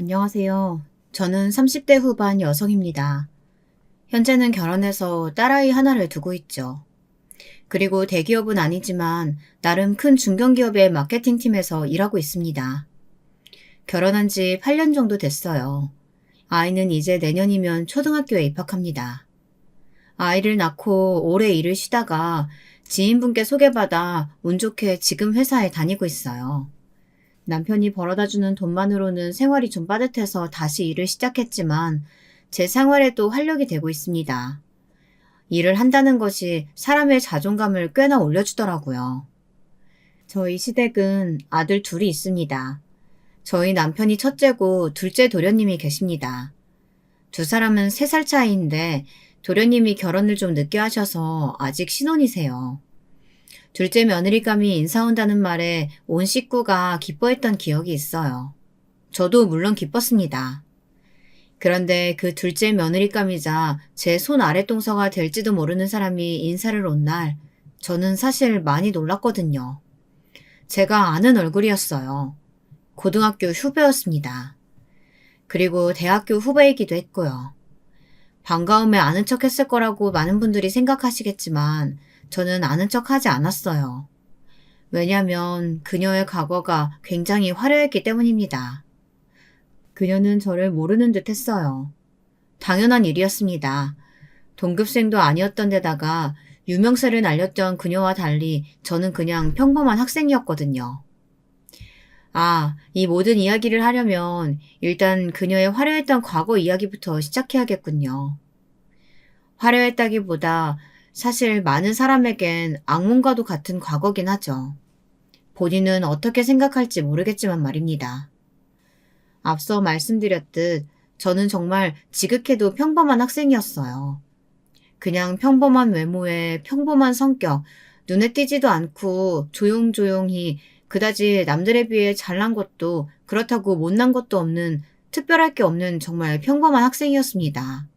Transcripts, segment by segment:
안녕하세요. 저는 30대 후반 여성입니다. 현재는 결혼해서 딸아이 하나를 두고 있죠. 그리고 대기업은 아니지만 나름 큰 중견기업의 마케팅팀에서 일하고 있습니다. 결혼한 지 8년 정도 됐어요. 아이는 이제 내년이면 초등학교에 입학합니다. 아이를 낳고 오래 일을 쉬다가 지인분께 소개받아 운 좋게 지금 회사에 다니고 있어요. 남편이 벌어다주는 돈만으로는 생활이 좀 빠듯해서 다시 일을 시작했지만 제 생활에도 활력이 되고 있습니다. 일을 한다는 것이 사람의 자존감을 꽤나 올려주더라고요. 저희 시댁은 아들 둘이 있습니다. 저희 남편이 첫째고 둘째 도련님이 계십니다. 두 사람은 3살 차이인데 도련님이 결혼을 좀 늦게 하셔서 아직 신혼이세요. 둘째 며느리감이 인사 온다는 말에 온 식구가 기뻐했던 기억이 있어요. 저도 물론 기뻤습니다. 그런데 그 둘째 며느리감이자 제 손 아랫동서가 될지도 모르는 사람이 인사를 온 날, 저는 사실 많이 놀랐거든요. 제가 아는 얼굴이었어요. 고등학교 후배였습니다. 그리고 대학교 후배이기도 했고요. 반가움에 아는 척 했을 거라고 많은 분들이 생각하시겠지만, 저는 아는 척 하지 않았어요. 왜냐면 그녀의 과거가 굉장히 화려했기 때문입니다. 그녀는 저를 모르는 듯 했어요. 당연한 일이었습니다. 동급생도 아니었던 데다가 유명세를 날렸던 그녀와 달리 저는 그냥 평범한 학생이었거든요. 이 모든 이야기를 하려면 일단 그녀의 화려했던 과거 이야기부터 시작해야겠군요. 화려했다기보다 사실 많은 사람에겐 악몽과도 같은 과거긴 하죠. 본인은 어떻게 생각할지 모르겠지만 말입니다. 앞서 말씀드렸듯 저는 정말 지극해도 평범한 학생이었어요. 그냥 평범한 외모에 평범한 성격, 눈에 띄지도 않고 조용조용히 그다지 남들에 비해 잘난 것도 그렇다고 못난 것도 없는 특별할 게 없는 정말 평범한 학생이었습니다.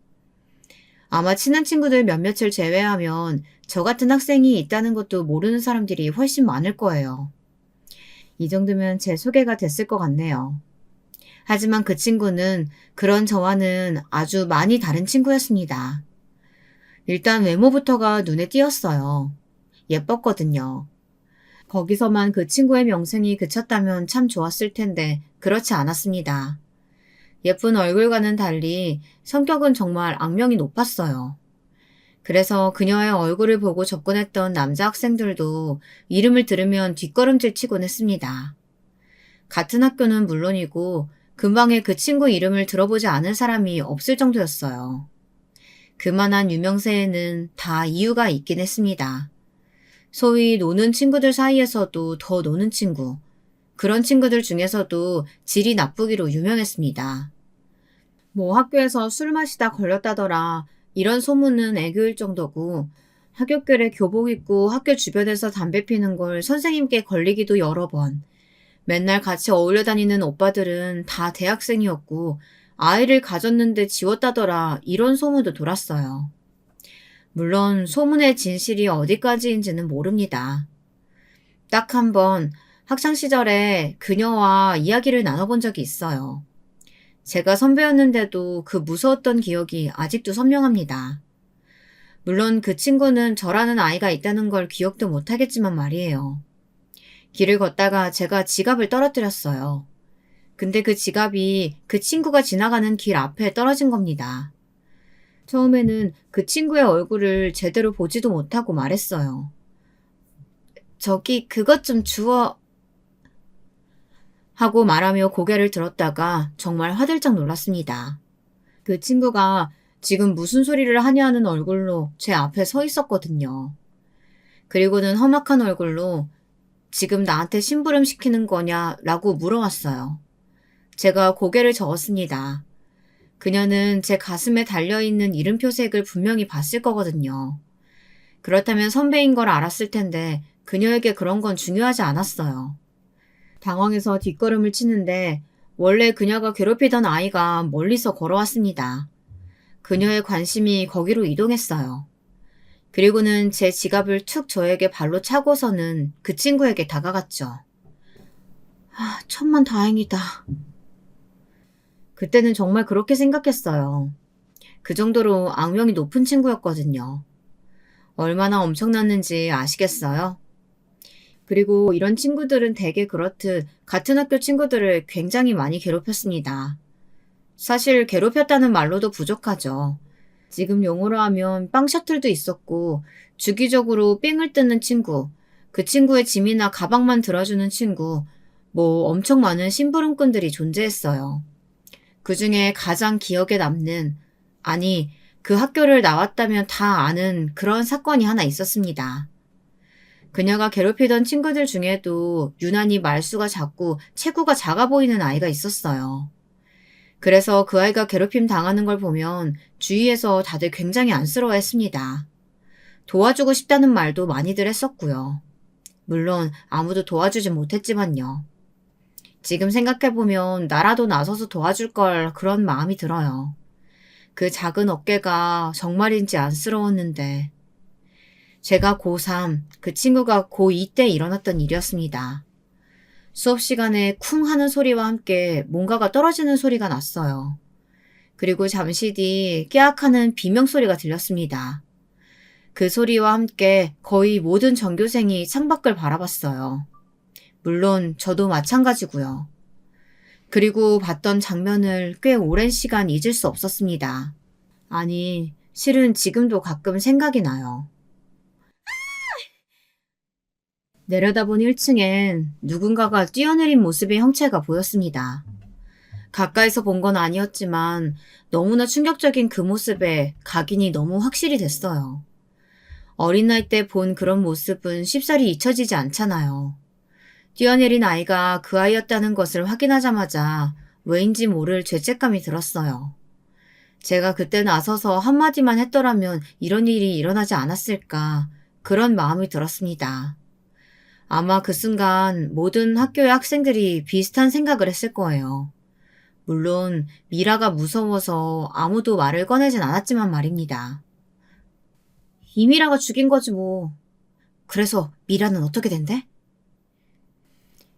아마 친한 친구들 몇몇을 제외하면 저 같은 학생이 있다는 것도 모르는 사람들이 훨씬 많을 거예요. 이 정도면 제 소개가 됐을 것 같네요. 하지만 그 친구는 그런 저와는 아주 많이 다른 친구였습니다. 일단 외모부터가 눈에 띄었어요. 예뻤거든요. 거기서만 그 친구의 명성이 그쳤다면 참 좋았을 텐데 그렇지 않았습니다. 예쁜 얼굴과는 달리 성격은 정말 악명이 높았어요. 그래서 그녀의 얼굴을 보고 접근했던 남자 학생들도 이름을 들으면 뒷걸음질 치곤 했습니다. 같은 학교는 물론이고 근방에 그 친구 이름을 들어보지 않은 사람이 없을 정도였어요. 그만한 유명세에는 다 이유가 있긴 했습니다. 소위 노는 친구들 사이에서도 더 노는 친구, 그런 친구들 중에서도 질이 나쁘기로 유명했습니다. 뭐 학교에서 술 마시다 걸렸다더라 이런 소문은 애교일 정도고 하굣길에 교복 입고 학교 주변에서 담배 피는 걸 선생님께 걸리기도 여러 번. 맨날 같이 어울려 다니는 오빠들은 다 대학생이었고 아이를 가졌는데 지웠다더라 이런 소문도 돌았어요. 물론 소문의 진실이 어디까지인지는 모릅니다. 딱 한 번 학창시절에 그녀와 이야기를 나눠본 적이 있어요. 제가 선배였는데도 그 무서웠던 기억이 아직도 선명합니다. 물론 그 친구는 저라는 아이가 있다는 걸 기억도 못하겠지만 말이에요. 길을 걷다가 제가 지갑을 떨어뜨렸어요. 근데 그 지갑이 그 친구가 지나가는 길 앞에 떨어진 겁니다. 처음에는 그 친구의 얼굴을 제대로 보지도 못하고 말했어요. 저기 그것 좀 주워 하고 말하며 고개를 들었다가 정말 화들짝 놀랐습니다. 그 친구가 지금 무슨 소리를 하냐는 얼굴로 제 앞에 서 있었거든요. 그리고는 험악한 얼굴로 지금 나한테 심부름 시키는 거냐 라고 물어왔어요. 제가 고개를 저었습니다. 그녀는 제 가슴에 달려있는 이름표색을 분명히 봤을 거거든요. 그렇다면 선배인 걸 알았을 텐데 그녀에게 그런 건 중요하지 않았어요. 당황해서 뒷걸음을 치는데 원래 그녀가 괴롭히던 아이가 멀리서 걸어왔습니다. 그녀의 관심이 거기로 이동했어요. 그리고는 제 지갑을 툭 저에게 발로 차고서는 그 친구에게 다가갔죠. 천만 다행이다. 그때는 정말 그렇게 생각했어요. 그 정도로 악명이 높은 친구였거든요. 얼마나 엄청났는지 아시겠어요? 그리고 이런 친구들은 대개 그렇듯 같은 학교 친구들을 굉장히 많이 괴롭혔습니다. 사실 괴롭혔다는 말로도 부족하죠. 지금 용어로 하면 빵 셔틀도 있었고, 주기적으로 삥을 뜯는 친구, 그 친구의 짐이나 가방만 들어주는 친구, 뭐 엄청 많은 심부름꾼들이 존재했어요. 그 중에 가장 기억에 남는, 아니, 그 학교를 나왔다면 다 아는 그런 사건이 하나 있었습니다. 그녀가 괴롭히던 친구들 중에도 유난히 말수가 작고 체구가 작아 보이는 아이가 있었어요. 그래서 그 아이가 괴롭힘 당하는 걸 보면 주위에서 다들 굉장히 안쓰러워했습니다. 도와주고 싶다는 말도 많이들 했었고요. 물론 아무도 도와주지 못했지만요. 지금 생각해보면 나라도 나서서 도와줄 걸 그런 마음이 들어요. 그 작은 어깨가 정말인지 안쓰러웠는데 제가 고3, 그 친구가 고2 때 일어났던 일이었습니다. 수업 시간에 쿵 하는 소리와 함께 뭔가가 떨어지는 소리가 났어요. 그리고 잠시 뒤 깨악하는 비명 소리가 들렸습니다. 그 소리와 함께 거의 모든 전교생이 창밖을 바라봤어요. 물론 저도 마찬가지고요. 그리고 봤던 장면을 꽤 오랜 시간 잊을 수 없었습니다. 아니, 실은 지금도 가끔 생각이 나요. 내려다본 1층엔 누군가가 뛰어내린 모습의 형체가 보였습니다. 가까이서 본 건 아니었지만 너무나 충격적인 그 모습에 각인이 너무 확실히 됐어요. 어린 나이 때 본 그런 모습은 쉽사리 잊혀지지 않잖아요. 뛰어내린 아이가 그 아이였다는 것을 확인하자마자 왜인지 모를 죄책감이 들었어요. 제가 그때 나서서 한마디만 했더라면 이런 일이 일어나지 않았을까 그런 마음이 들었습니다. 아마 그 순간 모든 학교의 학생들이 비슷한 생각을 했을 거예요. 물론 미라가 무서워서 아무도 말을 꺼내진 않았지만 말입니다. 이미라가 죽인 거지 뭐. 그래서 미라는 어떻게 된대?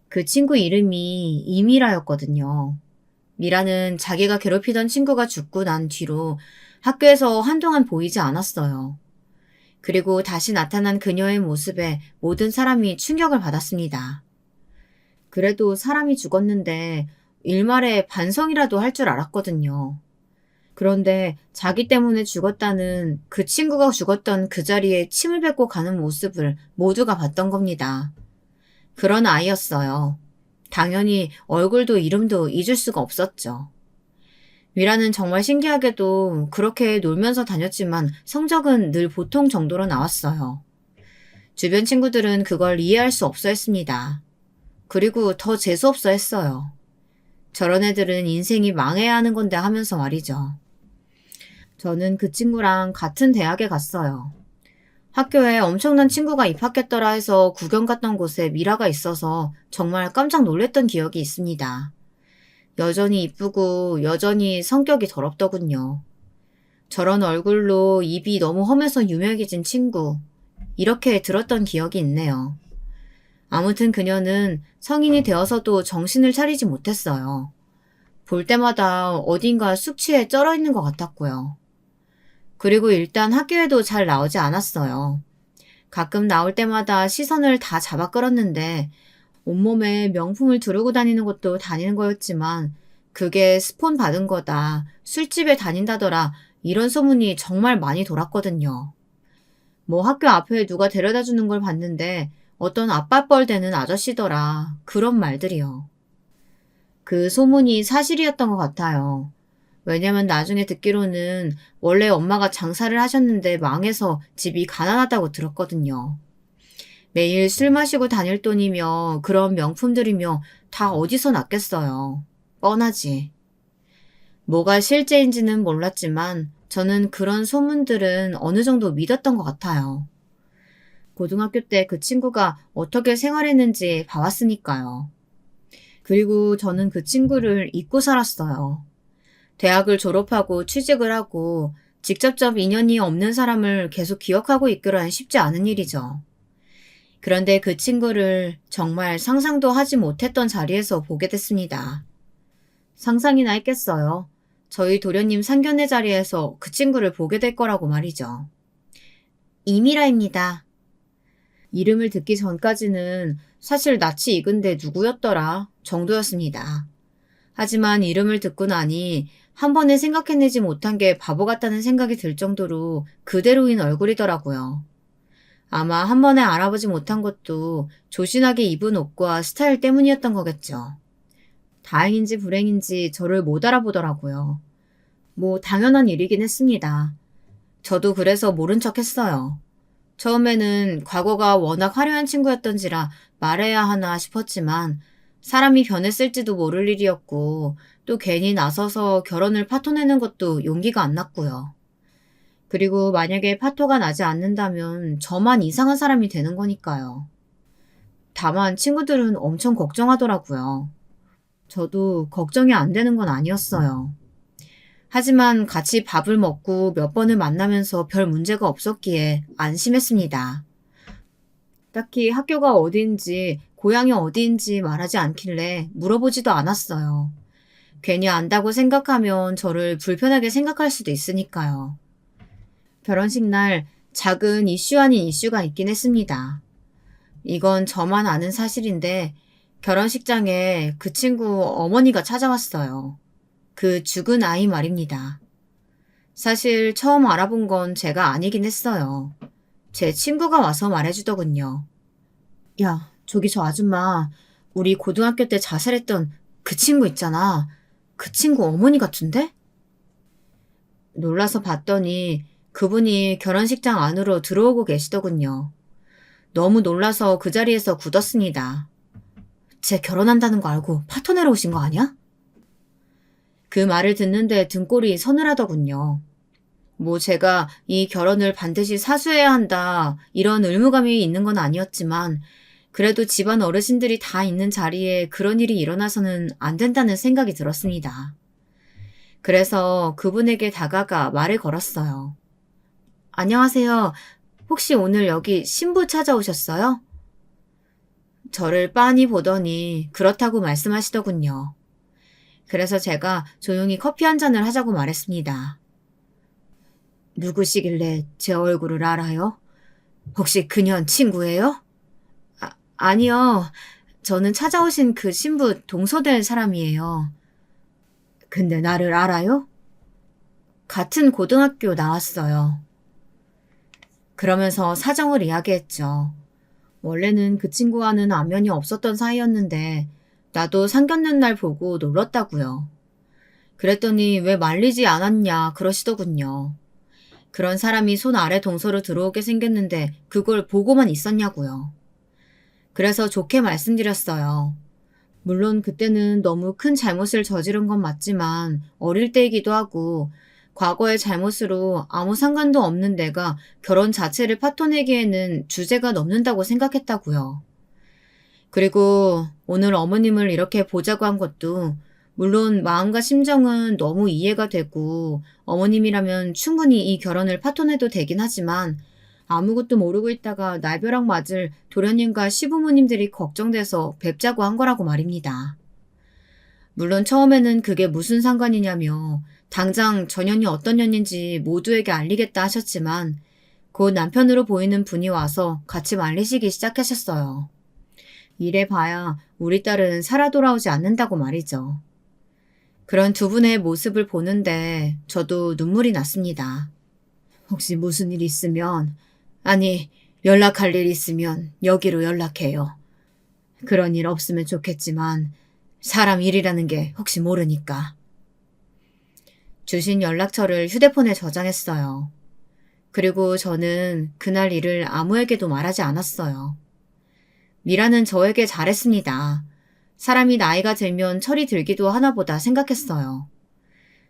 그 친구 이름이 이미라였거든요. 미라는 자기가 괴롭히던 친구가 죽고 난 뒤로 학교에서 한동안 보이지 않았어요. 그리고 다시 나타난 그녀의 모습에 모든 사람이 충격을 받았습니다. 그래도 사람이 죽었는데 일말에 반성이라도 할 줄 알았거든요. 그런데 자기 때문에 죽었다는 그 친구가 죽었던 그 자리에 침을 뱉고 가는 모습을 모두가 봤던 겁니다. 그런 아이였어요. 당연히 얼굴도 이름도 잊을 수가 없었죠. 미라는 정말 신기하게도 그렇게 놀면서 다녔지만 성적은 늘 보통 정도로 나왔어요. 주변 친구들은 그걸 이해할 수 없어 했습니다. 그리고 더 재수없어 했어요. 저런 애들은 인생이 망해야 하는 건데 하면서 말이죠. 저는 그 친구랑 같은 대학에 갔어요. 학교에 엄청난 친구가 입학했더라 해서 구경 갔던 곳에 미라가 있어서 정말 깜짝 놀랐던 기억이 있습니다. 여전히 이쁘고 여전히 성격이 더럽더군요. 저런 얼굴로 입이 너무 험해서 유명해진 친구. 이렇게 들었던 기억이 있네요. 아무튼 그녀는 성인이 되어서도 정신을 차리지 못했어요. 볼 때마다 어딘가 숙취에 쩔어 있는 것 같았고요. 그리고 일단 학교에도 잘 나오지 않았어요. 가끔 나올 때마다 시선을 다 잡아 끌었는데 온몸에 명품을 두르고 다니는 것도 다니는 거였지만 그게 스폰 받은 거다, 술집에 다닌다더라 이런 소문이 정말 많이 돌았거든요. 뭐 학교 앞에 누가 데려다 주는 걸 봤는데 어떤 아빠뻘 되는 아저씨더라 그런 말들이요. 그 소문이 사실이었던 것 같아요. 왜냐면 나중에 듣기로는 원래 엄마가 장사를 하셨는데 망해서 집이 가난하다고 들었거든요. 매일 술 마시고 다닐 돈이며 그런 명품들이며 다 어디서 났겠어요. 뻔하지. 뭐가 실제인지는 몰랐지만 저는 그런 소문들은 어느 정도 믿었던 것 같아요. 고등학교 때 그 친구가 어떻게 생활했는지 봐왔으니까요. 그리고 저는 그 친구를 잊고 살았어요. 대학을 졸업하고 취직을 하고 직접적 인연이 없는 사람을 계속 기억하고 있기란 쉽지 않은 일이죠. 그런데 그 친구를 정말 상상도 하지 못했던 자리에서 보게 됐습니다. 상상이나 했겠어요. 저희 도련님 상견례 자리에서 그 친구를 보게 될 거라고 말이죠. 이미라입니다. 이름을 듣기 전까지는 사실 낯이 익은데 누구였더라 정도였습니다. 하지만 이름을 듣고 나니 한 번에 생각해내지 못한 게 바보 같다는 생각이 들 정도로 그대로인 얼굴이더라고요. 아마 한 번에 알아보지 못한 것도 조신하게 입은 옷과 스타일 때문이었던 거겠죠. 다행인지 불행인지 저를 못 알아보더라고요. 뭐 당연한 일이긴 했습니다. 저도 그래서 모른 척 했어요. 처음에는 과거가 워낙 화려한 친구였던지라 말해야 하나 싶었지만 사람이 변했을지도 모를 일이었고 또 괜히 나서서 결혼을 파토내는 것도 용기가 안 났고요. 그리고 만약에 파토가 나지 않는다면 저만 이상한 사람이 되는 거니까요. 다만 친구들은 엄청 걱정하더라고요. 저도 걱정이 안 되는 건 아니었어요. 하지만 같이 밥을 먹고 몇 번을 만나면서 별 문제가 없었기에 안심했습니다. 딱히 학교가 어디인지, 고향이 어디인지 말하지 않길래 물어보지도 않았어요. 괜히 안다고 생각하면 저를 불편하게 생각할 수도 있으니까요. 결혼식 날 작은 이슈 아닌 이슈가 있긴 했습니다. 이건 저만 아는 사실인데 결혼식장에 그 친구 어머니가 찾아왔어요. 그 죽은 아이 말입니다. 사실 처음 알아본 건 제가 아니긴 했어요. 제 친구가 와서 말해주더군요. 야, 저기 저 아줌마, 우리 고등학교 때 자살했던 그 친구 있잖아. 그 친구 어머니 같은데? 놀라서 봤더니 그분이 결혼식장 안으로 들어오고 계시더군요. 너무 놀라서 그 자리에서 굳었습니다. 쟤 결혼한다는 거 알고 파토내러 오신 거 아니야? 그 말을 듣는데 등골이 서늘하더군요. 뭐 제가 이 결혼을 반드시 사수해야 한다 이런 의무감이 있는 건 아니었지만 그래도 집안 어르신들이 다 있는 자리에 그런 일이 일어나서는 안 된다는 생각이 들었습니다. 그래서 그분에게 다가가 말을 걸었어요. 안녕하세요. 혹시 오늘 여기 신부 찾아오셨어요? 저를 빤히 보더니 그렇다고 말씀하시더군요. 그래서 제가 조용히 커피 한 잔을 하자고 말했습니다. 누구시길래 제 얼굴을 알아요? 혹시 그년 친구예요? 아니요. 저는 찾아오신 그 신부 동서될 사람이에요. 근데 나를 알아요? 같은 고등학교 나왔어요. 그러면서 사정을 이야기했죠. 원래는 그 친구와는 안면이 없었던 사이였는데 나도 상견례 날 보고 놀랐다고요. 그랬더니 왜 말리지 않았냐 그러시더군요. 그런 사람이 손 아래 동서로 들어오게 생겼는데 그걸 보고만 있었냐고요. 그래서 좋게 말씀드렸어요. 물론 그때는 너무 큰 잘못을 저지른 건 맞지만 어릴 때이기도 하고 과거의 잘못으로 아무 상관도 없는 내가 결혼 자체를 파토내기에는 주제가 넘는다고 생각했다고요. 그리고 오늘 어머님을 이렇게 보자고 한 것도 물론 마음과 심정은 너무 이해가 되고 어머님이라면 충분히 이 결혼을 파토내도 되긴 하지만 아무것도 모르고 있다가 날벼락 맞을 도련님과 시부모님들이 걱정돼서 뵙자고 한 거라고 말입니다. 물론 처음에는 그게 무슨 상관이냐며 당장 전현이 어떤 년인지 모두에게 알리겠다 하셨지만 곧 남편으로 보이는 분이 와서 같이 말리시기 시작하셨어요. 이래 봐야 우리 딸은 살아 돌아오지 않는다고 말이죠. 그런 두 분의 모습을 보는데 저도 눈물이 났습니다. 혹시 무슨 일 있으면, 아니, 연락할 일 있으면 여기로 연락해요. 그런 일 없으면 좋겠지만 사람 일이라는 게 혹시 모르니까. 주신 연락처를 휴대폰에 저장했어요. 그리고 저는 그날 일을 아무에게도 말하지 않았어요. 미라는 저에게 잘했습니다. 사람이 나이가 들면 철이 들기도 하나 보다 생각했어요.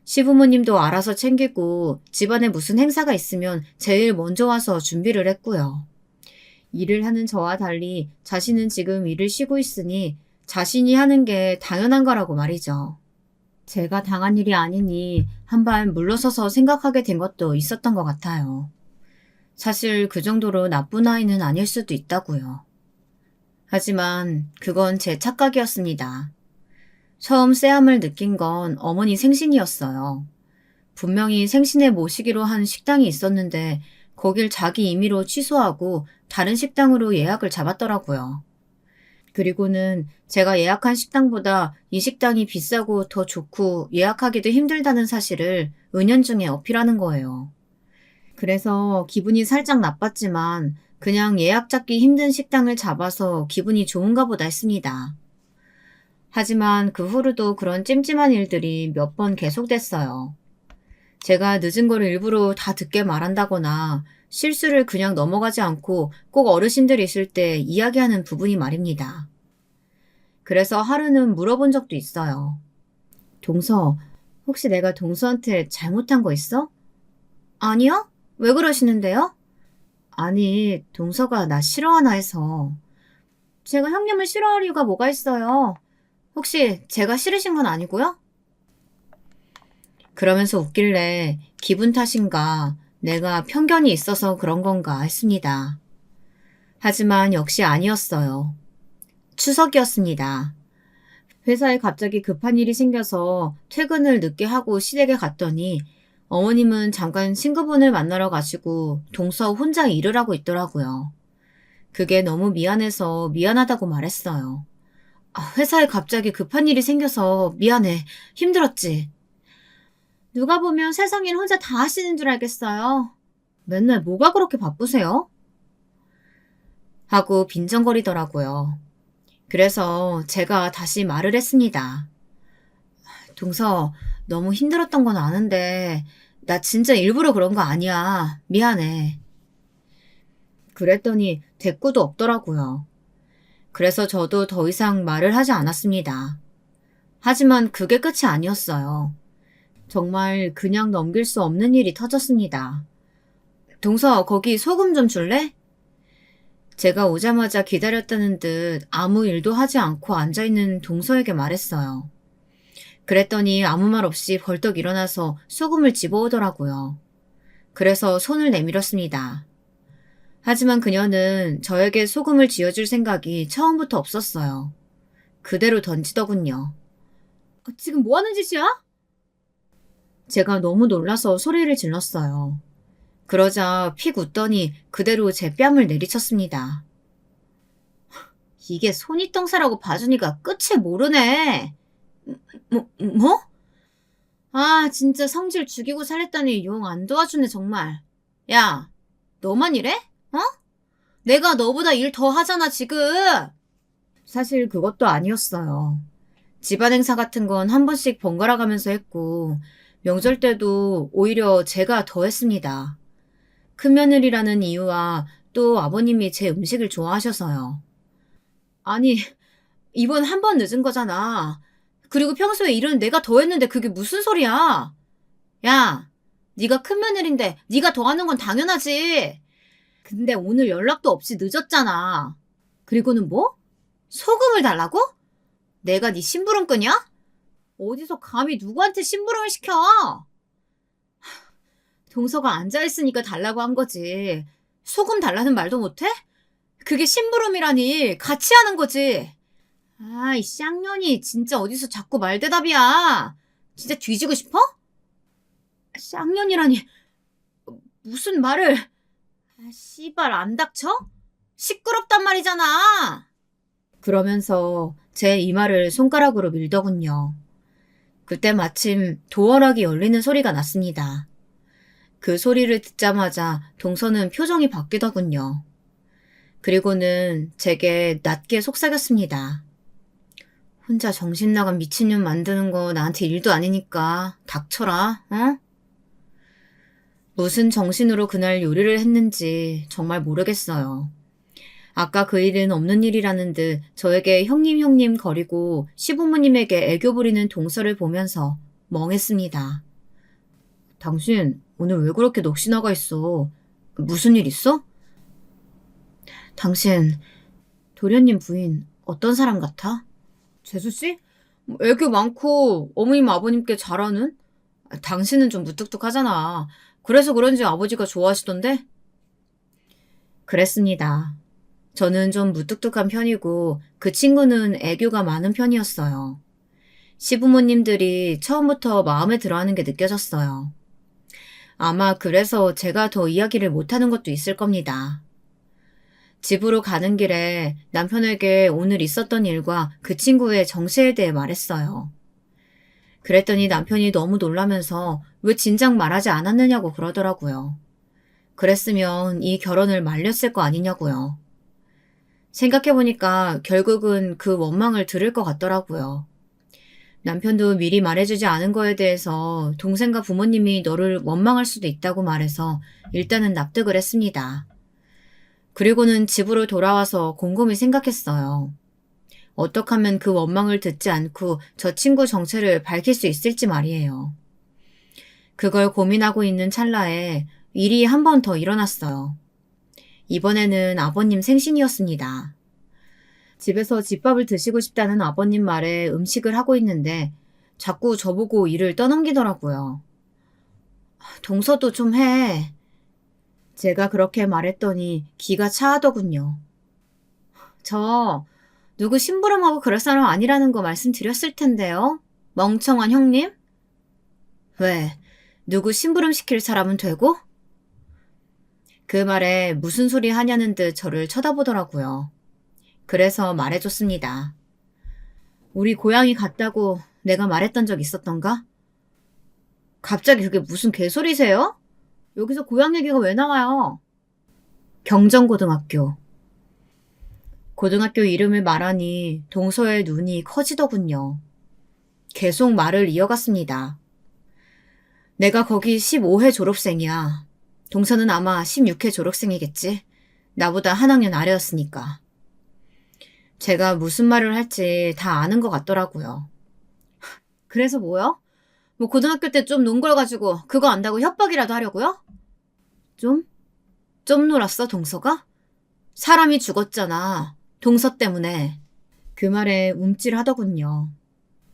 시부모님도 알아서 챙기고 집안에 무슨 행사가 있으면 제일 먼저 와서 준비를 했고요. 일을 하는 저와 달리 자신은 지금 일을 쉬고 있으니 자신이 하는 게 당연한 거라고 말이죠. 제가 당한 일이 아니니 한발 물러서서 생각하게 된 것도 있었던 것 같아요. 사실 그 정도로 나쁜 아이는 아닐 수도 있다고요. 하지만 그건 제 착각이었습니다. 처음 쎄함을 느낀 건 어머니 생신이었어요. 분명히 생신에 모시기로 한 식당이 있었는데 거길 자기 임의로 취소하고 다른 식당으로 예약을 잡았더라고요. 그리고는 제가 예약한 식당보다 이 식당이 비싸고 더 좋고 예약하기도 힘들다는 사실을 은연중에 어필하는 거예요. 그래서 기분이 살짝 나빴지만 그냥 예약 잡기 힘든 식당을 잡아서 기분이 좋은가 보다 했습니다. 하지만 그 후로도 그런 찜찜한 일들이 몇 번 계속됐어요. 제가 늦은 걸 일부러 다 듣게 말한다거나 실수를 그냥 넘어가지 않고 꼭 어르신들이 있을 때 이야기하는 부분이 말입니다. 그래서 하루는 물어본 적도 있어요. 동서, 혹시 내가 동서한테 잘못한 거 있어? 아니요? 왜 그러시는데요? 아니, 동서가 나 싫어하나 해서. 제가 형님을 싫어할 이유가 뭐가 있어요? 혹시 제가 싫으신 건 아니고요? 그러면서 웃길래 기분 탓인가 내가 편견이 있어서 그런 건가 했습니다. 하지만 역시 아니었어요. 추석이었습니다. 회사에 갑자기 급한 일이 생겨서 퇴근을 늦게 하고 시댁에 갔더니 어머님은 잠깐 친구분을 만나러 가시고 동서 혼자 일을 하고 있더라고요. 그게 너무 미안해서 미안하다고 말했어요. 회사에 갑자기 급한 일이 생겨서 미안해. 힘들었지. 누가 보면 세상 일 혼자 다 하시는 줄 알겠어요. 맨날 뭐가 그렇게 바쁘세요? 하고 빈정거리더라고요. 그래서 제가 다시 말을 했습니다. 동서, 너무 힘들었던 건 아는데, 나 진짜 일부러 그런 거 아니야. 미안해. 그랬더니 대꾸도 없더라고요. 그래서 저도 더 이상 말을 하지 않았습니다. 하지만 그게 끝이 아니었어요. 정말 그냥 넘길 수 없는 일이 터졌습니다. 동서, 거기 소금 좀 줄래? 제가 오자마자 기다렸다는 듯 아무 일도 하지 않고 앉아있는 동서에게 말했어요. 그랬더니 아무 말 없이 벌떡 일어나서 소금을 집어오더라고요. 그래서 손을 내밀었습니다. 하지만 그녀는 저에게 소금을 쥐어줄 생각이 처음부터 없었어요. 그대로 던지더군요. 지금 뭐 하는 짓이야? 제가 너무 놀라서 소리를 질렀어요. 그러자 픽 웃더니 그대로 제 뺨을 내리쳤습니다. 이게 손이똥사라고 봐주니까 끝을 모르네. 뭐? 진짜 성질 죽이고 살랬더니 용 안 도와주네 정말. 야, 너만 이래? 어? 내가 너보다 일 더 하잖아 지금. 사실 그것도 아니었어요. 집안 행사 같은 건 한 번씩 번갈아 가면서 했고 명절 때도 오히려 제가 더 했습니다. 큰며느리라는 이유와 또 아버님이 제 음식을 좋아하셔서요. 아니, 이번 한 번 늦은 거잖아. 그리고 평소에 일은 내가 더 했는데 그게 무슨 소리야? 야, 네가 큰며느리인데 네가 더 하는 건 당연하지. 근데 오늘 연락도 없이 늦었잖아. 그리고는 뭐? 소금을 달라고? 내가 네 심부름꾼이야? 어디서 감히 누구한테 심부름을 시켜? 동서가 앉아있으니까 달라고 한 거지. 소금 달라는 말도 못해? 그게 심부름이라니 같이 하는 거지. 이 쌍년이 진짜 어디서 자꾸 말대답이야. 진짜 뒤지고 싶어? 쌍년이라니 무슨 말을. 씨발 안 닥쳐? 시끄럽단 말이잖아. 그러면서 제 이마를 손가락으로 밀더군요. 그때 마침 도어락이 열리는 소리가 났습니다. 그 소리를 듣자마자 동서는 표정이 바뀌더군요. 그리고는 제게 낮게 속삭였습니다. 혼자 정신 나간 미친년 만드는 거 나한테 일도 아니니까 닥쳐라, 어? 무슨 정신으로 그날 요리를 했는지 정말 모르겠어요. 아까 그 일은 없는 일이라는 듯 저에게 형님 거리고 시부모님에게 애교 부리는 동서를 보면서 멍했습니다. 당신 오늘 왜 그렇게 넋이 나가 있어? 무슨 일 있어? 당신 도련님 부인 어떤 사람 같아? 재수씨? 애교 많고 어머님 아버님께 잘하는? 당신은 좀 무뚝뚝하잖아. 그래서 그런지 아버지가 좋아하시던데? 그랬습니다. 저는 좀 무뚝뚝한 편이고 그 친구는 애교가 많은 편이었어요. 시부모님들이 처음부터 마음에 들어하는 게 느껴졌어요. 아마 그래서 제가 더 이야기를 못하는 것도 있을 겁니다. 집으로 가는 길에 남편에게 오늘 있었던 일과 그 친구의 정체에 대해 말했어요. 그랬더니 남편이 너무 놀라면서 왜 진작 말하지 않았느냐고 그러더라고요. 그랬으면 이 결혼을 말렸을 거 아니냐고요. 생각해보니까 결국은 그 원망을 들을 것 같더라고요. 남편도 미리 말해주지 않은 거에 대해서 동생과 부모님이 너를 원망할 수도 있다고 말해서 일단은 납득을 했습니다. 그리고는 집으로 돌아와서 곰곰이 생각했어요. 어떻게 하면 그 원망을 듣지 않고 저 친구 정체를 밝힐 수 있을지 말이에요. 그걸 고민하고 있는 찰나에 일이 한 번 더 일어났어요. 이번에는 아버님 생신이었습니다. 집에서 집밥을 드시고 싶다는 아버님 말에 음식을 하고 있는데 자꾸 저보고 일을 떠넘기더라고요. 동서도 좀 해. 제가 그렇게 말했더니 기가 차하더군요. 저 누구 심부름하고 그럴 사람 아니라는 거 말씀드렸을 텐데요. 멍청한 형님? 왜? 누구 심부름 시킬 사람은 되고? 그 말에 무슨 소리 하냐는 듯 저를 쳐다보더라고요. 그래서 말해줬습니다. 우리 고향이 같다고 내가 말했던 적 있었던가? 갑자기 그게 무슨 개소리세요? 여기서 고향 얘기가 왜 나와요? 경정고등학교. 고등학교 이름을 말하니 동서의 눈이 커지더군요. 계속 말을 이어갔습니다. 내가 거기 15회 졸업생이야. 동서는 아마 16회 졸업생이겠지. 나보다 한 학년 아래였으니까. 제가 무슨 말을 할지 다 아는 것 같더라고요. 그래서 뭐요? 뭐 고등학교 때 좀 논 걸 가지고 그거 안다고 협박이라도 하려고요? 좀? 좀 놀았어, 동서가? 사람이 죽었잖아. 동서 때문에. 그 말에 움찔하더군요.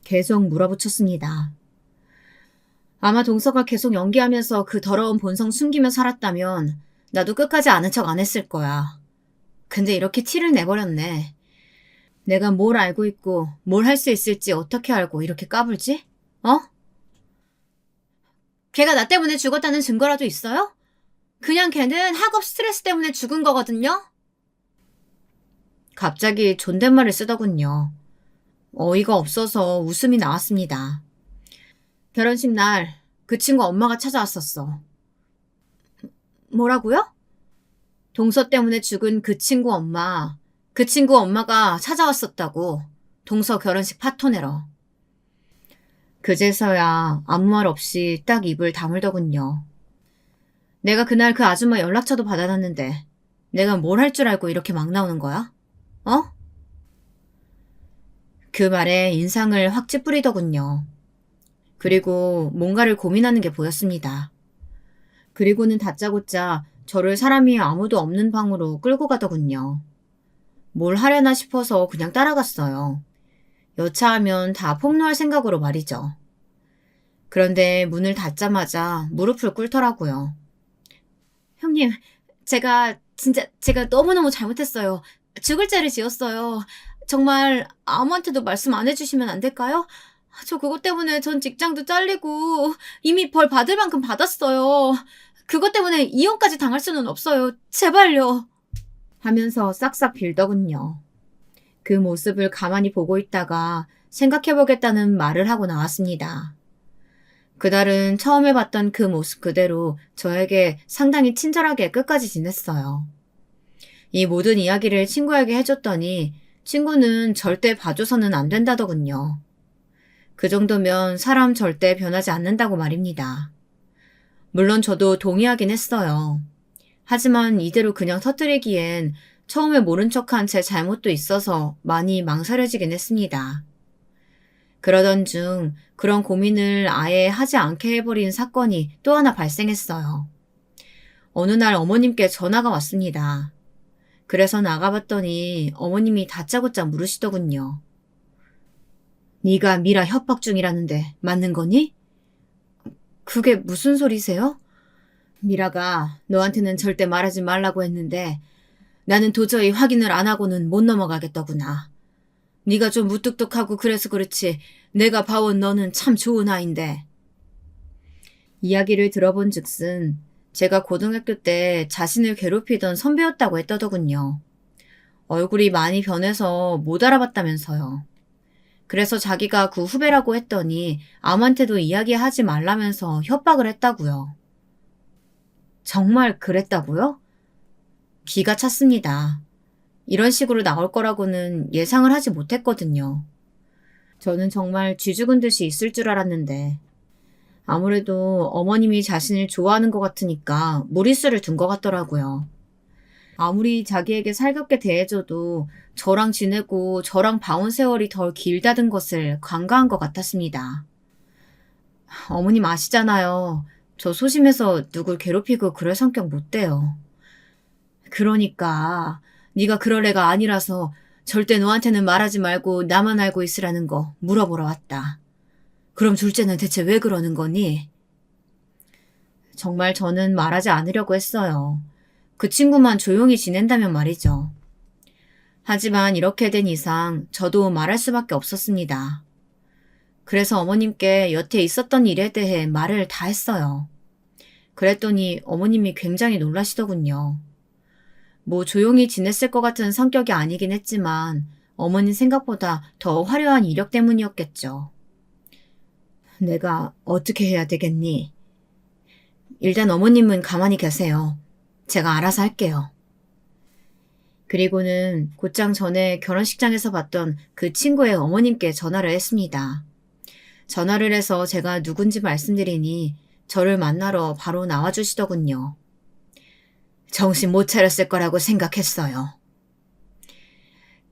계속 물어붙였습니다. 아마 동서가 계속 연기하면서 그 더러운 본성 숨기며 살았다면 나도 끝까지 아는 척 안 했을 거야. 근데 이렇게 티를 내버렸네. 내가 뭘 알고 있고 뭘 할 수 있을지 어떻게 알고 이렇게 까불지? 어? 걔가 나 때문에 죽었다는 증거라도 있어요? 그냥 걔는 학업 스트레스 때문에 죽은 거거든요? 갑자기 존댓말을 쓰더군요. 어이가 없어서 웃음이 나왔습니다. 결혼식 날 그 친구 엄마가 찾아왔었어. 뭐라고요? 동서 때문에 죽은 그 친구 엄마. 그 친구 엄마가 찾아왔었다고. 동서 결혼식 파토 내러. 그제서야 아무 말 없이 딱 입을 다물더군요. 내가 그날 그 아줌마 연락처도 받아놨는데 내가 뭘 할 줄 알고 이렇게 막 나오는 거야? 어? 그 말에 인상을 확 찌푸리더군요. 그리고 뭔가를 고민하는 게 보였습니다. 그리고는 다짜고짜 저를 사람이 아무도 없는 방으로 끌고 가더군요. 뭘 하려나 싶어서 그냥 따라갔어요. 여차하면 다 폭로할 생각으로 말이죠. 그런데 문을 닫자마자 무릎을 꿇더라고요. 형님, 제가 너무너무 잘못했어요. 죽을 죄를 지었어요. 정말 아무한테도 말씀 안 해주시면 안 될까요? 저 그것 때문에 전 직장도 잘리고 이미 벌 받을 만큼 받았어요. 그것 때문에 이혼까지 당할 수는 없어요. 제발요. 하면서 싹싹 빌더군요. 그 모습을 가만히 보고 있다가 생각해보겠다는 말을 하고 나왔습니다. 그달은 처음에 봤던 그 모습 그대로 저에게 상당히 친절하게 끝까지 지냈어요. 이 모든 이야기를 친구에게 해줬더니 친구는 절대 봐줘서는 안 된다더군요. 그 정도면 사람 절대 변하지 않는다고 말입니다. 물론 저도 동의하긴 했어요. 하지만 이대로 그냥 터뜨리기엔 처음에 모른 척한 제 잘못도 있어서 많이 망설여지긴 했습니다. 그러던 중 그런 고민을 아예 하지 않게 해버린 사건이 또 하나 발생했어요. 어느 날 어머님께 전화가 왔습니다. 그래서 나가봤더니 어머님이 다짜고짜 물으시더군요. 네가 미라 협박 중이라는데 맞는 거니? 그게 무슨 소리세요? 미라가 너한테는 절대 말하지 말라고 했는데 나는 도저히 확인을 안 하고는 못 넘어가겠더구나. 네가 좀 무뚝뚝하고 그래서 그렇지 내가 봐온 너는 참 좋은 아인데. 이야기를 들어본 즉슨 제가 고등학교 때 자신을 괴롭히던 선배였다고 했더더군요. 얼굴이 많이 변해서 못 알아봤다면서요. 그래서 자기가 그 후배라고 했더니 아무한테도 이야기하지 말라면서 협박을 했다고요. 정말 그랬다고요? 기가 찼습니다. 이런 식으로 나올 거라고는 예상을 하지 못했거든요. 저는 정말 쥐죽은 듯이 있을 줄 알았는데 아무래도 어머님이 자신을 좋아하는 것 같으니까 무리수를 둔 것 같더라고요. 아무리 자기에게 살갑게 대해줘도 저랑 지내고 저랑 봐온 세월이 덜 길다던 것을 간과한 것 같았습니다. 어머님 아시잖아요. 저 소심해서 누굴 괴롭히고 그럴 성격 못 돼요. 그러니까 네가 그럴 애가 아니라서 절대 너한테는 말하지 말고 나만 알고 있으라는 거 물어보러 왔다. 그럼 둘째는 대체 왜 그러는 거니? 정말 저는 말하지 않으려고 했어요. 그 친구만 조용히 지낸다면 말이죠. 하지만 이렇게 된 이상 저도 말할 수밖에 없었습니다. 그래서 어머님께 여태 있었던 일에 대해 말을 다 했어요. 그랬더니 어머님이 굉장히 놀라시더군요. 뭐 조용히 지냈을 것 같은 성격이 아니긴 했지만 어머님 생각보다 더 화려한 이력 때문이었겠죠. 내가 어떻게 해야 되겠니? 일단 어머님은 가만히 계세요. 제가 알아서 할게요. 그리고는 곧장 전에 결혼식장에서 봤던 그 친구의 어머님께 전화를 했습니다. 전화를 해서 제가 누군지 말씀드리니 저를 만나러 바로 나와주시더군요. 정신 못 차렸을 거라고 생각했어요.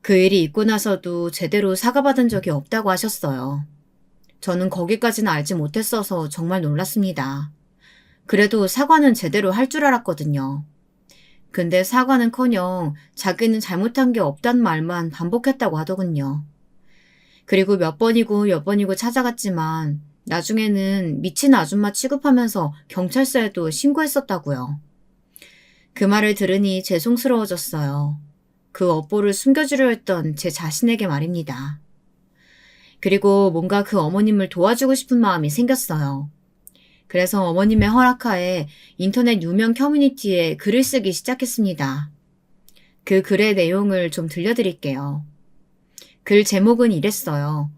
그 일이 있고 나서도 제대로 사과받은 적이 없다고 하셨어요. 저는 거기까지는 알지 못했어서 정말 놀랐습니다. 그래도 사과는 제대로 할 줄 알았거든요. 근데 사과는커녕 자기는 잘못한 게 없단 말만 반복했다고 하더군요. 그리고 몇 번이고 찾아갔지만 나중에는 미친 아줌마 취급하면서 경찰서에도 신고했었다고요. 그 말을 들으니 죄송스러워졌어요. 그 업보를 숨겨주려 했던 제 자신에게 말입니다. 그리고 뭔가 그 어머님을 도와주고 싶은 마음이 생겼어요. 그래서 어머님의 허락하에 인터넷 유명 커뮤니티에 글을 쓰기 시작했습니다. 그 글의 내용을 좀 들려드릴게요. 글 제목은 이랬어요.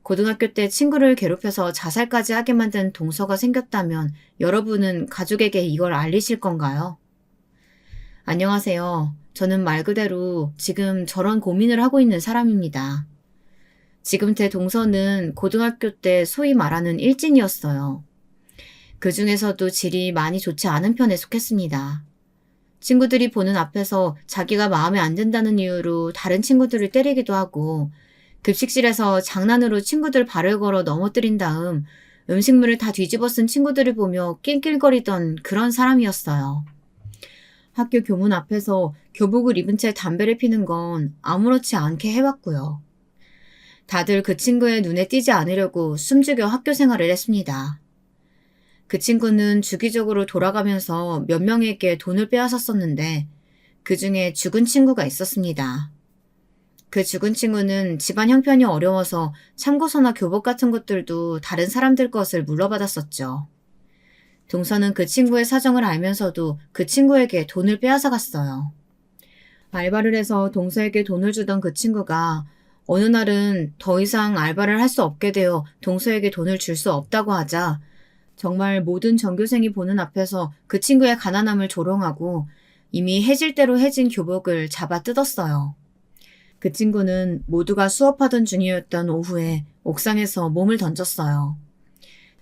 고등학교 때 친구를 괴롭혀서 자살까지 하게 만든 동서가 생겼다면 여러분은 가족에게 이걸 알리실 건가요? 안녕하세요. 저는 말 그대로 지금 저런 고민을 하고 있는 사람입니다. 지금 제 동서는 고등학교 때 소위 말하는 일진이었어요. 그 중에서도 질이 많이 좋지 않은 편에 속했습니다. 친구들이 보는 앞에서 자기가 마음에 안 든다는 이유로 다른 친구들을 때리기도 하고 급식실에서 장난으로 친구들 발을 걸어 넘어뜨린 다음 음식물을 다 뒤집어 쓴 친구들을 보며 낄낄거리던 그런 사람이었어요. 학교 교문 앞에서 교복을 입은 채 담배를 피는 건 아무렇지 않게 해왔고요. 다들 그 친구의 눈에 띄지 않으려고 숨죽여 학교 생활을 했습니다. 그 친구는 주기적으로 돌아가면서 몇 명에게 돈을 빼앗았었는데 그 중에 죽은 친구가 있었습니다. 그 죽은 친구는 집안 형편이 어려워서 참고서나 교복 같은 것들도 다른 사람들 것을 물러받았었죠. 동서는 그 친구의 사정을 알면서도 그 친구에게 돈을 빼앗아 갔어요. 알바를 해서 동서에게 돈을 주던 그 친구가 어느 날은 더 이상 알바를 할 수 없게 되어 동서에게 돈을 줄 수 없다고 하자 정말 모든 전교생이 보는 앞에서 그 친구의 가난함을 조롱하고 이미 해질 대로 해진 교복을 잡아 뜯었어요. 그 친구는 모두가 수업하던 중이었던 오후에 옥상에서 몸을 던졌어요.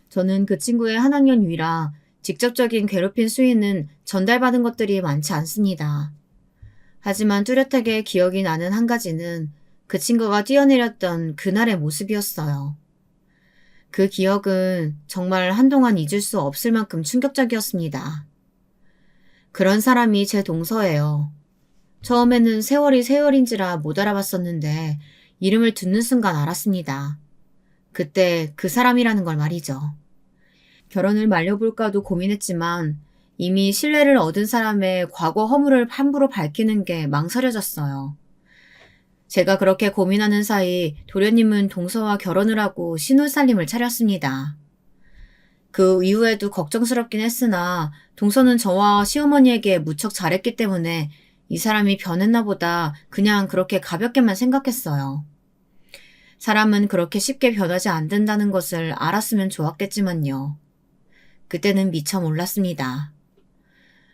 저는 그 친구의 한 학년 위라 직접적인 괴롭힌 수위는 전달받은 것들이 많지 않습니다. 하지만 뚜렷하게 기억이 나는 한 가지는 그 친구가 뛰어내렸던 그날의 모습이었어요. 그 기억은 정말 한동안 잊을 수 없을 만큼 충격적이었습니다. 그런 사람이 제 동서예요. 처음에는 세월이 세월인지라 못 알아봤었는데 이름을 듣는 순간 알았습니다. 그때 그 사람이라는 걸 말이죠. 결혼을 말려볼까도 고민했지만 이미 신뢰를 얻은 사람의 과거 허물을 함부로 밝히는 게 망설여졌어요. 제가 그렇게 고민하는 사이 도련님은 동서와 결혼을 하고 신혼살림을 차렸습니다. 그 이후에도 걱정스럽긴 했으나 동서는 저와 시어머니에게 무척 잘했기 때문에 이 사람이 변했나 보다 그냥 그렇게 가볍게만 생각했어요. 사람은 그렇게 쉽게 변하지 않는다는 것을 알았으면 좋았겠지만요. 그때는 미처 몰랐습니다.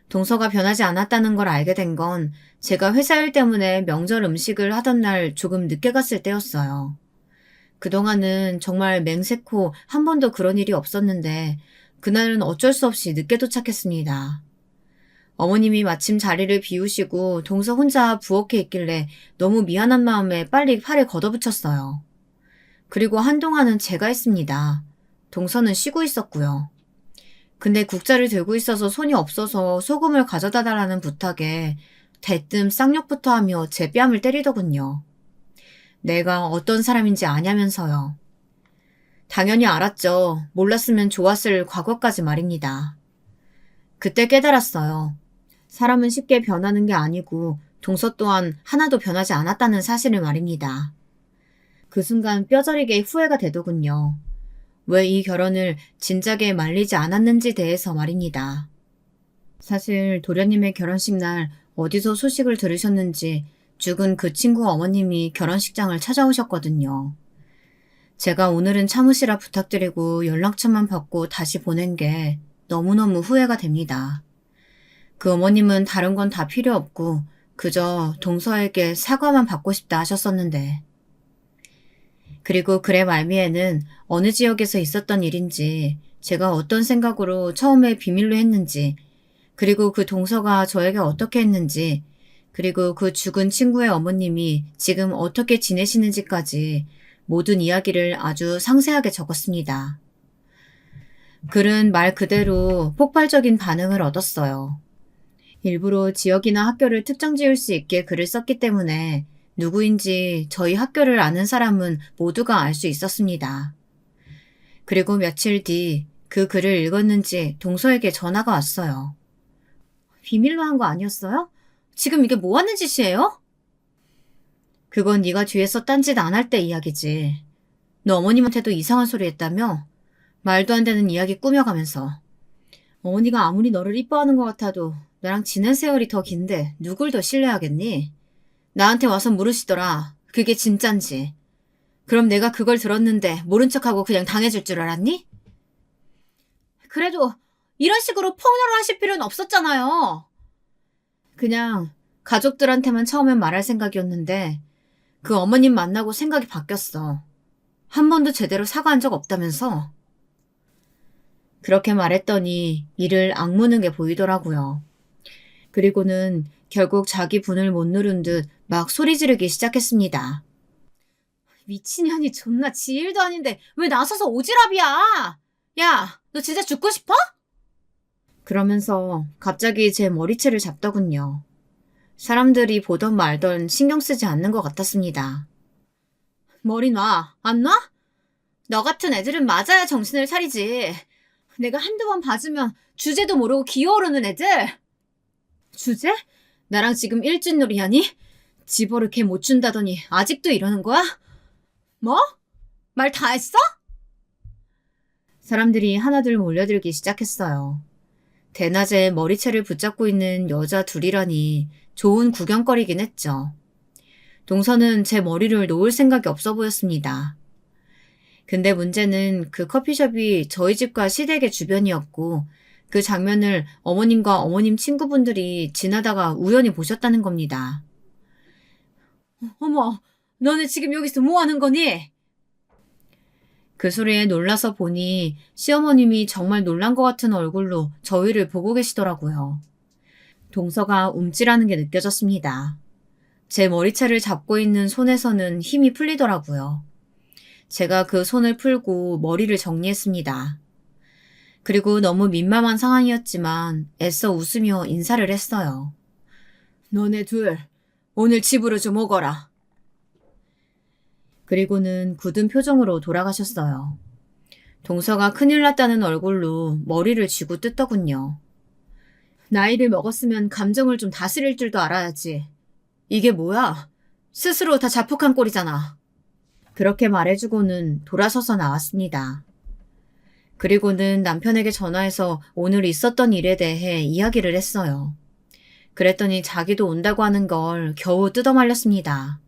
동서가 변하지 않았다는 걸 알게 된 건 제가 회사 일 때문에 명절 음식을 하던 날 조금 늦게 갔을 때였어요. 그동안은 정말 맹세코 한 번도 그런 일이 없었는데 그날은 어쩔 수 없이 늦게 도착했습니다. 어머님이 마침 자리를 비우시고 동서 혼자 부엌에 있길래 너무 미안한 마음에 빨리 팔을 걷어붙였어요. 그리고 한동안은 제가 했습니다. 동서는 쉬고 있었고요. 근데 국자를 들고 있어서 손이 없어서 소금을 가져다 달라는 부탁에 대뜸 쌍욕부터 하며 제 뺨을 때리더군요. 내가 어떤 사람인지 아냐면서요. 당연히 알았죠. 몰랐으면 좋았을 과거까지 말입니다. 그때 깨달았어요. 사람은 쉽게 변하는 게 아니고 동서 또한 하나도 변하지 않았다는 사실을 말입니다. 그 순간 뼈저리게 후회가 되더군요. 왜 이 결혼을 진작에 말리지 않았는지 대해서 말입니다. 사실 도련님의 결혼식 날 어디서 소식을 들으셨는지 죽은 그 친구 어머님이 결혼식장을 찾아오셨거든요. 제가 오늘은 참으시라 부탁드리고 연락처만 받고 다시 보낸 게 너무너무 후회가 됩니다. 그 어머님은 다른 건 다 필요 없고 그저 동서에게 사과만 받고 싶다 하셨었는데. 그리고 글의 말미에는 어느 지역에서 있었던 일인지 제가 어떤 생각으로 처음에 비밀로 했는지 그리고 그 동서가 저에게 어떻게 했는지 그리고 그 죽은 친구의 어머님이 지금 어떻게 지내시는지까지 모든 이야기를 아주 상세하게 적었습니다. 글은 말 그대로 폭발적인 반응을 얻었어요. 일부러 지역이나 학교를 특정 지을 수 있게 글을 썼기 때문에 누구인지 저희 학교를 아는 사람은 모두가 알 수 있었습니다. 그리고 며칠 뒤 그 글을 읽었는지 동서에게 전화가 왔어요. 비밀로 한 거 아니었어요? 지금 이게 뭐 하는 짓이에요? 그건 네가 뒤에서 딴짓 안 할 때 이야기지. 너 어머님한테도 이상한 소리 했다며? 말도 안 되는 이야기 꾸며가면서. 어머니가 아무리 너를 이뻐하는 것 같아도 너랑 지낸 세월이 더 긴데 누굴 더 신뢰하겠니? 나한테 와서 물으시더라. 그게 진짠지. 그럼 내가 그걸 들었는데 모른 척하고 그냥 당해줄 줄 알았니? 그래도 이런 식으로 폭로를 하실 필요는 없었잖아요. 그냥 가족들한테만 처음엔 말할 생각이었는데 그 어머님 만나고 생각이 바뀌었어. 한 번도 제대로 사과한 적 없다면서. 그렇게 말했더니 이를 악무는 게 보이더라고요. 그리고는 결국 자기 분을 못 누른 듯 막 소리 지르기 시작했습니다. 미친년이 존나 지 일도 아닌데 왜 나서서 오지랖이야? 야, 너 진짜 죽고 싶어? 그러면서 갑자기 제 머리채를 잡더군요. 사람들이 보던 말던 신경 쓰지 않는 것 같았습니다. 머리 놔. 안 놔? 너 같은 애들은 맞아야 정신을 차리지. 내가 한두 번 봐주면 주제도 모르고 기어오르는 애들. 주제? 나랑 지금 일진놀이 하니? 집어를 걔 못 준다더니 아직도 이러는 거야? 뭐? 말 다 했어? 사람들이 하나둘 몰려들기 시작했어요. 대낮에 머리채를 붙잡고 있는 여자 둘이라니 좋은 구경거리긴 했죠. 동서는 제 머리를 놓을 생각이 없어 보였습니다. 근데 문제는 그 커피숍이 저희 집과 시댁의 주변이었고 그 장면을 어머님과 어머님 친구분들이 지나다가 우연히 보셨다는 겁니다. 어머, 너네 지금 여기서 뭐 하는 거니? 그 소리에 놀라서 보니 시어머님이 정말 놀란 것 같은 얼굴로 저희를 보고 계시더라고요. 동서가 움찔하는 게 느껴졌습니다. 제 머리채를 잡고 있는 손에서는 힘이 풀리더라고요. 제가 그 손을 풀고 머리를 정리했습니다. 그리고 너무 민망한 상황이었지만 애써 웃으며 인사를 했어요. 너네 둘, 오늘 집으로 좀 오거라. 그리고는 굳은 표정으로 돌아가셨어요. 동서가 큰일 났다는 얼굴로 머리를 쥐고 뜯더군요. 나이를 먹었으면 감정을 좀 다스릴 줄도 알아야지. 이게 뭐야? 스스로 다 자폭한 꼴이잖아. 그렇게 말해주고는 돌아서서 나왔습니다. 그리고는 남편에게 전화해서 오늘 있었던 일에 대해 이야기를 했어요. 그랬더니 자기도 온다고 하는 걸 겨우 뜯어말렸습니다.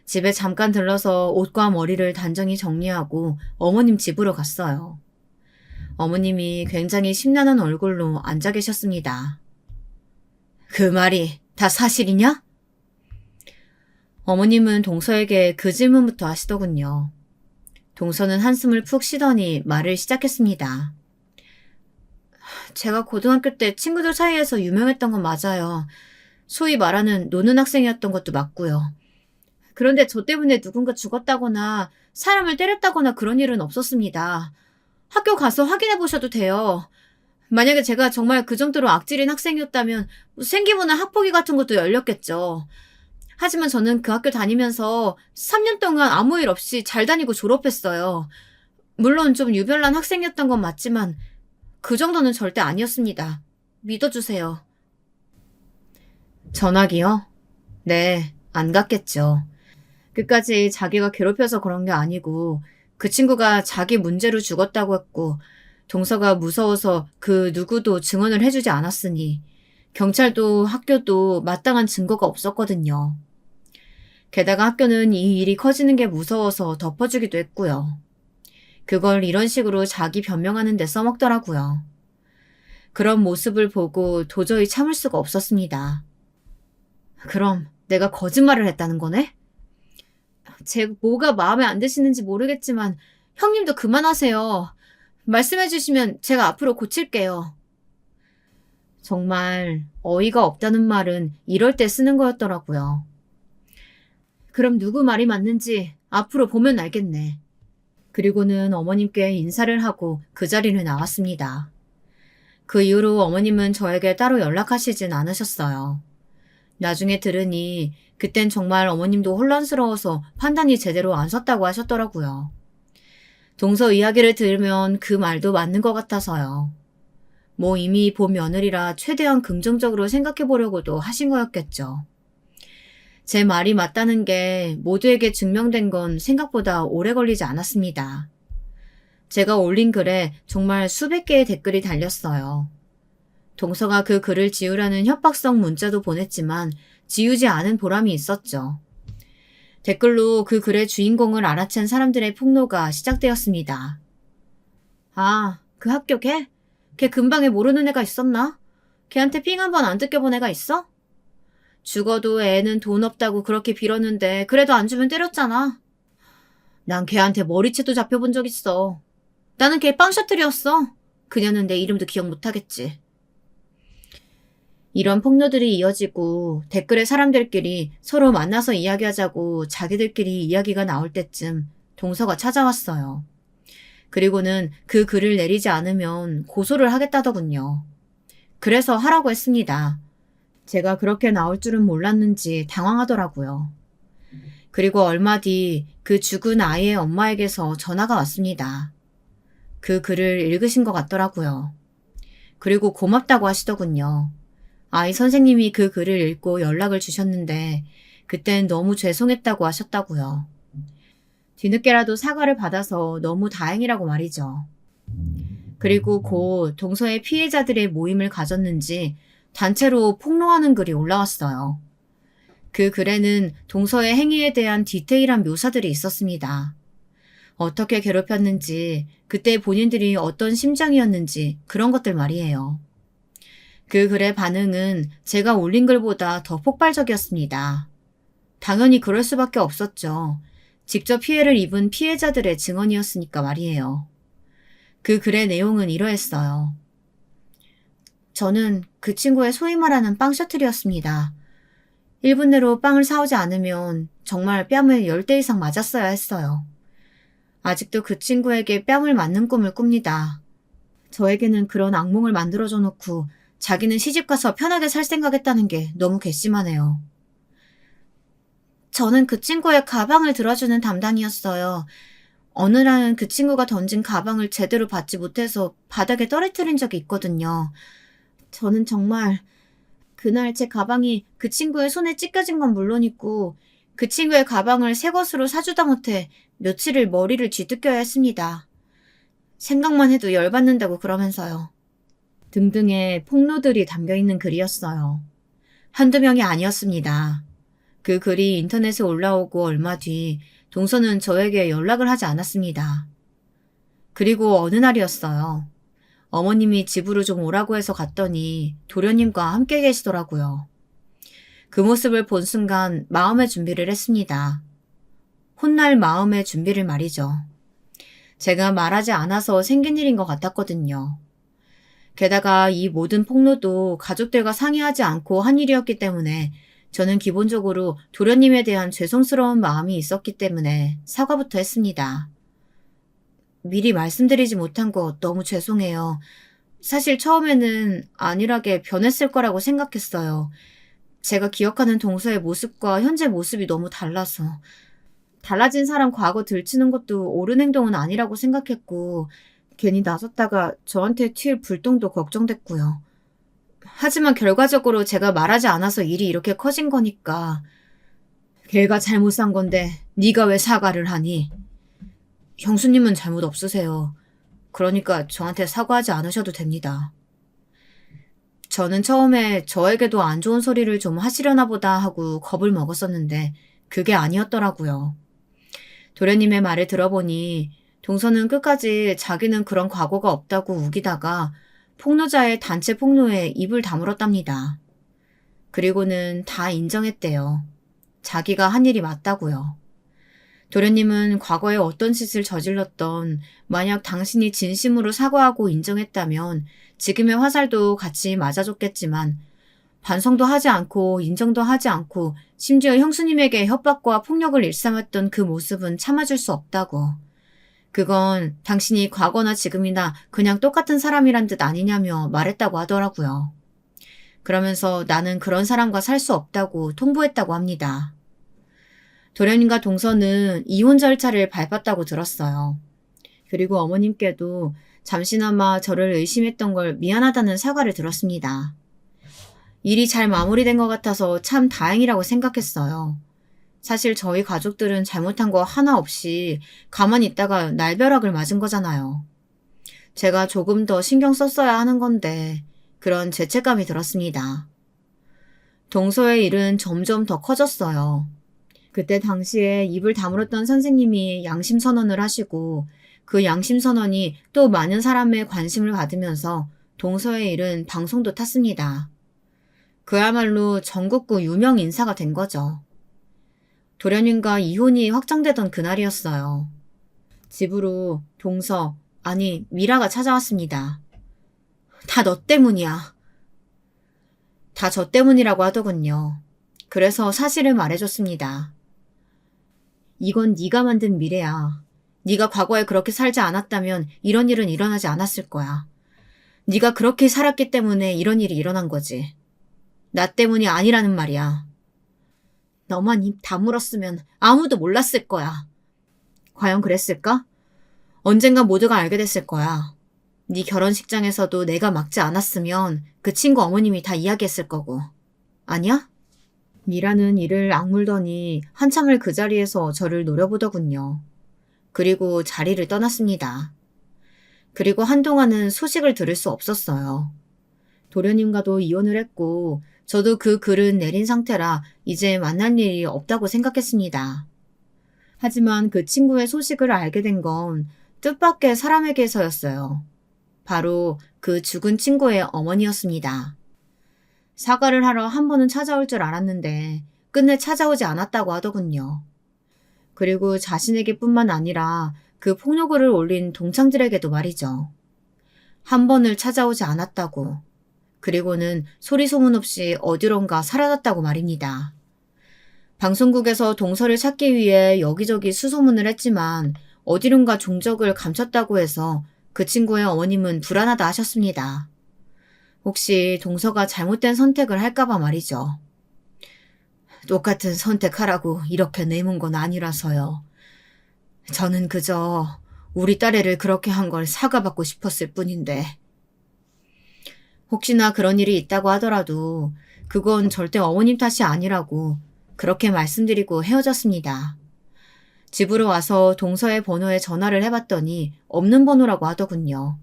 집에 잠깐 들러서 옷과 머리를 단정히 정리하고 어머님 집으로 갔어요. 어머님이 굉장히 심란한 얼굴로 앉아 계셨습니다. 그 말이 다 사실이냐? 어머님은 동서에게 그 질문부터 하시더군요. 동서는 한숨을 푹 쉬더니 말을 시작했습니다. 제가 고등학교 때 친구들 사이에서 유명했던 건 맞아요. 소위 말하는 노는 학생이었던 것도 맞고요. 그런데 저 때문에 누군가 죽었다거나 사람을 때렸다거나 그런 일은 없었습니다. 학교 가서 확인해 보셔도 돼요. 만약에 제가 정말 그 정도로 악질인 학생이었다면 생기부나 학폭위 같은 것도 열렸겠죠. 하지만 저는 그 학교 다니면서 3년 동안 아무 일 없이 잘 다니고 졸업했어요. 물론 좀 유별난 학생이었던 건 맞지만 그 정도는 절대 아니었습니다. 믿어주세요. 전화기요? 네, 안 갔겠죠. 끝까지 자기가 괴롭혀서 그런 게 아니고 그 친구가 자기 문제로 죽었다고 했고 동서가 무서워서 그 누구도 증언을 해주지 않았으니 경찰도 학교도 마땅한 증거가 없었거든요. 게다가 학교는 이 일이 커지는 게 무서워서 덮어주기도 했고요. 그걸 이런 식으로 자기 변명하는 데 써먹더라고요. 그런 모습을 보고 도저히 참을 수가 없었습니다. 그럼 내가 거짓말을 했다는 거네? 제 뭐가 마음에 안 드시는지 모르겠지만 형님도 그만하세요. 말씀해 주시면 제가 앞으로 고칠게요. 정말 어이가 없다는 말은 이럴 때 쓰는 거였더라고요. 그럼 누구 말이 맞는지 앞으로 보면 알겠네. 그리고는 어머님께 인사를 하고 그 자리를 나왔습니다. 그 이후로 어머님은 저에게 따로 연락하시진 않으셨어요. 나중에 들으니 그땐 정말 어머님도 혼란스러워서 판단이 제대로 안 섰다고 하셨더라고요. 동서 이야기를 들으면 그 말도 맞는 것 같아서요. 뭐 이미 본 며느리라 최대한 긍정적으로 생각해 보려고도 하신 거였겠죠. 제 말이 맞다는 게 모두에게 증명된 건 생각보다 오래 걸리지 않았습니다. 제가 올린 글에 정말 수백 개의 댓글이 달렸어요. 동서가 그 글을 지우라는 협박성 문자도 보냈지만 지우지 않은 보람이 있었죠. 댓글로 그 글의 주인공을 알아챈 사람들의 폭로가 시작되었습니다. 아, 그 학교 걔? 걔 근방에 모르는 애가 있었나? 걔한테 삥 한 번 안 뜯겨본 애가 있어? 죽어도 애는 돈 없다고 그렇게 빌었는데 그래도 안 주면 때렸잖아. 난 걔한테 머리채도 잡혀본 적 있어. 나는 걔 빵셔틀이었어. 그녀는 내 이름도 기억 못하겠지. 이런 폭로들이 이어지고 댓글에 사람들끼리 서로 만나서 이야기하자고 자기들끼리 이야기가 나올 때쯤 동서가 찾아왔어요. 그리고는 그 글을 내리지 않으면 고소를 하겠다더군요. 그래서 하라고 했습니다. 제가 그렇게 나올 줄은 몰랐는지 당황하더라고요. 그리고 얼마 뒤 그 죽은 아이의 엄마에게서 전화가 왔습니다. 그 글을 읽으신 것 같더라고요. 그리고 고맙다고 하시더군요. 아이 선생님이 그 글을 읽고 연락을 주셨는데 그땐 너무 죄송했다고 하셨다고요. 뒤늦게라도 사과를 받아서 너무 다행이라고 말이죠. 그리고 곧 동서의 피해자들의 모임을 가졌는지 단체로 폭로하는 글이 올라왔어요. 그 글에는 동서의 행위에 대한 디테일한 묘사들이 있었습니다. 어떻게 괴롭혔는지, 그때 본인들이 어떤 심정이었는지 그런 것들 말이에요. 그 글의 반응은 제가 올린 글보다 더 폭발적이었습니다. 당연히 그럴 수밖에 없었죠. 직접 피해를 입은 피해자들의 증언이었으니까 말이에요. 그 글의 내용은 이러했어요. 저는 그 친구의 소위 말하는 빵 셔틀이었습니다. 1분 내로 빵을 사오지 않으면 정말 뺨을 10대 이상 맞았어야 했어요. 아직도 그 친구에게 뺨을 맞는 꿈을 꿉니다. 저에게는 그런 악몽을 만들어줘 놓고 자기는 시집가서 편하게 살 생각했다는 게 너무 괘씸하네요. 저는 그 친구의 가방을 들어주는 담당이었어요. 어느 날은 그 친구가 던진 가방을 제대로 받지 못해서 바닥에 떨어뜨린 적이 있거든요. 저는 정말 그날 제 가방이 그 친구의 손에 찢겨진 건 물론이고 그 친구의 가방을 새 것으로 사주다 못해 며칠을 머리를 쥐뜯겨야 했습니다. 생각만 해도 열받는다고 그러면서요. 등등의 폭로들이 담겨있는 글이었어요. 한두 명이 아니었습니다. 그 글이 인터넷에 올라오고 얼마 뒤 동서는 저에게 연락을 하지 않았습니다. 그리고 어느 날이었어요. 어머님이 집으로 좀 오라고 해서 갔더니 도련님과 함께 계시더라고요. 그 모습을 본 순간 마음의 준비를 했습니다. 혼날 마음의 준비를 말이죠. 제가 말하지 않아서 생긴 일인 것 같았거든요. 게다가 이 모든 폭로도 가족들과 상의하지 않고 한 일이었기 때문에 저는 기본적으로 도련님에 대한 죄송스러운 마음이 있었기 때문에 사과부터 했습니다. 미리 말씀드리지 못한 거 너무 죄송해요. 사실 처음에는 안일하게 변했을 거라고 생각했어요. 제가 기억하는 동서의 모습과 현재 모습이 너무 달라서. 달라진 사람 과거 들추는 것도 옳은 행동은 아니라고 생각했고 괜히 나섰다가 저한테 튈 불똥도 걱정됐고요. 하지만 결과적으로 제가 말하지 않아서 일이 이렇게 커진 거니까 걔가 잘못 산 건데 네가 왜 사과를 하니? 형수님은 잘못 없으세요. 그러니까 저한테 사과하지 않으셔도 됩니다. 저는 처음에 저에게도 안 좋은 소리를 좀 하시려나 보다 하고 겁을 먹었었는데 그게 아니었더라고요. 도련님의 말을 들어보니 동서는 끝까지 자기는 그런 과거가 없다고 우기다가 폭로자의 단체 폭로에 입을 다물었답니다. 그리고는 다 인정했대요. 자기가 한 일이 맞다고요. 도련님은 과거에 어떤 짓을 저질렀던 만약 당신이 진심으로 사과하고 인정했다면 지금의 화살도 같이 맞아줬겠지만 반성도 하지 않고 인정도 하지 않고 심지어 형수님에게 협박과 폭력을 일삼았던 그 모습은 참아줄 수 없다고. 그건 당신이 과거나 지금이나 그냥 똑같은 사람이란 듯 아니냐며 말했다고 하더라고요. 그러면서 나는 그런 사람과 살 수 없다고 통보했다고 합니다. 도련님과 동서는 이혼 절차를 밟았다고 들었어요. 그리고 어머님께도 잠시나마 저를 의심했던 걸 미안하다는 사과를 들었습니다. 일이 잘 마무리된 것 같아서 참 다행이라고 생각했어요. 사실 저희 가족들은 잘못한 거 하나 없이 가만히 있다가 날벼락을 맞은 거잖아요. 제가 조금 더 신경 썼어야 하는 건데 그런 죄책감이 들었습니다. 동서의 일은 점점 더 커졌어요. 그때 당시에 입을 다물었던 선생님이 양심선언을 하시고 그 양심선언이 또 많은 사람의 관심을 받으면서 동서의 일은 방송도 탔습니다. 그야말로 전국구 유명 인사가 된 거죠. 도련님과 이혼이 확정되던 그날이었어요. 집으로 동서, 아니 미라가 찾아왔습니다. 다 너 때문이야. 다 저 때문이라고 하더군요. 그래서 사실을 말해줬습니다. 이건 네가 만든 미래야. 네가 과거에 그렇게 살지 않았다면 이런 일은 일어나지 않았을 거야. 네가 그렇게 살았기 때문에 이런 일이 일어난 거지. 나 때문이 아니라는 말이야. 너만 입 다물었으면 아무도 몰랐을 거야. 과연 그랬을까? 언젠가 모두가 알게 됐을 거야. 네 결혼식장에서도 내가 막지 않았으면 그 친구 어머님이 다 이야기했을 거고. 아니야? 미라는 이를 악물더니 한참을 그 자리에서 저를 노려보더군요. 그리고 자리를 떠났습니다. 그리고 한동안은 소식을 들을 수 없었어요. 도련님과도 이혼을 했고 저도 그 글은 내린 상태라 이제 만날 일이 없다고 생각했습니다. 하지만 그 친구의 소식을 알게 된 건 뜻밖의 사람에게서였어요. 바로 그 죽은 친구의 어머니였습니다. 사과를 하러 한 번은 찾아올 줄 알았는데 끝내 찾아오지 않았다고 하더군요. 그리고 자신에게뿐만 아니라 그 폭로글을 올린 동창들에게도 말이죠. 한 번을 찾아오지 않았다고. 그리고는 소리 소문 없이 어디론가 사라졌다고 말입니다. 방송국에서 동서를 찾기 위해 여기저기 수소문을 했지만 어디론가 종적을 감췄다고 해서 그 친구의 어머님은 불안하다 하셨습니다. 혹시 동서가 잘못된 선택을 할까봐 말이죠. 똑같은 선택하라고 이렇게 내문 건 아니라서요. 저는 그저 우리 딸애를 그렇게 한 걸 사과받고 싶었을 뿐인데. 혹시나 그런 일이 있다고 하더라도 그건 절대 어머님 탓이 아니라고 그렇게 말씀드리고 헤어졌습니다. 집으로 와서 동서의 번호에 전화를 해봤더니 없는 번호라고 하더군요.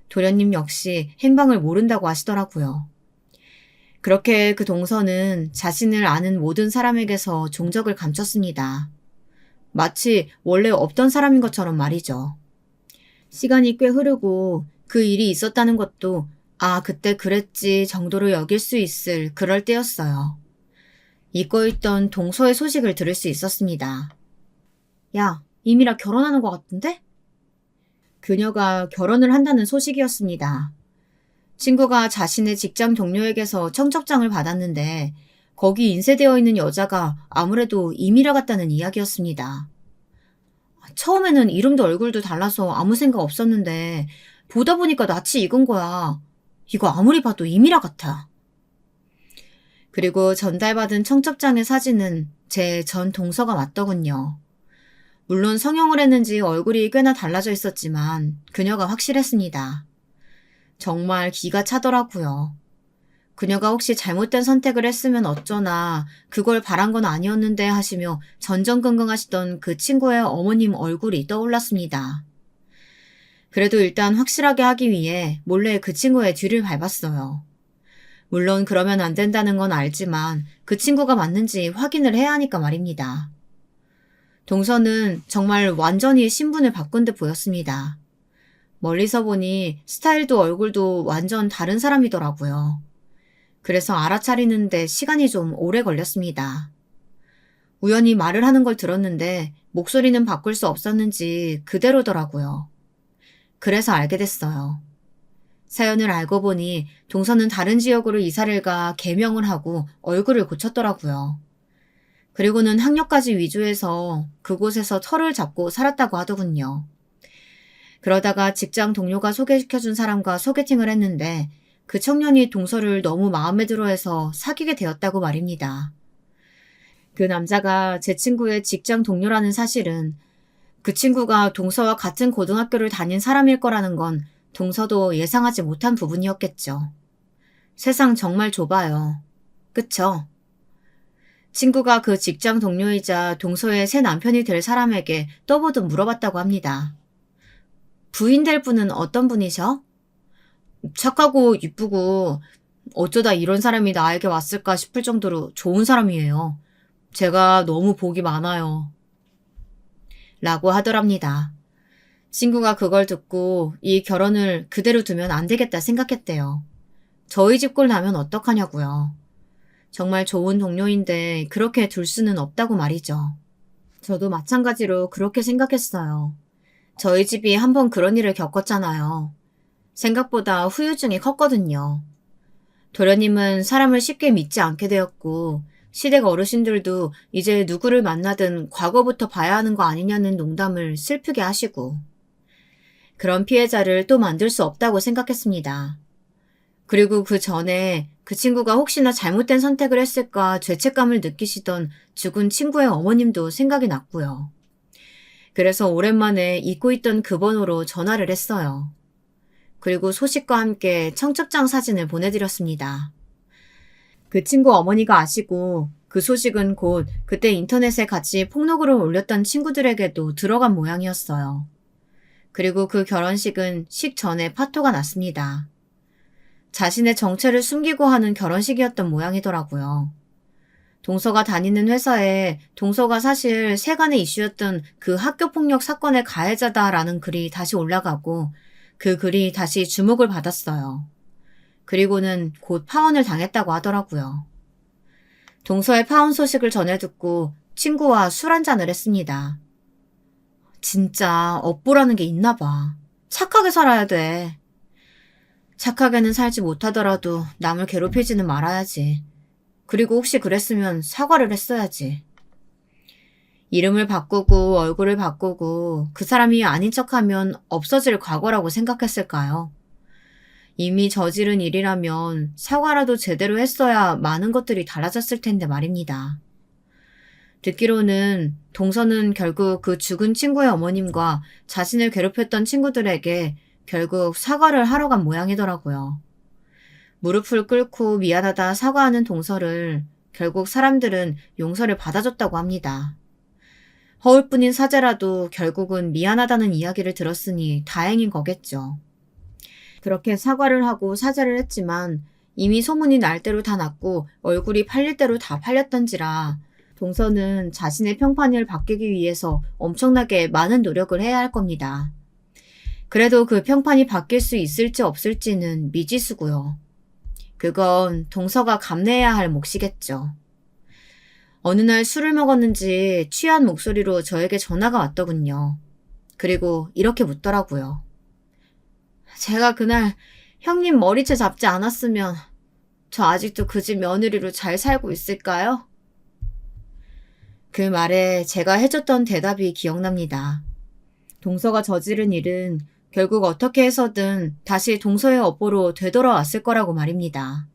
도련님 역시 행방을 모른다고 하시더라고요. 그렇게 그 동서는 자신을 아는 모든 사람에게서 종적을 감췄습니다. 마치 원래 없던 사람인 것처럼 말이죠. 시간이 꽤 흐르고 그 일이 있었다는 것도 아, 그때 그랬지 정도로 여길 수 있을 그럴 때였어요. 잊고 있던 동서의 소식을 들을 수 있었습니다. 야, 이미라 결혼하는 것 같은데? 그녀가 결혼을 한다는 소식이었습니다. 친구가 자신의 직장 동료에게서 청첩장을 받았는데 거기 인쇄되어 있는 여자가 아무래도 이미라 같다는 이야기였습니다. 처음에는 이름도 얼굴도 달라서 아무 생각 없었는데 보다 보니까 낯이 익은 거야. 이거 아무리 봐도 이미라 같아. 그리고 전달받은 청첩장의 사진은 제 전 동서가 맞더군요. 물론 성형을 했는지 얼굴이 꽤나 달라져 있었지만 그녀가 확실했습니다. 정말 기가 차더라고요. 그녀가 혹시 잘못된 선택을 했으면 어쩌나 그걸 바란 건 아니었는데 하시며 전전긍긍하시던 그 친구의 어머님 얼굴이 떠올랐습니다. 그래도 일단 확실하게 하기 위해 몰래 그 친구의 뒤를 밟았어요. 물론 그러면 안 된다는 건 알지만 그 친구가 맞는지 확인을 해야 하니까 말입니다. 동서는 정말 완전히 신분을 바꾼 듯 보였습니다. 멀리서 보니 스타일도 얼굴도 완전 다른 사람이더라고요. 그래서 알아차리는데 시간이 좀 오래 걸렸습니다. 우연히 말을 하는 걸 들었는데 목소리는 바꿀 수 없었는지 그대로더라고요. 그래서 알게 됐어요. 사연을 알고 보니 동서는 다른 지역으로 이사를 가 개명을 하고 얼굴을 고쳤더라고요. 그리고는 학력까지 위조해서 그곳에서 터를 잡고 살았다고 하더군요. 그러다가 직장 동료가 소개시켜준 사람과 소개팅을 했는데 그 청년이 동서를 너무 마음에 들어해서 사귀게 되었다고 말입니다. 그 남자가 제 친구의 직장 동료라는 사실은 그 친구가 동서와 같은 고등학교를 다닌 사람일 거라는 건 동서도 예상하지 못한 부분이었겠죠. 세상 정말 좁아요. 그쵸? 친구가 그 직장 동료이자 동서의 새 남편이 될 사람에게 떠보듯 물어봤다고 합니다. 부인 될 분은 어떤 분이셔? 착하고 이쁘고 어쩌다 이런 사람이 나에게 왔을까 싶을 정도로 좋은 사람이에요. 제가 너무 복이 많아요. 라고 하더랍니다. 친구가 그걸 듣고 이 결혼을 그대로 두면 안 되겠다 생각했대요. 저희 집 꼴 나면 어떡하냐고요. 정말 좋은 동료인데 그렇게 둘 수는 없다고 말이죠. 저도 마찬가지로 그렇게 생각했어요. 저희 집이 한번 그런 일을 겪었잖아요. 생각보다 후유증이 컸거든요. 도련님은 사람을 쉽게 믿지 않게 되었고 시댁 어르신들도 이제 누구를 만나든 과거부터 봐야 하는 거 아니냐는 농담을 슬프게 하시고 그런 피해자를 또 만들 수 없다고 생각했습니다. 그리고 그 전에 그 친구가 혹시나 잘못된 선택을 했을까 죄책감을 느끼시던 죽은 친구의 어머님도 생각이 났고요. 그래서 오랜만에 잊고 있던 그 번호로 전화를 했어요. 그리고 소식과 함께 청첩장 사진을 보내드렸습니다. 그 친구 어머니가 아시고 그 소식은 곧 그때 인터넷에 같이 폭로글을 올렸던 친구들에게도 들어간 모양이었어요. 그리고 그 결혼식은 식 전에 파토가 났습니다. 자신의 정체를 숨기고 하는 결혼식이었던 모양이더라고요. 동서가 다니는 회사에 동서가 사실 세간의 이슈였던 그 학교폭력 사건의 가해자다라는 글이 다시 올라가고 그 글이 다시 주목을 받았어요. 그리고는 곧 파혼을 당했다고 하더라고요. 동서의 파혼 소식을 전해 듣고 친구와 술 한잔을 했습니다. 진짜 업보라는 게 있나 봐. 착하게 살아야 돼. 착하게는 살지 못하더라도 남을 괴롭히지는 말아야지. 그리고 혹시 그랬으면 사과를 했어야지. 이름을 바꾸고 얼굴을 바꾸고 그 사람이 아닌 척하면 없어질 과거라고 생각했을까요? 이미 저지른 일이라면 사과라도 제대로 했어야 많은 것들이 달라졌을 텐데 말입니다. 듣기로는 동서는 결국 그 죽은 친구의 어머님과 자신을 괴롭혔던 친구들에게 결국 사과를 하러 간 모양이더라고요. 무릎을 꿇고 미안하다 사과하는 동서를 결국 사람들은 용서를 받아줬다고 합니다. 허울뿐인 사죄라도 결국은 미안하다는 이야기를 들었으니 다행인 거겠죠. 그렇게 사과를 하고 사죄를 했지만 이미 소문이 날 대로 다 났고 얼굴이 팔릴 대로 다 팔렸던지라 동서는 자신의 평판을 바뀌기 위해서 엄청나게 많은 노력을 해야 할 겁니다. 그래도 그 평판이 바뀔 수 있을지 없을지는 미지수고요. 그건 동서가 감내해야 할 몫이겠죠. 어느 날 술을 먹었는지 취한 목소리로 저에게 전화가 왔더군요. 그리고 이렇게 묻더라고요. 제가 그날 형님 머리채 잡지 않았으면 저 아직도 그 집 며느리로 잘 살고 있을까요? 그 말에 제가 해줬던 대답이 기억납니다. 동서가 저지른 일은 결국 어떻게 해서든 다시 동서의 업보로 되돌아왔을 거라고 말입니다.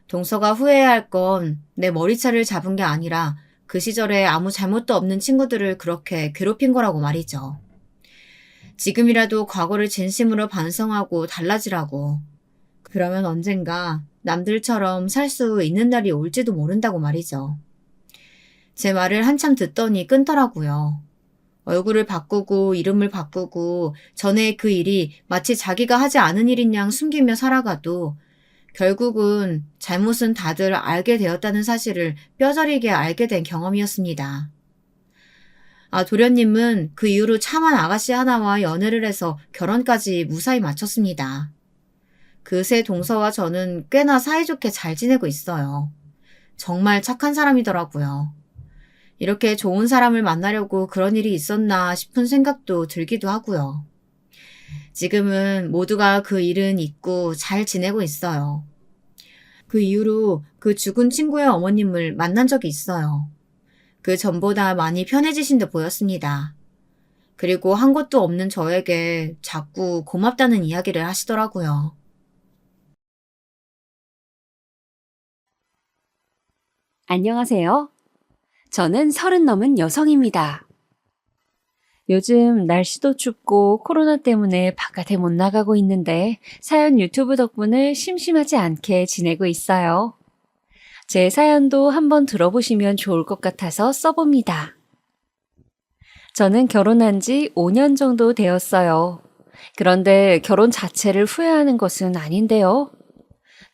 동서가 후회해야 할 건 내 머리채를 잡은 게 아니라 그 시절에 아무 잘못도 없는 친구들을 그렇게 괴롭힌 거라고 말이죠. 지금이라도 과거를 진심으로 반성하고 달라지라고. 그러면 언젠가 남들처럼 살 수 있는 날이 올지도 모른다고 말이죠. 제 말을 한참 듣더니 끊더라고요. 얼굴을 바꾸고 이름을 바꾸고 전에 그 일이 마치 자기가 하지 않은 일인 양 숨기며 살아가도 결국은 잘못은 다들 알게 되었다는 사실을 뼈저리게 알게 된 경험이었습니다. 도련님은 그 이후로 참한 아가씨 하나와 연애를 해서 결혼까지 무사히 마쳤습니다. 그새 동서와 저는 꽤나 사이좋게 잘 지내고 있어요. 정말 착한 사람이더라고요. 이렇게 좋은 사람을 만나려고 그런 일이 있었나 싶은 생각도 들기도 하고요. 지금은 모두가 그 일은 잊고 잘 지내고 있어요. 그 이후로 그 죽은 친구의 어머님을 만난 적이 있어요. 그 전보다 많이 편해지신 듯 보였습니다. 그리고 한 것도 없는 저에게 자꾸 고맙다는 이야기를 하시더라고요. 안녕하세요. 저는 30 넘은 여성입니다. 요즘 날씨도 춥고 코로나 때문에 바깥에 못 나가고 있는데 사연 유튜브 덕분에 심심하지 않게 지내고 있어요. 제 사연도 한번 들어보시면 좋을 것 같아서 써봅니다. 저는 결혼한 지 5년 정도 되었어요. 그런데 결혼 자체를 후회하는 것은 아닌데요.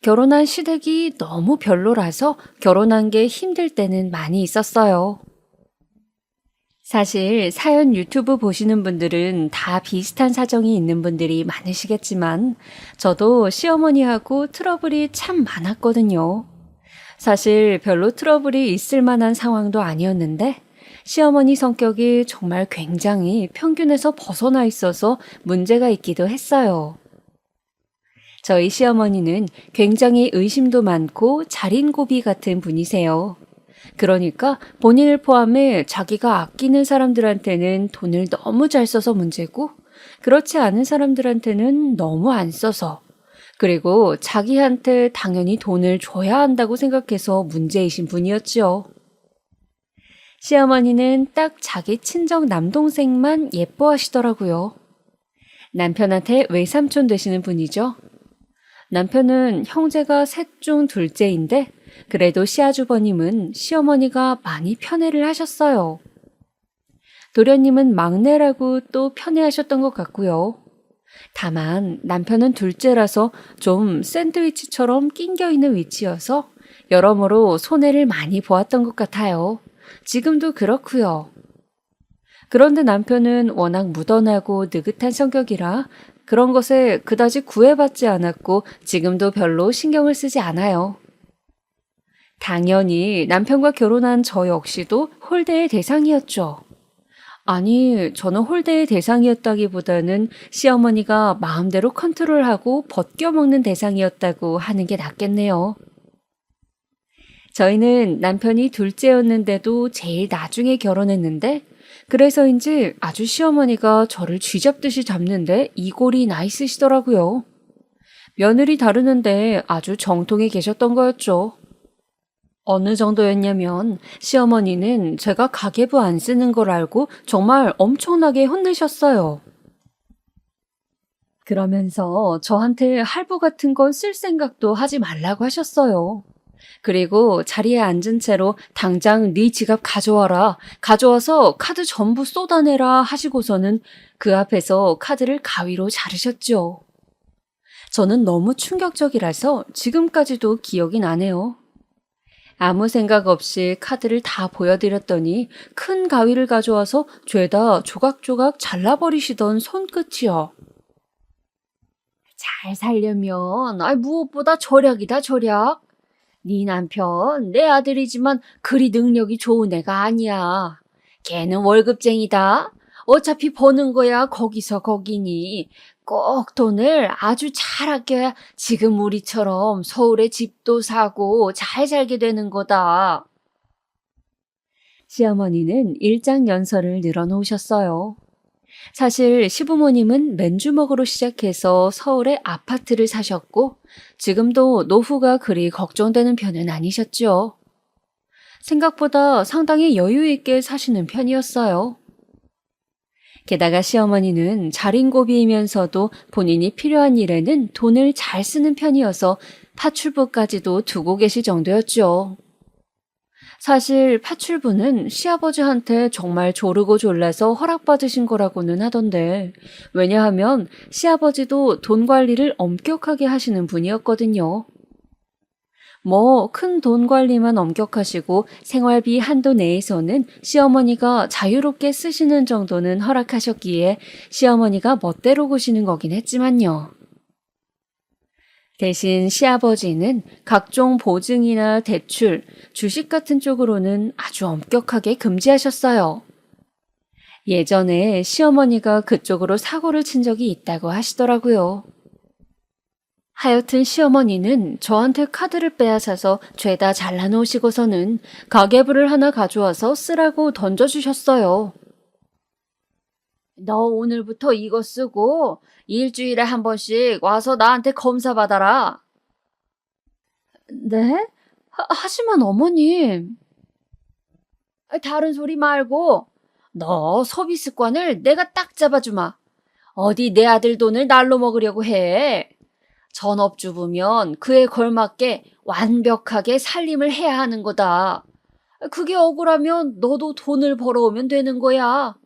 결혼한 시댁이 너무 별로라서 결혼한 게 힘들 때는 많이 있었어요. 사실 사연 유튜브 보시는 분들은 다 비슷한 사정이 있는 분들이 많으시겠지만 저도 시어머니하고 트러블이 참 많았거든요. 사실 별로 트러블이 있을 만한 상황도 아니었는데 시어머니 성격이 정말 굉장히 평균에서 벗어나 있어서 문제가 있기도 했어요. 저희 시어머니는 굉장히 의심도 많고 자린고비 같은 분이세요. 그러니까 본인을 포함해 자기가 아끼는 사람들한테는 돈을 너무 잘 써서 문제고 그렇지 않은 사람들한테는 너무 안 써서 그리고 자기한테 당연히 돈을 줘야 한다고 생각해서 문제이신 분이었죠. 시어머니는 딱 자기 친정 남동생만 예뻐하시더라고요. 남편한테 외삼촌 되시는 분이죠. 남편은 형제가 셋 중 둘째인데 그래도 시아주버님은 시어머니가 많이 편애를 하셨어요. 도련님은 막내라고 또 편애하셨던 것 같고요. 다만 남편은 둘째라서 좀 샌드위치처럼 낑겨있는 위치여서 여러모로 손해를 많이 보았던 것 같아요. 지금도 그렇고요. 그런데 남편은 워낙 무던하고 느긋한 성격이라 그런 것에 그다지 구애받지 않았고 지금도 별로 신경을 쓰지 않아요. 당연히 남편과 결혼한 저 역시도 홀대의 대상이었죠. 아니, 저는 홀대의 대상이었다기보다는 시어머니가 마음대로 컨트롤하고 벗겨먹는 대상이었다고 하는 게 낫겠네요. 저희는 남편이 둘째였는데도 제일 나중에 결혼했는데 그래서인지 아주 시어머니가 저를 쥐잡듯이 잡는데 이골이 나 있으시더라고요. 며느리 다루는데 아주 정통이 계셨던 거였죠. 어느 정도였냐면 시어머니는 제가 가계부 안 쓰는 걸 알고 정말 엄청나게 혼내셨어요. 그러면서 저한테 할부 같은 건 쓸 생각도 하지 말라고 하셨어요. 그리고 자리에 앉은 채로 당장 네 지갑 가져와라. 가져와서 카드 전부 쏟아내라 하시고서는 그 앞에서 카드를 가위로 자르셨죠. 저는 너무 충격적이라서 지금까지도 기억이 나네요. 아무 생각 없이 카드를 다 보여드렸더니 큰 가위를 가져와서 죄다 조각조각 잘라버리시던 손끝이요. 잘 살려면 무엇보다 절약이다 절약. 네 남편 내 아들이지만 그리 능력이 좋은 애가 아니야. 걔는 월급쟁이다. 어차피 버는 거야 거기서 거기니. 꼭 돈을 아주 잘 아껴야 지금 우리처럼 서울에 집도 사고 잘 살게 되는 거다. 시어머니는 일장연설을 늘어놓으셨어요. 사실 시부모님은 맨주먹으로 시작해서 서울에 아파트를 사셨고 지금도 노후가 그리 걱정되는 편은 아니셨죠. 생각보다 상당히 여유 있게 사시는 편이었어요. 게다가 시어머니는 자린고비이면서도 본인이 필요한 일에는 돈을 잘 쓰는 편이어서 파출부까지도 두고 계실 정도였죠. 사실 파출부는 시아버지한테 정말 조르고 졸라서 허락받으신 거라고는 하던데, 왜냐하면 시아버지도 돈 관리를 엄격하게 하시는 분이었거든요. 큰 돈 관리만 엄격하시고 생활비 한도 내에서는 시어머니가 자유롭게 쓰시는 정도는 허락하셨기에 시어머니가 멋대로 구시는 거긴 했지만요. 대신 시아버지는 각종 보증이나 대출, 주식 같은 쪽으로는 아주 엄격하게 금지하셨어요. 예전에 시어머니가 그쪽으로 사고를 친 적이 있다고 하시더라고요. 하여튼 시어머니는 저한테 카드를 빼앗아서 죄다 잘라놓으시고서는 가계부를 하나 가져와서 쓰라고 던져주셨어요. 너 오늘부터 이거 쓰고 일주일에 한 번씩 와서 나한테 검사 받아라. 네? 하지만 어머님. 다른 소리 말고 너 소비 습관을 내가 딱 잡아주마. 어디 내 아들 돈을 날로 먹으려고 해. 전업주부면 그에 걸맞게 완벽하게 살림을 해야 하는 거다. 그게 억울하면 너도 돈을 벌어오면 되는 거야.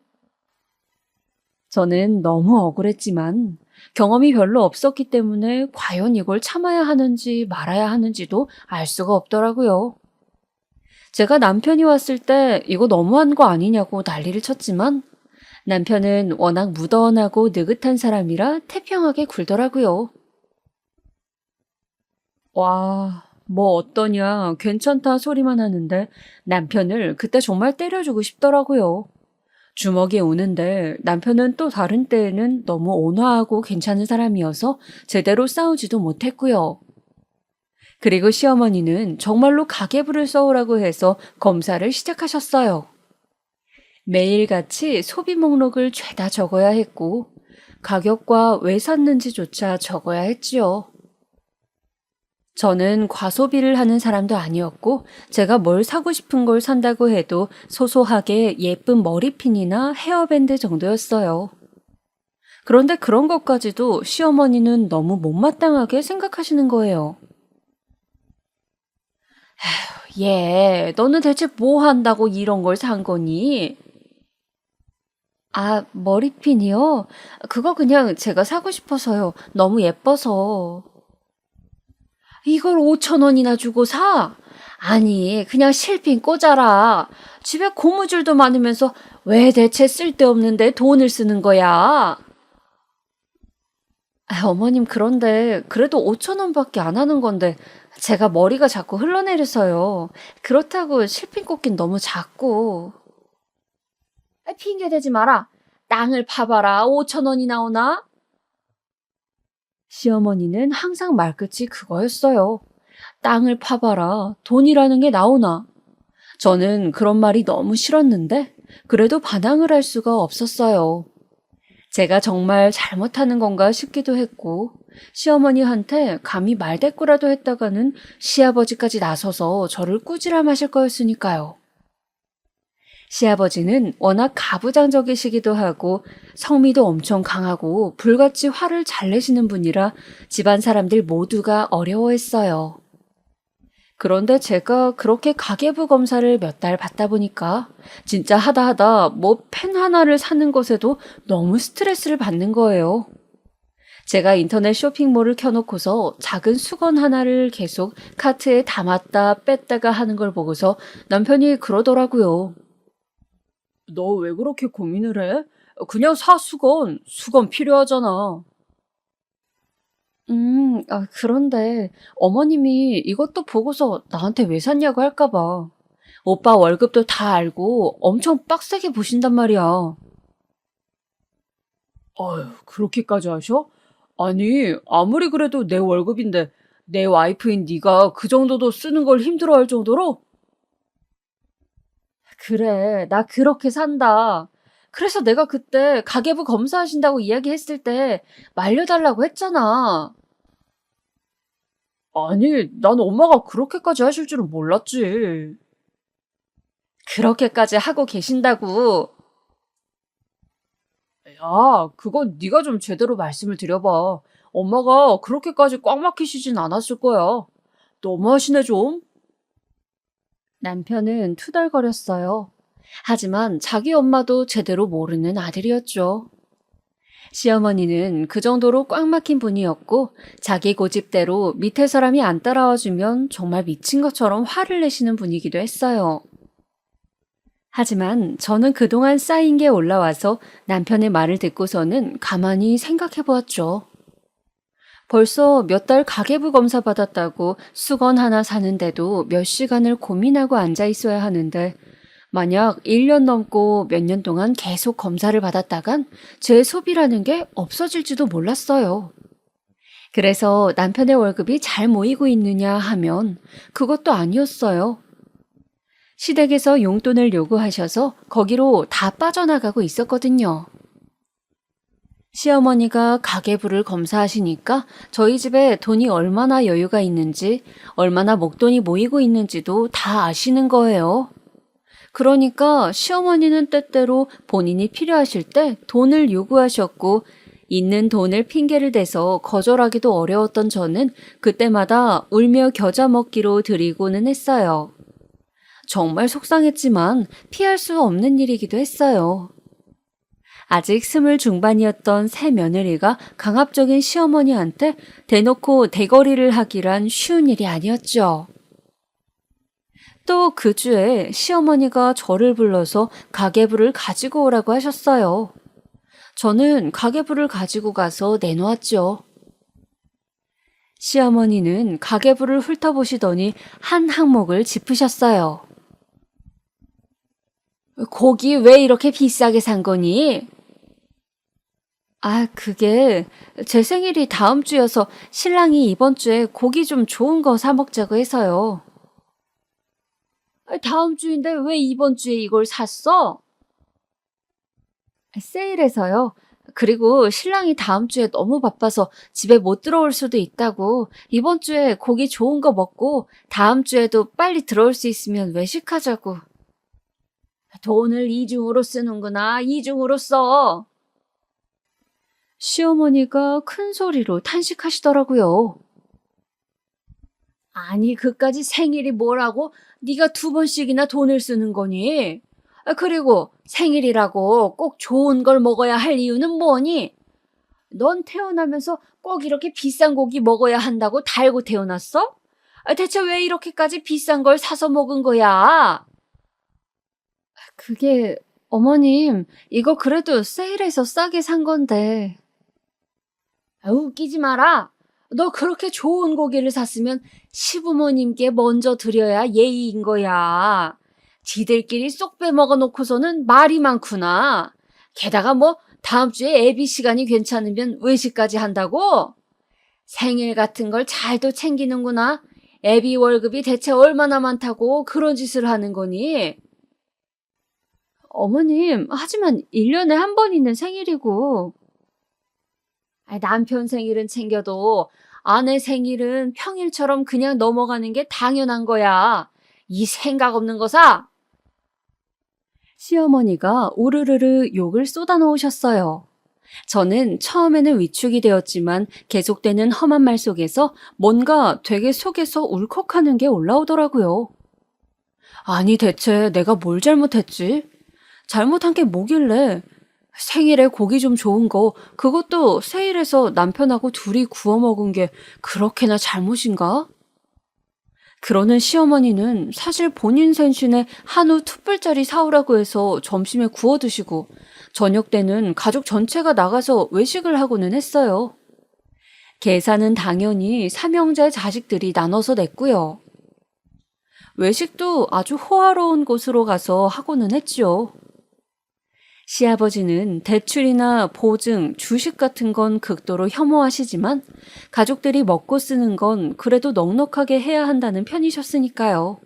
저는 너무 억울했지만 경험이 별로 없었기 때문에 과연 이걸 참아야 하는지 말아야 하는지도 알 수가 없더라고요. 제가 남편이 왔을 때 이거 너무한 거 아니냐고 난리를 쳤지만 남편은 워낙 무던하고 느긋한 사람이라 태평하게 굴더라고요. 와, 뭐 어떠냐, 괜찮다 소리만 하는데 남편을 그때 정말 때려주고 싶더라고요. 주먹이 오는데 남편은 또 다른 때에는 너무 온화하고 괜찮은 사람이어서 제대로 싸우지도 못했고요. 그리고 시어머니는 정말로 가계부를 써오라고 해서 검사를 시작하셨어요. 매일같이 소비 목록을 죄다 적어야 했고 가격과 왜 샀는지조차 적어야 했지요. 저는 과소비를 하는 사람도 아니었고 제가 뭘 사고 싶은 걸 산다고 해도 소소하게 예쁜 머리핀이나 헤어밴드 정도였어요. 그런데 그런 것까지도 시어머니는 너무 못마땅하게 생각하시는 거예요. 에휴, 얘, 너는 대체 뭐 한다고 이런 걸 산 거니? 아, 머리핀이요? 그거 그냥 제가 사고 싶어서요. 너무 예뻐서. 이걸 5,000원이나 주고 사? 아니, 그냥 실핀 꽂아라. 집에 고무줄도 많으면서 왜 대체 쓸데없는데 돈을 쓰는 거야? 어머님, 그런데 그래도 5,000원밖에 안 하는 건데 제가 머리가 자꾸 흘러내려서요. 그렇다고 실핀 꽂긴 너무 작고. 핑계대지 마라. 땅을 파봐라. 5,000원이 나오나? 시어머니는 항상 말끝이 그거였어요. 땅을 파봐라. 돈이라는 게 나오나. 저는 그런 말이 너무 싫었는데 그래도 반항을 할 수가 없었어요. 제가 정말 잘못하는 건가 싶기도 했고 시어머니한테 감히 말대꾸라도 했다가는 시아버지까지 나서서 저를 꾸지람하실 거였으니까요. 시아버지는 워낙 가부장적이시기도 하고 성미도 엄청 강하고 불같이 화를 잘 내시는 분이라 집안 사람들 모두가 어려워했어요. 그런데 제가 그렇게 가계부 검사를 몇 달 받다 보니까 진짜 하다 하다 뭐 펜 하나를 사는 것에도 너무 스트레스를 받는 거예요. 제가 인터넷 쇼핑몰을 켜놓고서 작은 수건 하나를 계속 카트에 담았다 뺐다가 하는 걸 보고서 남편이 그러더라고요. 너 왜 그렇게 고민을 해? 그냥 사, 수건. 수건 필요하잖아. 그런데 어머님이 이것도 보고서 나한테 왜 샀냐고 할까 봐. 오빠 월급도 다 알고 엄청 빡세게 보신단 말이야. 아유, 그렇게까지 하셔? 아니, 아무리 그래도 내 월급인데 내 와이프인 네가 그 정도도 쓰는 걸 힘들어할 정도로? 그래, 나 그렇게 산다. 그래서 내가 그때 가계부 검사하신다고 이야기했을 때 말려달라고 했잖아. 아니, 난 엄마가 그렇게까지 하실 줄은 몰랐지. 그렇게까지 하고 계신다고. 야, 그건 네가 좀 제대로 말씀을 드려봐. 엄마가 그렇게까지 꽉 막히시진 않았을 거야. 너무하시네 좀. 남편은 투덜거렸어요. 하지만 자기 엄마도 제대로 모르는 아들이었죠. 시어머니는 그 정도로 꽉 막힌 분이었고 자기 고집대로 밑에 사람이 안 따라와주면 정말 미친 것처럼 화를 내시는 분이기도 했어요. 하지만 저는 그동안 쌓인 게 올라와서 남편의 말을 듣고서는 가만히 생각해 보았죠. 벌써 몇 달 가계부 검사 받았다고 수건 하나 사는데도 몇 시간을 고민하고 앉아 있어야 하는데 만약 1년 넘고 몇 년 동안 계속 검사를 받았다간 제 소비라는 게 없어질지도 몰랐어요. 그래서 남편의 월급이 잘 모이고 있느냐 하면 그것도 아니었어요. 시댁에서 용돈을 요구하셔서 거기로 다 빠져나가고 있었거든요. 시어머니가 가계부를 검사하시니까 저희 집에 돈이 얼마나 여유가 있는지, 얼마나 목돈이 모이고 있는지도 다 아시는 거예요. 그러니까 시어머니는 때때로 본인이 필요하실 때 돈을 요구하셨고, 있는 돈을 핑계를 대서 거절하기도 어려웠던 저는 그때마다 울며 겨자 먹기로 드리고는 했어요. 정말 속상했지만 피할 수 없는 일이기도 했어요. 아직 스물 중반이었던 새 며느리가 강압적인 시어머니한테 대놓고 대거리를 하기란 쉬운 일이 아니었죠. 또 그 주에 시어머니가 저를 불러서 가계부를 가지고 오라고 하셨어요. 저는 가계부를 가지고 가서 내놓았죠. 시어머니는 가계부를 훑어보시더니 한 항목을 짚으셨어요. 고기 왜 이렇게 비싸게 산 거니? 아, 그게 제 생일이 다음 주여서 신랑이 이번 주에 고기 좀 좋은 거 사 먹자고 해서요. 다음 주인데 왜 이번 주에 이걸 샀어? 세일해서요. 그리고 신랑이 다음 주에 너무 바빠서 집에 못 들어올 수도 있다고 이번 주에 고기 좋은 거 먹고 다음 주에도 빨리 들어올 수 있으면 외식하자고. 돈을 이중으로 쓰는구나. 이중으로 써. 시어머니가 큰 소리로 탄식하시더라고요. 아니, 그까지 생일이 뭐라고 네가 두 번씩이나 돈을 쓰는 거니? 그리고 생일이라고 꼭 좋은 걸 먹어야 할 이유는 뭐니? 넌 태어나면서 꼭 이렇게 비싼 고기 먹어야 한다고 달고 태어났어? 대체 왜 이렇게까지 비싼 걸 사서 먹은 거야? 그게 어머님, 이거 그래도 세일해서 싸게 산 건데. 웃기지 마라. 너 그렇게 좋은 고기를 샀으면 시부모님께 먼저 드려야 예의인 거야. 지들끼리 쏙 빼먹어 놓고서는 말이 많구나. 게다가 뭐 다음 주에 애비 시간이 괜찮으면 외식까지 한다고? 생일 같은 걸 잘도 챙기는구나. 애비 월급이 대체 얼마나 많다고 그런 짓을 하는 거니? 어머님, 하지만 1년에 한 번 있는 생일이고. 남편 생일은 챙겨도 아내 생일은 평일처럼 그냥 넘어가는 게 당연한 거야. 이 생각 없는 거사? 시어머니가 우르르르 욕을 쏟아놓으셨어요. 저는 처음에는 위축이 되었지만 계속되는 험한 말 속에서 뭔가 되게 속에서 울컥하는 게 올라오더라고요. 아니, 대체 내가 뭘 잘못했지? 잘못한 게 뭐길래? 생일에 고기 좀 좋은 거, 그것도 세일해서 남편하고 둘이 구워 먹은 게 그렇게나 잘못인가? 그러는 시어머니는 사실 본인 생신에 한우 툭불짜리 사오라고 해서 점심에 구워 드시고 저녁 때는 가족 전체가 나가서 외식을 하고는 했어요. 계산은 당연히 삼형제 자식들이 나눠서 냈고요. 외식도 아주 호화로운 곳으로 가서 하고는 했지요. 시아버지는 대출이나 보증, 주식 같은 건 극도로 혐오하시지만 가족들이 먹고 쓰는 건 그래도 넉넉하게 해야 한다는 편이셨으니까요.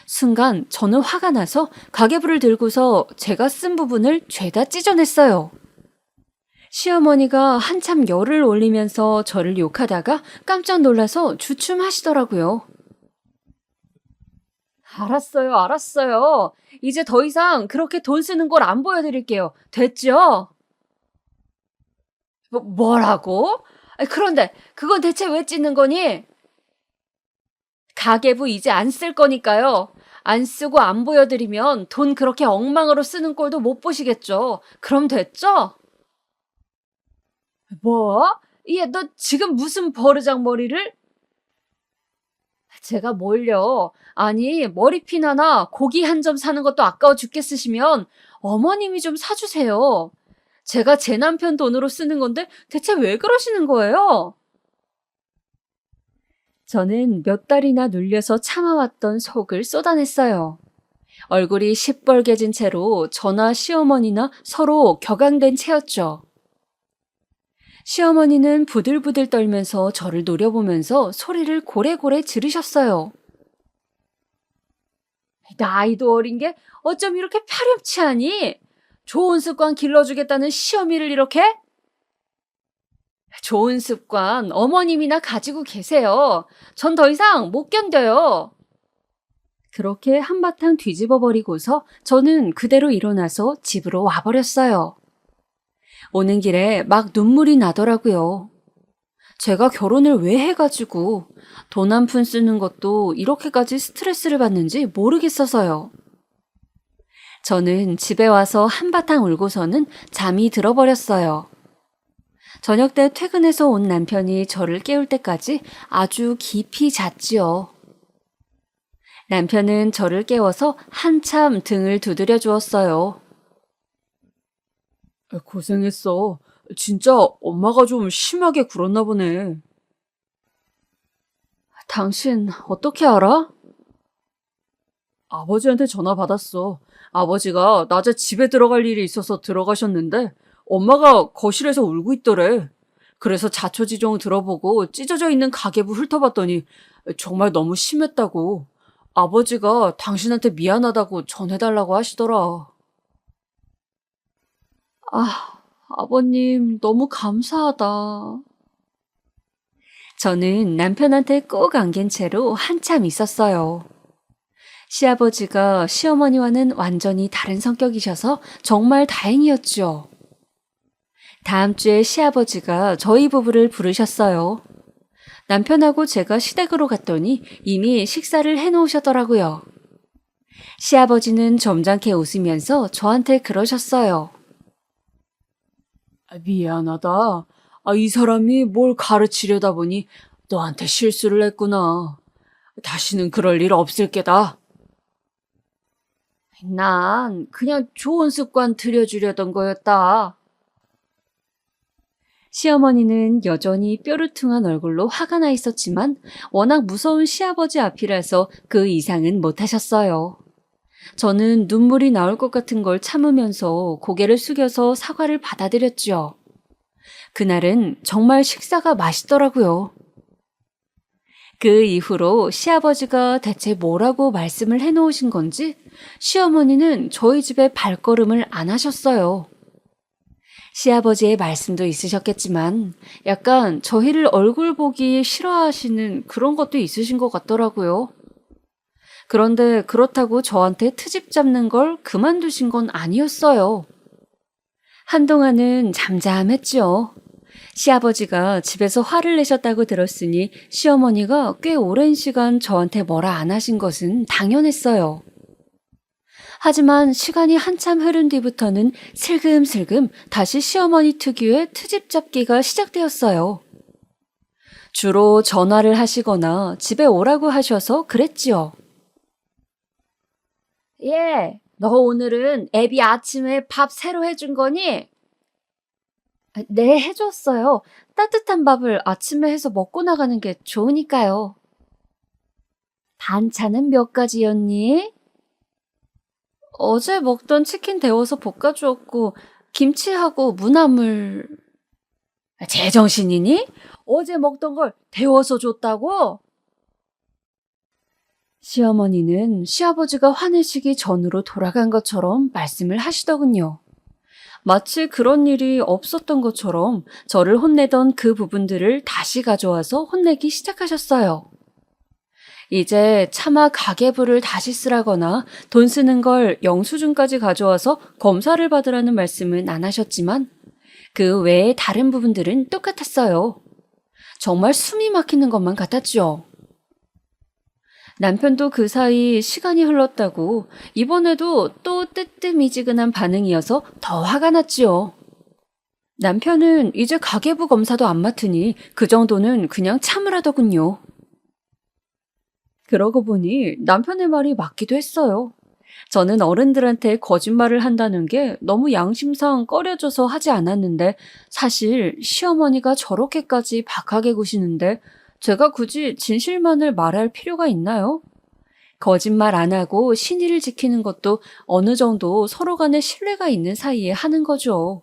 순간 저는 화가 나서 가계부를 들고서 제가 쓴 부분을 죄다 찢어냈어요. 시어머니가 한참 열을 올리면서 저를 욕하다가 깜짝 놀라서 주춤하시더라고요. 알았어요, 알았어요. 이제 더 이상 그렇게 돈 쓰는 걸 안 보여드릴게요. 됐죠? 뭐라고? 그런데 그건 대체 왜 찢는 거니? 가계부 이제 안 쓸 거니까요. 안 쓰고 안 보여드리면 돈 그렇게 엉망으로 쓰는 꼴도 못 보시겠죠. 그럼 됐죠? 뭐? 얘, 너 지금 무슨 버르장머리를? 제가 뭘요? 아니, 머리핀 하나, 고기 한 점 사는 것도 아까워 죽겠으시면 어머님이 좀 사주세요. 제가 제 남편 돈으로 쓰는 건데 대체 왜 그러시는 거예요? 저는 몇 달이나 눌려서 참아왔던 속을 쏟아냈어요. 얼굴이 시뻘개진 채로 저나 시어머니나 서로 격앙된 채였죠. 시어머니는 부들부들 떨면서 저를 노려보면서 소리를 고래고래 지르셨어요. 나이도 어린 게 어쩜 이렇게 파렴치하니? 좋은 습관 길러주겠다는 시어미를 이렇게? 좋은 습관 어머님이나 가지고 계세요. 전 더 이상 못 견뎌요. 그렇게 한바탕 뒤집어 버리고서 저는 그대로 일어나서 집으로 와버렸어요. 오는 길에 막 눈물이 나더라고요. 제가 결혼을 왜 해가지고 돈 한 푼 쓰는 것도 이렇게까지 스트레스를 받는지 모르겠어서요. 저는 집에 와서 한바탕 울고서는 잠이 들어버렸어요. 저녁 때 퇴근해서 온 남편이 저를 깨울 때까지 아주 깊이 잤지요. 남편은 저를 깨워서 한참 등을 두드려 주었어요. 고생했어. 진짜 엄마가 좀 심하게 굴었나 보네. 당신 어떻게 알아? 아버지한테 전화 받았어. 아버지가 낮에 집에 들어갈 일이 있어서 들어가셨는데 엄마가 거실에서 울고 있더래. 그래서 자초지종 들어보고 찢어져 있는 가계부 훑어봤더니 정말 너무 심했다고. 아버지가 당신한테 미안하다고 전해달라고 하시더라. 아버님 너무 감사하다. 저는 남편한테 꼭 안긴 채로 한참 있었어요. 시아버지가 시어머니와는 완전히 다른 성격이셔서 정말 다행이었죠. 다음 주에 시아버지가 저희 부부를 부르셨어요. 남편하고 제가 시댁으로 갔더니 이미 식사를 해놓으셨더라고요. 시아버지는 점잖게 웃으면서 저한테 그러셨어요. 미안하다. 이 사람이 뭘 가르치려다 보니 너한테 실수를 했구나. 다시는 그럴 일 없을 게다. 난 그냥 좋은 습관 들여주려던 거였다. 시어머니는 여전히 뾰루퉁한 얼굴로 화가 나 있었지만 워낙 무서운 시아버지 앞이라서 그 이상은 못하셨어요. 저는 눈물이 나올 것 같은 걸 참으면서 고개를 숙여서 사과를 받아들였죠. 그날은 정말 식사가 맛있더라고요. 그 이후로 시아버지가 대체 뭐라고 말씀을 해놓으신 건지 시어머니는 저희 집에 발걸음을 안 하셨어요. 시아버지의 말씀도 있으셨겠지만 약간 저희를 얼굴 보기 싫어하시는 그런 것도 있으신 것 같더라고요. 그런데 그렇다고 저한테 트집 잡는 걸 그만두신 건 아니었어요. 한동안은 잠잠했지요. 시아버지가 집에서 화를 내셨다고 들었으니 시어머니가 꽤 오랜 시간 저한테 뭐라 안 하신 것은 당연했어요. 하지만 시간이 한참 흐른 뒤부터는 슬금슬금 다시 시어머니 특유의 트집 잡기가 시작되었어요. 주로 전화를 하시거나 집에 오라고 하셔서 그랬지요. 예, 너 오늘은 애비 아침에 밥 새로 해준 거니? 네, 해줬어요. 따뜻한 밥을 아침에 해서 먹고 나가는 게 좋으니까요. 반찬은 몇 가지였니? 어제 먹던 치킨 데워서 볶아주었고, 김치하고 무나물. 제정신이니? 어제 먹던 걸 데워서 줬다고? 시어머니는 시아버지가 화내시기 전으로 돌아간 것처럼 말씀을 하시더군요. 마치 그런 일이 없었던 것처럼 저를 혼내던 그 부분들을 다시 가져와서 혼내기 시작하셨어요. 이제 차마 가계부를 다시 쓰라거나 돈 쓰는 걸 영수증까지 가져와서 검사를 받으라는 말씀은 안 하셨지만 그 외에 다른 부분들은 똑같았어요. 정말 숨이 막히는 것만 같았죠. 남편도 그 사이 시간이 흘렀다고 이번에도 또 뜨뜻미지근한 반응이어서 더 화가 났지요. 남편은 이제 가계부 검사도 안 맡으니 그 정도는 그냥 참으라더군요. 그러고 보니 남편의 말이 맞기도 했어요. 저는 어른들한테 거짓말을 한다는 게 너무 양심상 꺼려져서 하지 않았는데 사실 시어머니가 저렇게까지 박하게 구시는데 제가 굳이 진실만을 말할 필요가 있나요? 거짓말 안 하고 신의를 지키는 것도 어느 정도 서로 간에 신뢰가 있는 사이에 하는 거죠.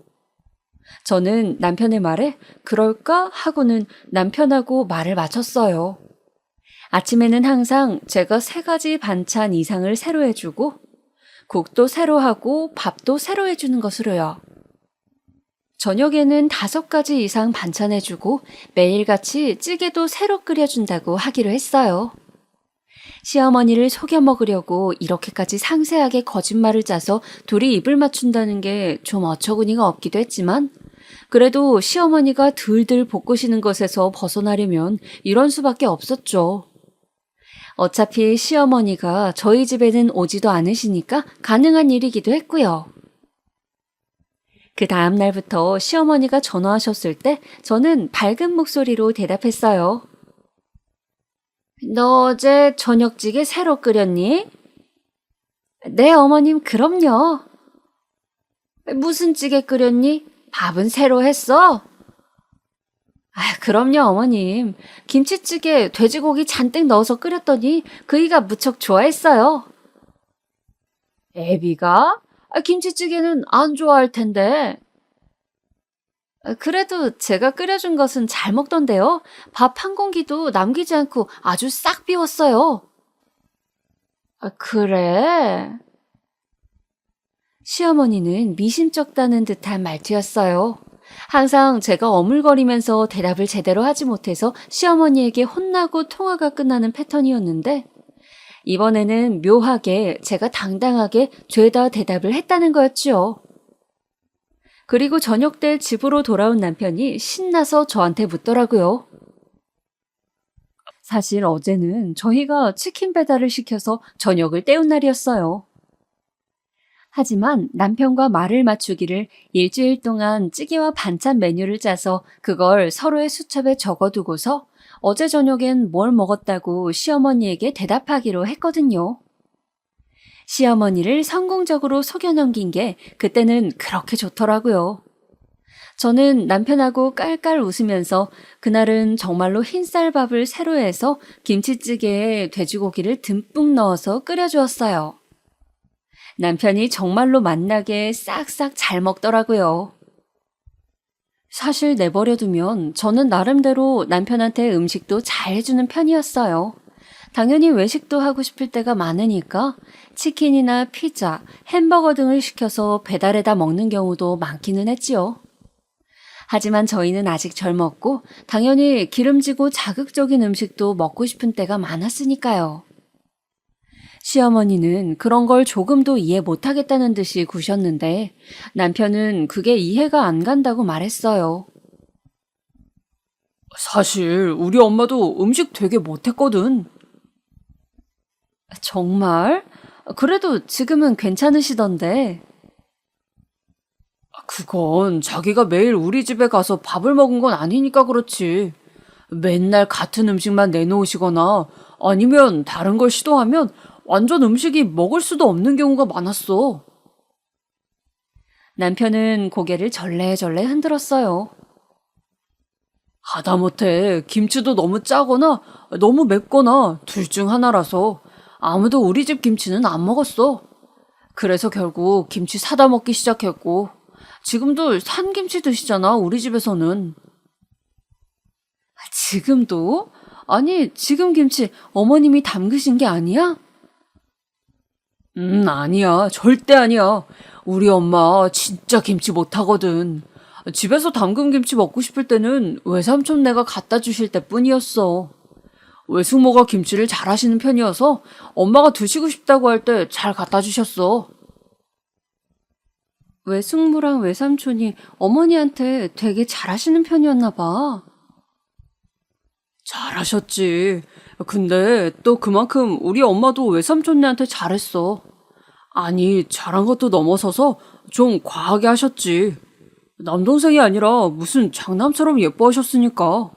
저는 남편의 말에 그럴까 하고는 남편하고 말을 맞췄어요. 아침에는 항상 제가 3가지 반찬 이상을 새로 해주고 국도 새로 하고 밥도 새로 해주는 것으로요. 저녁에는 5가지 이상 반찬해주고 매일같이 찌개도 새로 끓여준다고 하기로 했어요. 시어머니를 속여 먹으려고 이렇게까지 상세하게 거짓말을 짜서 둘이 입을 맞춘다는 게 좀 어처구니가 없기도 했지만 그래도 시어머니가 들들 볶으시는 것에서 벗어나려면 이런 수밖에 없었죠. 어차피 시어머니가 저희 집에는 오지도 않으시니까 가능한 일이기도 했고요. 그 다음 날부터 시어머니가 전화하셨을 때 저는 밝은 목소리로 대답했어요. 너 어제 저녁찌개 새로 끓였니? 네, 어머님, 그럼요. 무슨 찌개 끓였니? 밥은 새로 했어? 그럼요, 어머님. 김치찌개 돼지고기 잔뜩 넣어서 끓였더니 그이가 무척 좋아했어요. 애비가? 김치찌개는 안 좋아할 텐데. 그래도 제가 끓여준 것은 잘 먹던데요. 밥 한 공기도 남기지 않고 아주 싹 비웠어요. 그래? 시어머니는 미심쩍다는 듯한 말투였어요. 항상 제가 어물거리면서 대답을 제대로 하지 못해서 시어머니에게 혼나고 통화가 끝나는 패턴이었는데 이번에는 묘하게 제가 당당하게 죄다 대답을 했다는 거였죠. 그리고 저녁 때 집으로 돌아온 남편이 신나서 저한테 묻더라고요. 사실 어제는 저희가 치킨 배달을 시켜서 저녁을 때운 날이었어요. 하지만 남편과 말을 맞추기를 일주일 동안 찌개와 반찬 메뉴를 짜서 그걸 서로의 수첩에 적어두고서 어제 저녁엔 뭘 먹었다고 시어머니에게 대답하기로 했거든요. 시어머니를 성공적으로 속여 넘긴 게 그때는 그렇게 좋더라고요. 저는 남편하고 깔깔 웃으면서 그날은 정말로 흰쌀밥을 새로 해서 김치찌개에 돼지고기를 듬뿍 넣어서 끓여주었어요. 남편이 정말로 맛나게 싹싹 잘 먹더라고요. 사실 내버려두면 저는 나름대로 남편한테 음식도 잘 해주는 편이었어요. 당연히 외식도 하고 싶을 때가 많으니까 치킨이나 피자, 햄버거 등을 시켜서 배달해다 먹는 경우도 많기는 했지요. 하지만 저희는 아직 젊었고 당연히 기름지고 자극적인 음식도 먹고 싶은 때가 많았으니까요. 시어머니는 그런 걸 조금도 이해 못하겠다는 듯이 구셨는데 남편은 그게 이해가 안 간다고 말했어요. 사실 우리 엄마도 음식 되게 못했거든. 정말? 그래도 지금은 괜찮으시던데. 그건 자기가 매일 우리 집에 가서 밥을 먹은 건 아니니까 그렇지. 맨날 같은 음식만 내놓으시거나 아니면 다른 걸 시도하면 완전 음식이 먹을 수도 없는 경우가 많았어. 남편은 고개를 절레절레 흔들었어요. 하다못해 김치도 너무 짜거나 너무 맵거나 둘 중 하나라서 아무도 우리 집 김치는 안 먹었어. 그래서 결국 김치 사다 먹기 시작했고 지금도 산 김치 드시잖아, 우리 집에서는. 지금도? 아니, 지금 김치 어머님이 담그신 게 아니야? 아니야. 절대 아니야. 우리 엄마 진짜 김치 못하거든. 집에서 담근 김치 먹고 싶을 때는 외삼촌네가 갖다 주실 때뿐이었어. 외숙모가 김치를 잘하시는 편이어서 엄마가 드시고 싶다고 할 때 잘 갖다 주셨어. 외숙모랑 외삼촌이 어머니한테 되게 잘하시는 편이었나 봐. 잘하셨지. 근데 또 그만큼 우리 엄마도 외삼촌네한테 잘했어. 아니, 잘한 것도 넘어서서 좀 과하게 하셨지. 남동생이 아니라 무슨 장남처럼 예뻐하셨으니까.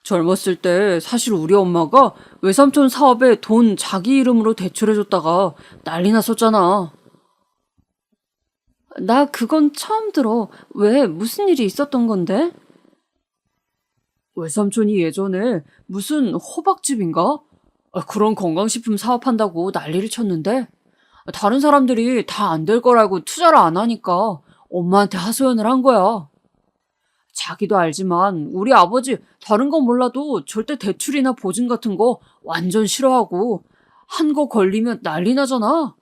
젊었을 때 사실 우리 엄마가 외삼촌 사업에 돈 자기 이름으로 대출해줬다가 난리 났었잖아. 나 그건 처음 들어. 왜, 무슨 일이 있었던 건데? 외삼촌이 예전에 무슨 호박집인가? 그런 건강식품 사업한다고 난리를 쳤는데 다른 사람들이 다 안 될 거라고 투자를 안 하니까 엄마한테 하소연을 한 거야. 자기도 알지만 우리 아버지 다른 건 몰라도 절대 대출이나 보증 같은 거 완전 싫어하고 한 거 걸리면 난리 나잖아.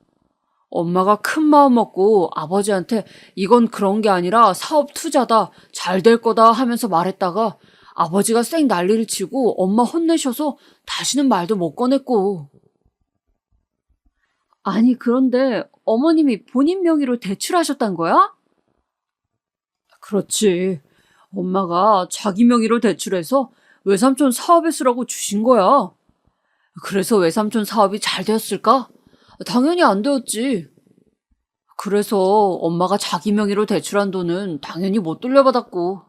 엄마가 큰 마음 먹고 아버지한테 이건 그런 게 아니라 사업 투자다, 잘 될 거다 하면서 말했다가 아버지가 쌩 난리를 치고 엄마 혼내셔서 다시는 말도 못 꺼냈고. 아니, 그런데 어머님이 본인 명의로 대출하셨단 거야? 그렇지. 엄마가 자기 명의로 대출해서 외삼촌 사업에 쓰라고 주신 거야. 그래서 외삼촌 사업이 잘 되었을까? 당연히 안 되었지. 그래서 엄마가 자기 명의로 대출한 돈은 당연히 못 돌려받았고,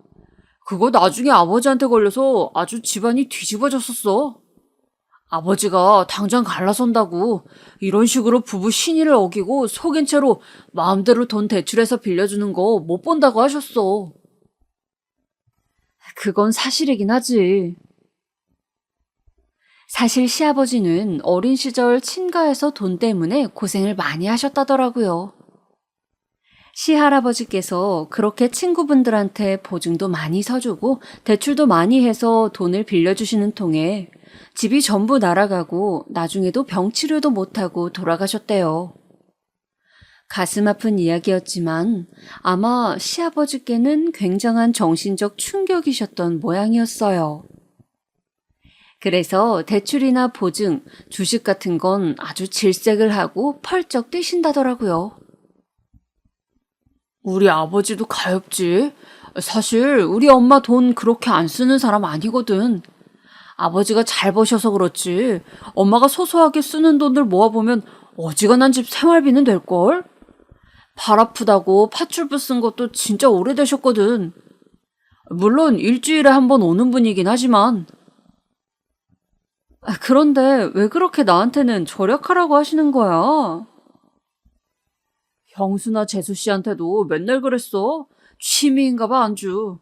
그거 나중에 아버지한테 걸려서 아주 집안이 뒤집어졌었어. 아버지가 당장 갈라선다고 이런 식으로 부부 신의를 어기고 속인 채로 마음대로 돈 대출해서 빌려주는 거 못 본다고 하셨어. 그건 사실이긴 하지. 사실 시아버지는 어린 시절 친가에서 돈 때문에 고생을 많이 하셨다더라고요. 시할아버지께서 그렇게 친구분들한테 보증도 많이 서주고 대출도 많이 해서 돈을 빌려주시는 통에 집이 전부 날아가고 나중에도 병치료도 못하고 돌아가셨대요. 가슴 아픈 이야기였지만 아마 시아버지께는 굉장한 정신적 충격이셨던 모양이었어요. 그래서 대출이나 보증, 주식 같은 건 아주 질색을 하고 펄쩍 뛰신다더라고요. 우리 아버지도 가엾지. 사실 우리 엄마 돈 그렇게 안 쓰는 사람 아니거든. 아버지가 잘 버셔서 그렇지 엄마가 소소하게 쓰는 돈들 모아보면 어지간한 집 생활비는 될걸? 발 아프다고 팥줄부 쓴 것도 진짜 오래되셨거든. 물론 일주일에 한 번 오는 분이긴 하지만. 그런데 왜 그렇게 나한테는 절약하라고 하시는 거야? 형수나 재수 씨한테도 맨날 그랬어. 취미인가 봐 안주.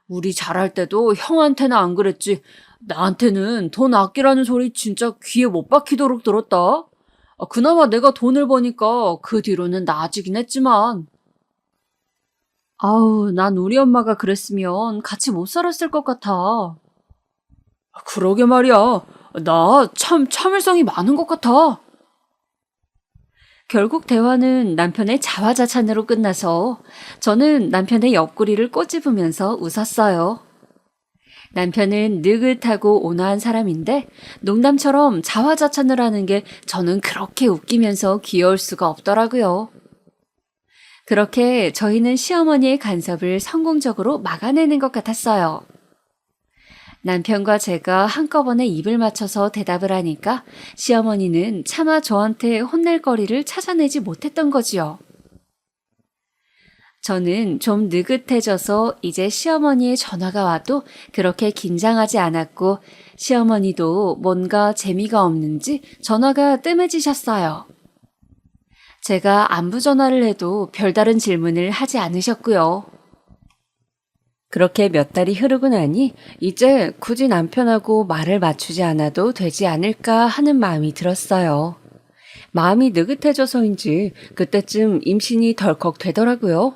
우리 잘할 때도 형한테는 안 그랬지. 나한테는 돈 아끼라는 소리 진짜 귀에 못 박히도록 들었다. 그나마 내가 돈을 버니까 그 뒤로는 나아지긴 했지만. 아우, 난 우리 엄마가 그랬으면 같이 못 살았을 것 같아. 그러게 말이야. 나 참 참을성이 많은 것 같아. 결국 대화는 남편의 자화자찬으로 끝나서 저는 남편의 옆구리를 꼬집으면서 웃었어요. 남편은 느긋하고 온화한 사람인데 농담처럼 자화자찬을 하는 게 저는 그렇게 웃기면서 귀여울 수가 없더라고요. 그렇게 저희는 시어머니의 간섭을 성공적으로 막아내는 것 같았어요. 남편과 제가 한꺼번에 입을 맞춰서 대답을 하니까 시어머니는 차마 저한테 혼낼 거리를 찾아내지 못했던 거지요. 저는 좀 느긋해져서 이제 시어머니의 전화가 와도 그렇게 긴장하지 않았고 시어머니도 뭔가 재미가 없는지 전화가 뜸해지셨어요. 제가 안부 전화를 해도 별다른 질문을 하지 않으셨고요. 그렇게 몇 달이 흐르고 나니 이제 굳이 남편하고 말을 맞추지 않아도 되지 않을까 하는 마음이 들었어요. 마음이 느긋해져서인지 그때쯤 임신이 덜컥 되더라고요.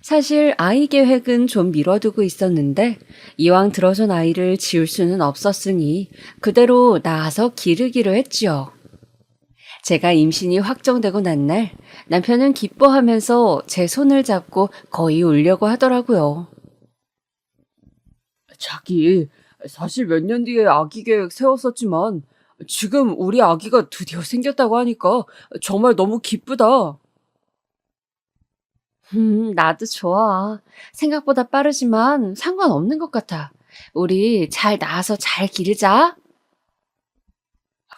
사실 아이 계획은 좀 미뤄두고 있었는데 이왕 들어선 아이를 지울 수는 없었으니 그대로 낳아서 기르기로 했지요. 제가 임신이 확정되고 난 날 남편은 기뻐하면서 제 손을 잡고 거의 울려고 하더라고요. 자기, 사실 몇 년 뒤에 아기 계획 세웠었지만 지금 우리 아기가 드디어 생겼다고 하니까 정말 너무 기쁘다. 나도 좋아. 생각보다 빠르지만 상관없는 것 같아. 우리 잘 낳아서 잘 기르자.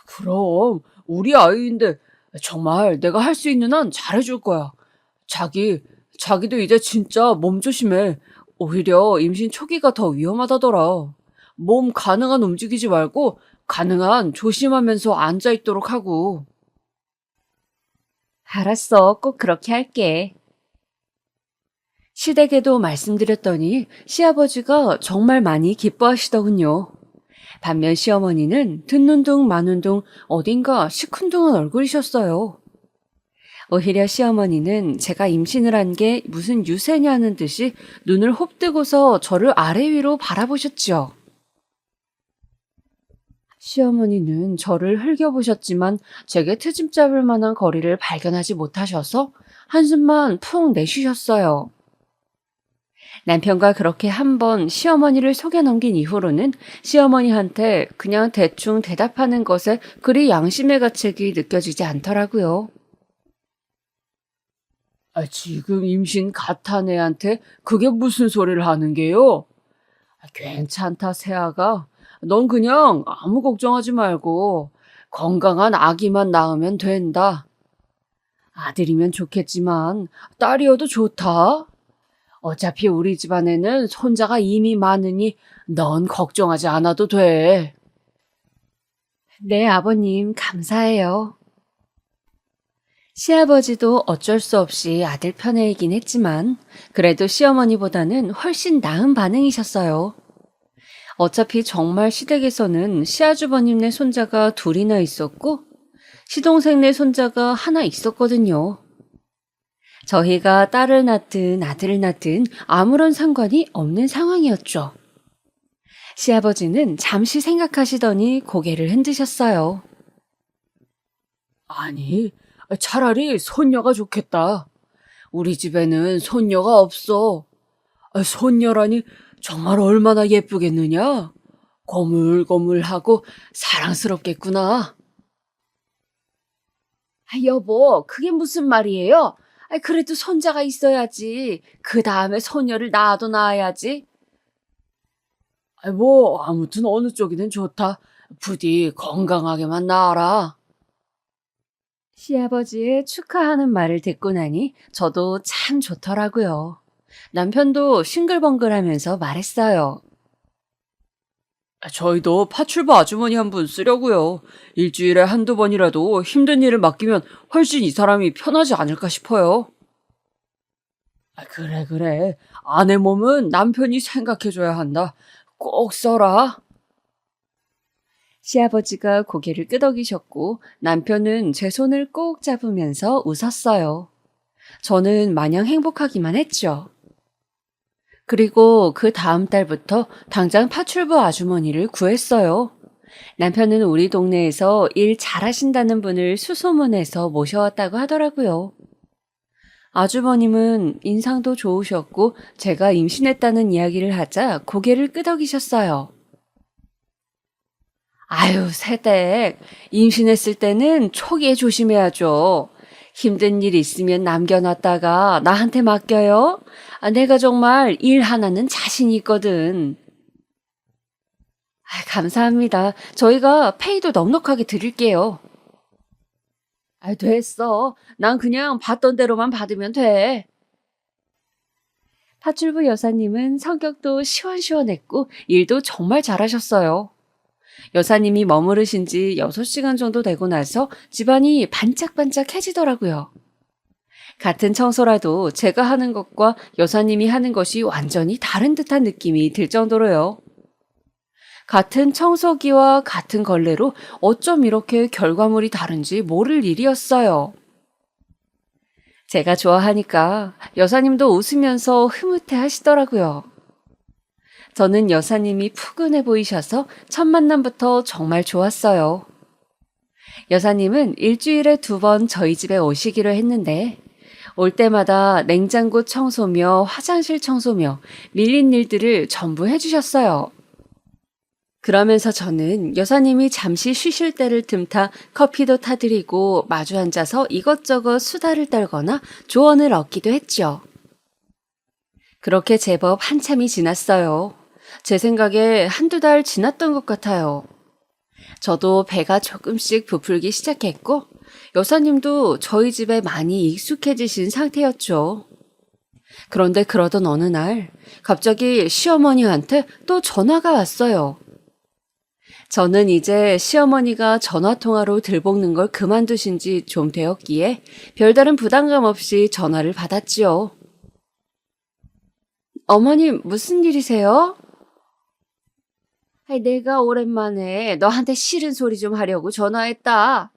그럼 우리 아이인데 정말 내가 할 수 있는 한 잘해줄 거야. 자기도 이제 진짜 몸 조심해. 오히려 임신 초기가 더 위험하다더라. 몸 가능한 움직이지 말고 가능한 조심하면서 앉아 있도록 하고. 알았어. 꼭 그렇게 할게. 시댁에도 말씀드렸더니 시아버지가 정말 많이 기뻐하시더군요. 반면 시어머니는 듣는 둥 마는 둥 어딘가 시큰둥한 얼굴이셨어요. 오히려 시어머니는 제가 임신을 한 게 무슨 유세냐는 듯이 눈을 홉뜨고서 저를 아래 위로 바라보셨지요. 시어머니는 저를 흘겨보셨지만 제게 트집 잡을 만한 거리를 발견하지 못하셔서 한숨만 푹 내쉬셨어요. 남편과 그렇게 한번 시어머니를 속여 넘긴 이후로는 시어머니한테 그냥 대충 대답하는 것에 그리 양심의 가책이 느껴지지 않더라고요. 지금 임신 갓한 애한테 그게 무슨 소리를 하는 게요? 괜찮다, 새아가. 넌 그냥 아무 걱정하지 말고 건강한 아기만 낳으면 된다. 아들이면 좋겠지만 딸이어도 좋다. 어차피 우리 집안에는 손자가 이미 많으니 넌 걱정하지 않아도 돼. 네, 아버님, 감사해요. 시아버지도 어쩔 수 없이 아들 편애이긴 했지만 그래도 시어머니보다는 훨씬 나은 반응이셨어요. 어차피 정말 시댁에서는 시아주버님네 손자가 둘이나 있었고 시동생네 손자가 하나 있었거든요. 저희가 딸을 낳든 아들을 낳든 아무런 상관이 없는 상황이었죠. 시아버지는 잠시 생각하시더니 고개를 흔드셨어요. 아니, 차라리 손녀가 좋겠다. 우리 집에는 손녀가 없어. 손녀라니 정말 얼마나 예쁘겠느냐? 거물거물하고 사랑스럽겠구나. 여보, 그게 무슨 말이에요? 그래도 손자가 있어야지. 그 다음에 손녀를 낳아도 낳아야지. 뭐 아무튼 어느 쪽이든 좋다. 부디 건강하게만 나아라. 시아버지의 축하하는 말을 듣고 나니 저도 참 좋더라고요. 남편도 싱글벙글하면서 말했어요. 저희도 파출부 아주머니 한 분 쓰려고요. 일주일에 한두 번이라도 힘든 일을 맡기면 훨씬 이 사람이 편하지 않을까 싶어요. 그래. 아내 몸은 남편이 생각해줘야 한다. 꼭 써라. 시아버지가 고개를 끄덕이셨고 남편은 제 손을 꼭 잡으면서 웃었어요. 저는 마냥 행복하기만 했죠. 그리고 그 다음 달부터 당장 파출부 아주머니를 구했어요. 남편은 우리 동네에서 일 잘하신다는 분을 수소문해서 모셔왔다고 하더라고요. 아주버님은 인상도 좋으셨고 제가 임신했다는 이야기를 하자 고개를 끄덕이셨어요. 아유, 새댁. 임신했을 때는 초기에 조심해야죠. 힘든 일 있으면 남겨놨다가 나한테 맡겨요. 내가 정말 일 하나는 자신 있거든. 감사합니다. 저희가 페이도 넉넉하게 드릴게요. 됐어. 난 그냥 받던 대로만 받으면 돼. 파출부 여사님은 성격도 시원시원했고 일도 정말 잘하셨어요. 여사님이 머무르신 지 6시간 정도 되고 나서 집안이 반짝반짝해지더라고요. 같은 청소라도 제가 하는 것과 여사님이 하는 것이 완전히 다른 듯한 느낌이 들 정도로요. 같은 청소기와 같은 걸레로 어쩜 이렇게 결과물이 다른지 모를 일이었어요. 제가 좋아하니까 여사님도 웃으면서 흐뭇해 하시더라고요. 저는 여사님이 푸근해 보이셔서 첫 만남부터 정말 좋았어요. 여사님은 일주일에 2번 저희 집에 오시기로 했는데 올 때마다 냉장고 청소며 화장실 청소며 밀린 일들을 전부 해주셨어요. 그러면서 저는 여사님이 잠시 쉬실 때를 틈타 커피도 타드리고 마주 앉아서 이것저것 수다를 떨거나 조언을 얻기도 했죠. 그렇게 제법 한참이 지났어요. 제 생각에 1~2달 지났던 것 같아요. 저도 배가 조금씩 부풀기 시작했고 여사님도 저희 집에 많이 익숙해지신 상태였죠. 그런데 그러던 어느 날 갑자기 시어머니한테 또 전화가 왔어요. 저는 이제 시어머니가 전화통화로 들볶는 걸 그만두신 지 좀 되었기에 별다른 부담감 없이 전화를 받았지요. 어머님, 무슨 일이세요? 내가 오랜만에 너한테 싫은 소리 좀 하려고 전화했다.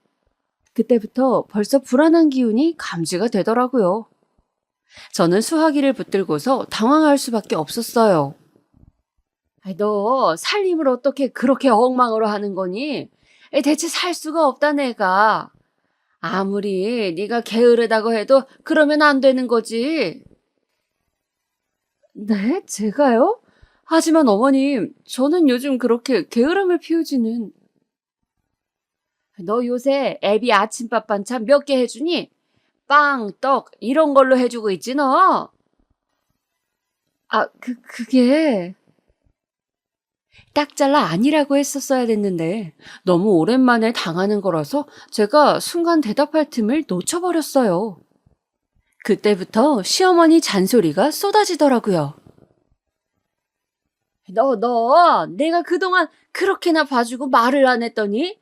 그때부터 벌써 불안한 기운이 감지가 되더라고요. 저는 수화기를 붙들고서 당황할 수밖에 없었어요. 너 살림을 어떻게 그렇게 엉망으로 하는 거니? 대체 살 수가 없다 내가. 아무리 네가 게으르다고 해도 그러면 안 되는 거지. 네? 제가요? 하지만 어머님, 저는 요즘 그렇게 게으름을 피우지는. 너 요새 애비 아침밥 반찬 몇 개 해주니? 빵, 떡 이런 걸로 해주고 있지 너? 그게... 딱 잘라 아니라고 했었어야 됐는데 너무 오랜만에 당하는 거라서 제가 순간 대답할 틈을 놓쳐버렸어요. 그때부터 시어머니 잔소리가 쏟아지더라고요. 너, 내가 그동안 그렇게나 봐주고 말을 안 했더니?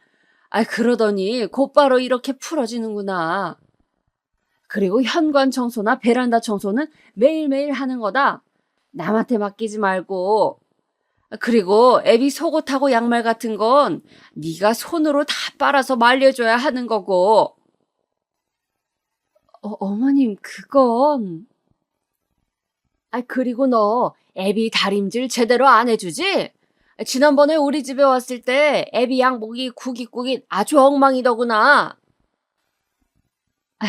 그러더니 곧바로 이렇게 풀어지는구나. 그리고 현관 청소나 베란다 청소는 매일매일 하는 거다. 남한테 맡기지 말고. 그리고 애비 속옷하고 양말 같은 건 네가 손으로 다 빨아서 말려줘야 하는 거고. 어머님, 그건... 그리고 너 애비 다림질 제대로 안 해주지? 지난번에 우리 집에 왔을 때 애비 양복이 구깃구깃 아주 엉망이더구나.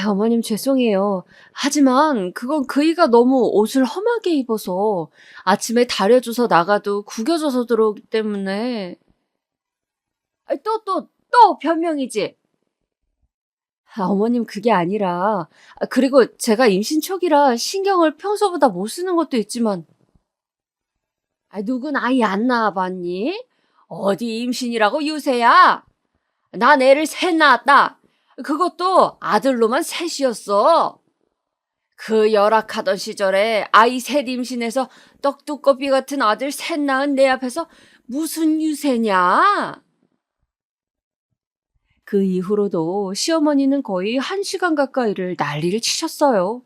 어머님 죄송해요. 하지만 그건 그이가 너무 옷을 험하게 입어서 아침에 다려줘서 나가도 구겨져서 들어오기 때문에. 또 변명이지. 어머님 그게 아니라 그리고 제가 임신 초기라 신경을 평소보다 못 쓰는 것도 있지만. 누군 아이 안 낳아봤니? 어디 임신이라고 유세야? 난 애를 3 낳았다. 그것도 아들로만 3이었어. 그 열악하던 시절에 아이 3 임신해서 떡두꺼비 같은 아들 3 낳은 내 앞에서 무슨 유세냐? 그 이후로도 시어머니는 거의 1시간 가까이를 난리를 치셨어요.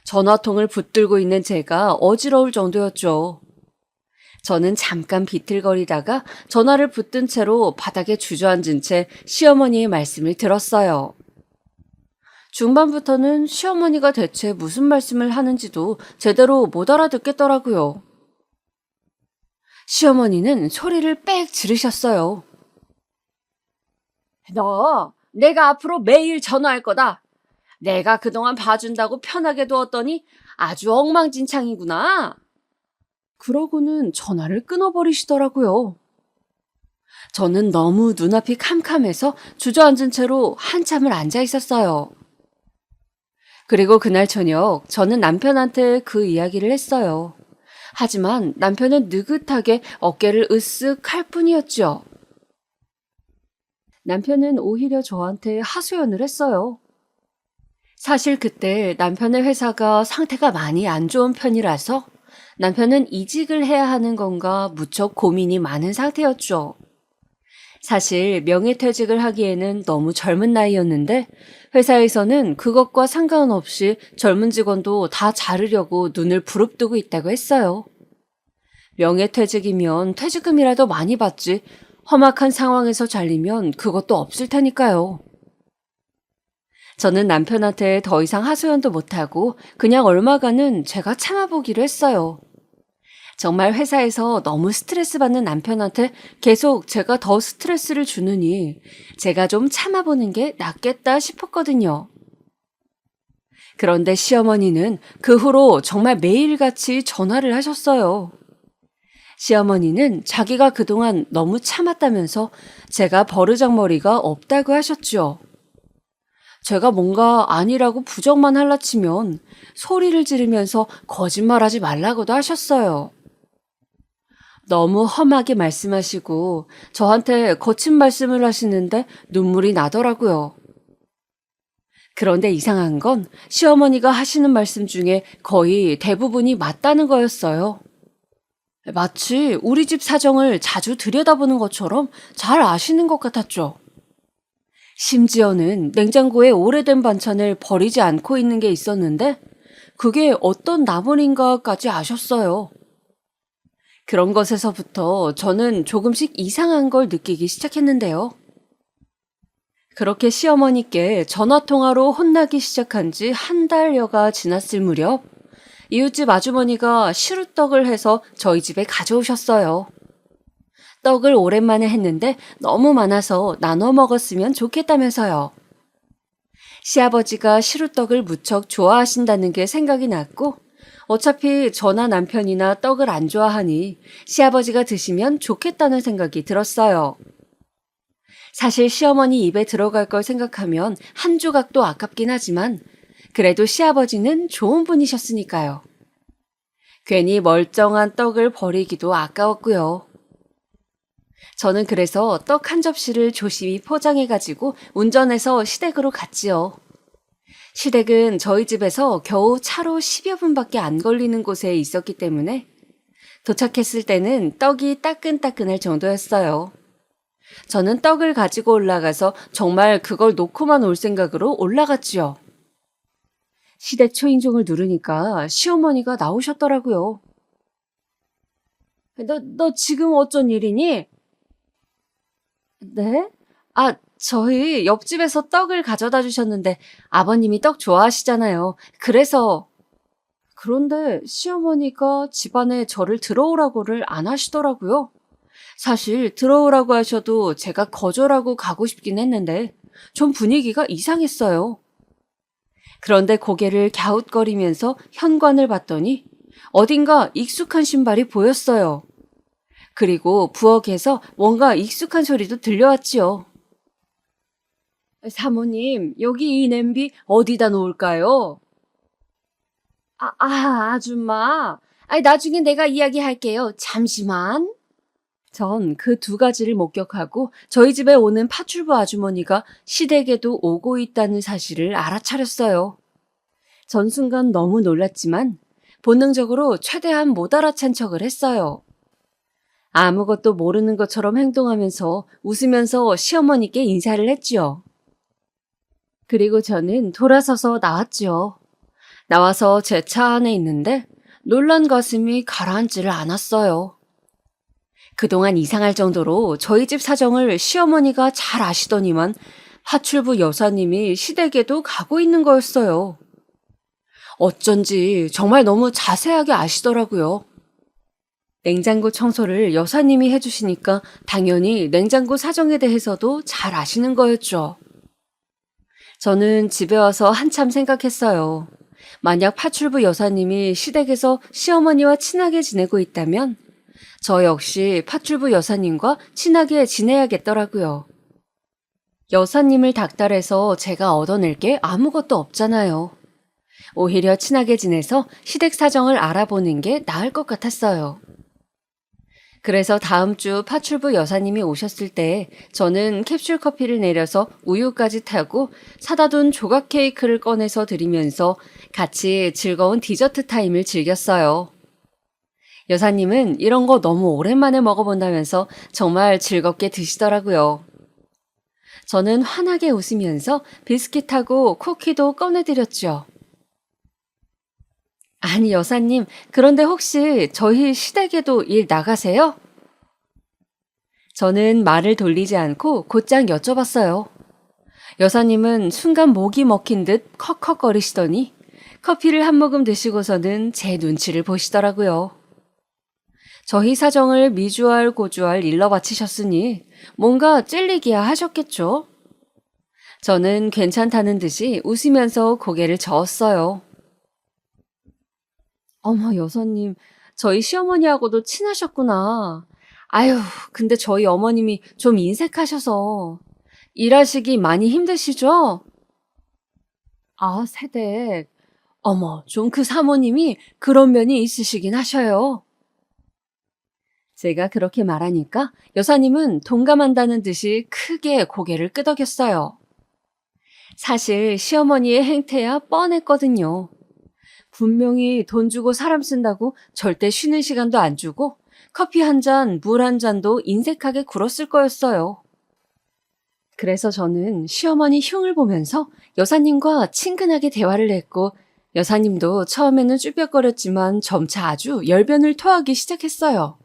전화통을 붙들고 있는 제가 어지러울 정도였죠. 저는 잠깐 비틀거리다가 전화를 붙든 채로 바닥에 주저앉은 채 시어머니의 말씀을 들었어요. 중반부터는 시어머니가 대체 무슨 말씀을 하는지도 제대로 못 알아듣겠더라고요. 시어머니는 소리를 빽 지르셨어요. 너, 내가 앞으로 매일 전화할 거다. 내가 그동안 봐준다고 편하게 두었더니 아주 엉망진창이구나. 그러고는 전화를 끊어버리시더라고요. 저는 너무 눈앞이 캄캄해서 주저앉은 채로 한참을 앉아 있었어요. 그리고 그날 저녁 저는 남편한테 그 이야기를 했어요. 하지만 남편은 느긋하게 어깨를 으쓱 할 뿐이었죠. 남편은 오히려 저한테 하소연을 했어요. 사실 그때 남편의 회사가 상태가 많이 안 좋은 편이라서 남편은 이직을 해야 하는 건가 무척 고민이 많은 상태였죠. 사실 명예퇴직을 하기에는 너무 젊은 나이였는데 회사에서는 그것과 상관없이 젊은 직원도 다 자르려고 눈을 부릅뜨고 있다고 했어요. 명예퇴직이면 퇴직금이라도 많이 받지 험악한 상황에서 잘리면 그것도 없을 테니까요. 저는 남편한테 더 이상 하소연도 못하고 그냥 얼마간은 제가 참아보기로 했어요. 정말 회사에서 너무 스트레스 받는 남편한테 계속 제가 더 스트레스를 주느니 제가 좀 참아보는 게 낫겠다 싶었거든요. 그런데 시어머니는 그 후로 정말 매일같이 전화를 하셨어요. 시어머니는 자기가 그동안 너무 참았다면서 제가 버르장머리가 없다고 하셨죠. 제가 뭔가 아니라고 부정만 할라치면 소리를 지르면서 거짓말하지 말라고도 하셨어요. 너무 험하게 말씀하시고 저한테 거친 말씀을 하시는데 눈물이 나더라고요. 그런데 이상한 건 시어머니가 하시는 말씀 중에 거의 대부분이 맞다는 거였어요. 마치 우리 집 사정을 자주 들여다보는 것처럼 잘 아시는 것 같았죠. 심지어는 냉장고에 오래된 반찬을 버리지 않고 있는 게 있었는데 그게 어떤 나물인가까지 아셨어요. 그런 것에서부터 저는 조금씩 이상한 걸 느끼기 시작했는데요. 그렇게 시어머니께 전화통화로 혼나기 시작한 지 한 달여가 지났을 무렵 이웃집 아주머니가 시루떡을 해서 저희 집에 가져오셨어요. 떡을 오랜만에 했는데 너무 많아서 나눠 먹었으면 좋겠다면서요. 시아버지가 시루떡을 무척 좋아하신다는 게 생각이 났고 어차피 저나 남편이나 떡을 안 좋아하니 시아버지가 드시면 좋겠다는 생각이 들었어요. 사실 시어머니 입에 들어갈 걸 생각하면 한 조각도 아깝긴 하지만 그래도 시아버지는 좋은 분이셨으니까요. 괜히 멀쩡한 떡을 버리기도 아까웠고요. 저는 그래서 떡 한 접시를 조심히 포장해가지고 운전해서 시댁으로 갔지요. 시댁은 저희 집에서 겨우 차로 10여 분밖에 안 걸리는 곳에 있었기 때문에 도착했을 때는 떡이 따끈따끈할 정도였어요. 저는 떡을 가지고 올라가서 정말 그걸 놓고만 올 생각으로 올라갔지요. 시댁 초인종을 누르니까 시어머니가 나오셨더라고요. 너 지금 어쩐 일이니? 네? 저희 옆집에서 떡을 가져다 주셨는데 아버님이 떡 좋아하시잖아요. 그래서. 그런데 시어머니가 집안에 저를 들어오라고를 안 하시더라고요. 사실 들어오라고 하셔도 제가 거절하고 가고 싶긴 했는데 좀 분위기가 이상했어요. 그런데 고개를 갸웃거리면서 현관을 봤더니 어딘가 익숙한 신발이 보였어요. 그리고 부엌에서 뭔가 익숙한 소리도 들려왔지요. 사모님, 여기 이 냄비 어디다 놓을까요? 아줌마. 나중에 내가 이야기할게요. 잠시만. 전 그 두 가지를 목격하고 저희 집에 오는 파출부 아주머니가 시댁에도 오고 있다는 사실을 알아차렸어요. 전 순간 너무 놀랐지만 본능적으로 최대한 못 알아챈 척을 했어요. 아무것도 모르는 것처럼 행동하면서 웃으면서 시어머니께 인사를 했지요. 그리고 저는 돌아서서 나왔지요. 나와서 제 차 안에 있는데 놀란 가슴이 가라앉지를 않았어요. 그동안 이상할 정도로 저희 집 사정을 시어머니가 잘 아시더니만 파출부 여사님이 시댁에도 가고 있는 거였어요. 어쩐지 정말 너무 자세하게 아시더라고요. 냉장고 청소를 여사님이 해주시니까 당연히 냉장고 사정에 대해서도 잘 아시는 거였죠. 저는 집에 와서 한참 생각했어요. 만약 파출부 여사님이 시댁에서 시어머니와 친하게 지내고 있다면 저 역시 파출부 여사님과 친하게 지내야겠더라고요. 여사님을 닥달해서 제가 얻어낼 게 아무것도 없잖아요. 오히려 친하게 지내서 시댁 사정을 알아보는 게 나을 것 같았어요. 그래서 다음 주 파출부 여사님이 오셨을 때 저는 캡슐 커피를 내려서 우유까지 타고 사다 둔 조각 케이크를 꺼내서 드리면서 같이 즐거운 디저트 타임을 즐겼어요. 여사님은 이런 거 너무 오랜만에 먹어본다면서 정말 즐겁게 드시더라고요. 저는 환하게 웃으면서 비스킷하고 쿠키도 꺼내드렸죠. 아니, 여사님, 그런데 혹시 저희 시댁에도 일 나가세요? 저는 말을 돌리지 않고 곧장 여쭤봤어요. 여사님은 순간 목이 먹힌 듯 컥컥거리시더니 커피를 한 모금 드시고서는 제 눈치를 보시더라고요. 저희 사정을 미주알 고주알 일러 바치셨으니 뭔가 찔리기야 하셨겠죠? 저는 괜찮다는 듯이 웃으면서 고개를 저었어요. 어머, 여사님, 저희 시어머니하고도 친하셨구나. 아유, 근데 저희 어머님이 좀 인색하셔서 일하시기 많이 힘드시죠? 아, 세댁. 어머, 좀 그 사모님이 그런 면이 있으시긴 하셔요. 제가 그렇게 말하니까 여사님은 동감한다는 듯이 크게 고개를 끄덕였어요. 사실 시어머니의 행태야 뻔했거든요. 분명히 돈 주고 사람 쓴다고 절대 쉬는 시간도 안 주고 커피 한 잔, 물 한 잔도 인색하게 굴었을 거였어요. 그래서 저는 시어머니 흉을 보면서 여사님과 친근하게 대화를 했고 여사님도 처음에는 쭈뼛거렸지만 점차 아주 열변을 토하기 시작했어요.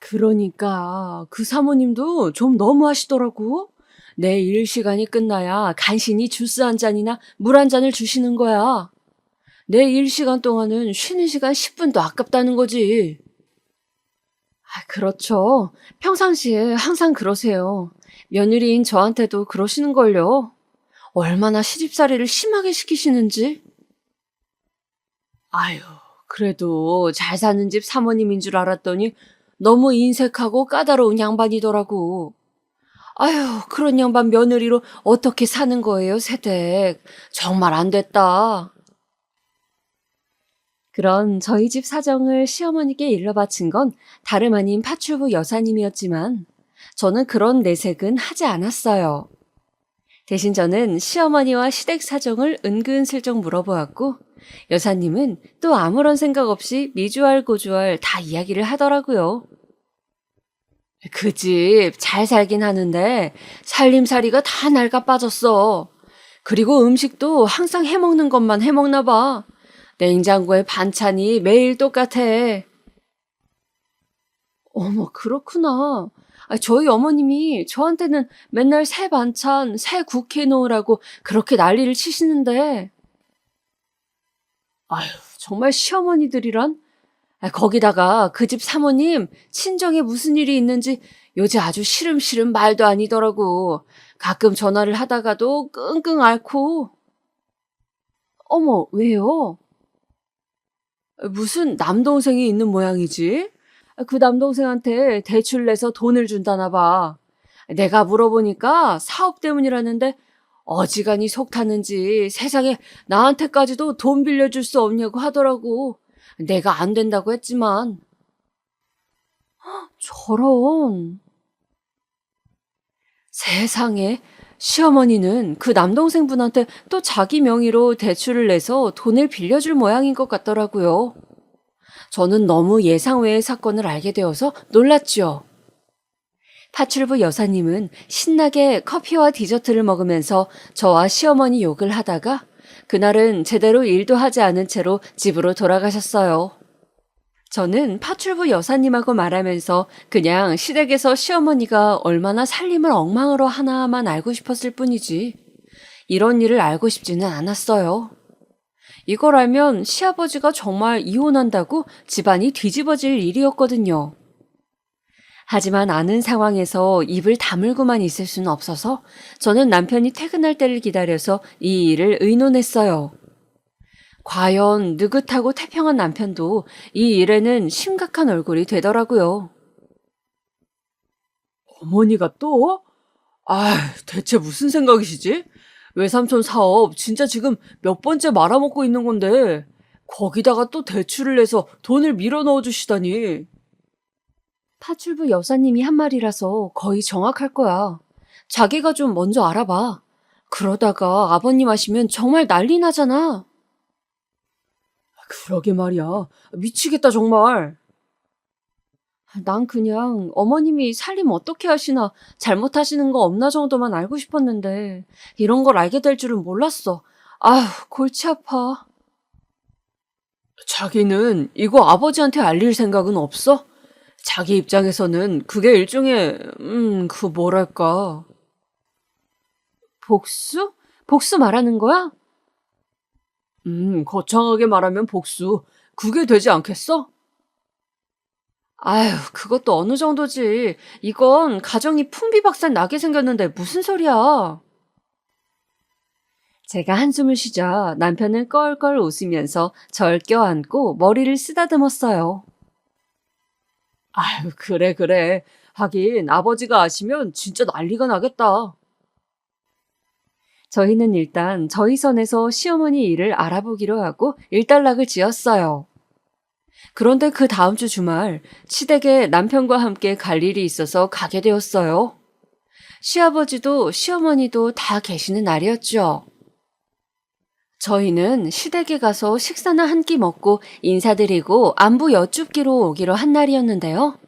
그러니까 그 사모님도 좀 너무 하시더라고. 내 일 시간이 끝나야 간신히 주스 한 잔이나 물 한 잔을 주시는 거야. 내 일 시간 동안은 쉬는 시간 10분도 아깝다는 거지. 그렇죠. 평상시에 항상 그러세요. 며느리인 저한테도 그러시는걸요. 얼마나 시집살이를 심하게 시키시는지. 아유, 그래도 잘 사는 집 사모님인 줄 알았더니 너무 인색하고 까다로운 양반이더라고. 아유, 그런 양반 며느리로 어떻게 사는 거예요, 세댁. 정말 안 됐다. 그런 저희 집 사정을 시어머니께 일러바친 건 다름 아닌 파출부 여사님이었지만 저는 그런 내색은 하지 않았어요. 대신 저는 시어머니와 시댁 사정을 은근슬쩍 물어보았고 여사님은 또 아무런 생각 없이 미주알 고주알 다 이야기를 하더라고요. 그 집 잘 살긴 하는데 살림살이가 다 낡아 빠졌어. 그리고 음식도 항상 해먹는 것만 해먹나 봐. 냉장고에 반찬이 매일 똑같아. 어머, 그렇구나. 저희 어머님이 저한테는 맨날 새 반찬, 새 국 해놓으라고 그렇게 난리를 치시는데. 아유, 정말 시어머니들이란? 거기다가 그 집 사모님 친정에 무슨 일이 있는지 요새 아주 시름시름 말도 아니더라고. 가끔 전화를 하다가도 끙끙 앓고. 어머, 왜요? 무슨 남동생이 있는 모양이지? 그 남동생한테 대출 내서 돈을 준다나 봐. 내가 물어보니까 사업 때문이라는데 어지간히 속 타는지 세상에 나한테까지도 돈 빌려줄 수 없냐고 하더라고. 내가 안 된다고 했지만. 저런. 세상에 시어머니는 그 남동생분한테 또 자기 명의로 대출을 내서 돈을 빌려줄 모양인 것 같더라고요. 저는 너무 예상 외의 사건을 알게 되어서 놀랐죠. 파출부 여사님은 신나게 커피와 디저트를 먹으면서 저와 시어머니 욕을 하다가 그날은 제대로 일도 하지 않은 채로 집으로 돌아가셨어요. 저는 파출부 여사님하고 말하면서 그냥 시댁에서 시어머니가 얼마나 살림을 엉망으로 하나만 알고 싶었을 뿐이지 이런 일을 알고 싶지는 않았어요. 이걸 알면 시아버지가 정말 이혼한다고 집안이 뒤집어질 일이었거든요. 하지만 아는 상황에서 입을 다물고만 있을 수는 없어서 저는 남편이 퇴근할 때를 기다려서 이 일을 의논했어요. 과연 느긋하고 태평한 남편도 이 일에는 심각한 얼굴이 되더라고요. 어머니가 또? 아, 대체 무슨 생각이시지? 외삼촌 사업 진짜 지금 몇 번째 말아먹고 있는 건데 거기다가 또 대출을 내서 돈을 밀어 넣어 주시다니. 파출부 여사님이 한 말이라서 거의 정확할 거야. 자기가 좀 먼저 알아봐. 그러다가 아버님 하시면 정말 난리 나잖아. 그러게 말이야. 미치겠다 정말. 난 그냥 어머님이 살림 어떻게 하시나 잘못하시는 거 없나 정도만 알고 싶었는데 이런 걸 알게 될 줄은 몰랐어. 아휴, 골치 아파. 자기는 이거 아버지한테 알릴 생각은 없어? 자기 입장에서는 그게 일종의 그 뭐랄까. 복수? 복수 말하는 거야? 거창하게 말하면 복수. 그게 되지 않겠어? 아휴, 그것도 어느 정도지. 이건 가정이 풍비박산 나게 생겼는데 무슨 소리야. 제가 한숨을 쉬자 남편은 껄껄 웃으면서 절 껴안고 머리를 쓰다듬었어요. 아유, 그래, 그래. 하긴 아버지가 아시면 진짜 난리가 나겠다. 저희는 일단 저희 선에서 시어머니 일을 알아보기로 하고 일단락을 지었어요. 그런데 그 다음 주 주말 시댁에 남편과 함께 갈 일이 있어서 가게 되었어요. 시아버지도 시어머니도 다 계시는 날이었죠. 저희는 시댁에 가서 식사나 한 끼 먹고 인사드리고 안부 여쭙기로 오기로 한 날이었는데요.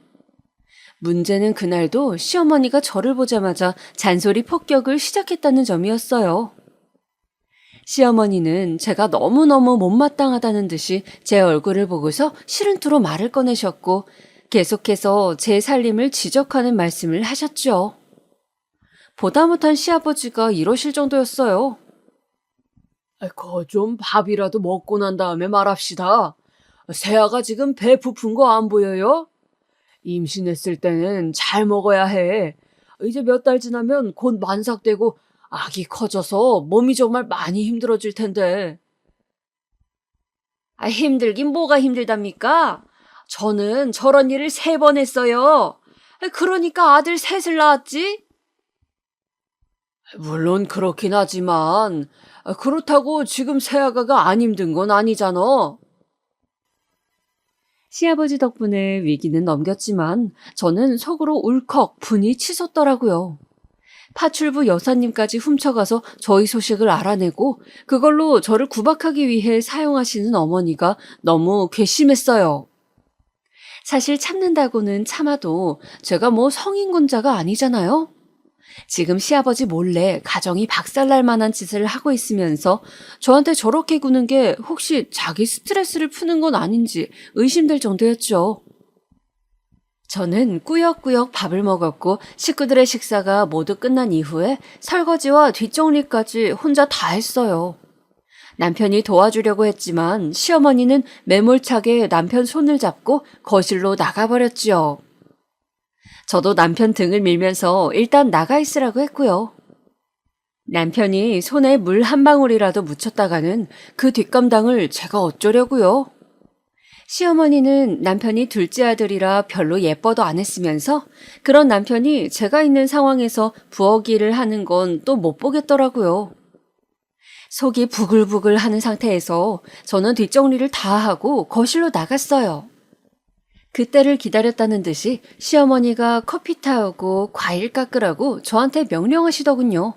문제는 그날도 시어머니가 저를 보자마자 잔소리 폭격을 시작했다는 점이었어요. 시어머니는 제가 너무너무 못마땅하다는 듯이 제 얼굴을 보고서 싫은 투로 말을 꺼내셨고 계속해서 제 살림을 지적하는 말씀을 하셨죠. 보다 못한 시아버지가 이러실 정도였어요. 좀 밥이라도 먹고 난 다음에 말합시다. 세아가 지금 배 부푼 거 안 보여요? 임신했을 때는 잘 먹어야 해. 이제 몇 달 지나면 곧 만삭되고 아기 커져서 몸이 정말 많이 힘들어질 텐데. 힘들긴 뭐가 힘들답니까? 저는 저런 일을 3번 했어요. 그러니까 아들 셋을 낳았지? 물론 그렇긴 하지만 그렇다고 지금 세아가가 안 힘든 건 아니잖아. 시아버지 덕분에 위기는 넘겼지만 저는 속으로 울컥 분이 치솟더라고요. 파출부 여사님까지 훔쳐가서 저희 소식을 알아내고 그걸로 저를 구박하기 위해 사용하시는 어머니가 너무 괘씸했어요. 사실 참는다고는 참아도 제가 뭐 성인군자가 아니잖아요. 지금 시아버지 몰래 가정이 박살날 만한 짓을 하고 있으면서 저한테 저렇게 구는 게 혹시 자기 스트레스를 푸는 건 아닌지 의심될 정도였죠. 저는 꾸역꾸역 밥을 먹었고 식구들의 식사가 모두 끝난 이후에 설거지와 뒷정리까지 혼자 다 했어요. 남편이 도와주려고 했지만 시어머니는 매몰차게 남편 손을 잡고 거실로 나가버렸지요. 저도 남편 등을 밀면서 일단 나가 있으라고 했고요. 남편이 손에 물 한 방울이라도 묻혔다가는 그 뒷감당을 제가 어쩌려고요. 시어머니는 남편이 둘째 아들이라 별로 예뻐도 안 했으면서 그런 남편이 제가 있는 상황에서 부엌 일을 하는 건 또 못 보겠더라고요. 속이 부글부글 하는 상태에서 저는 뒷정리를 다 하고 거실로 나갔어요. 그때를 기다렸다는 듯이 시어머니가 커피 타오고 과일 깎으라고 저한테 명령하시더군요.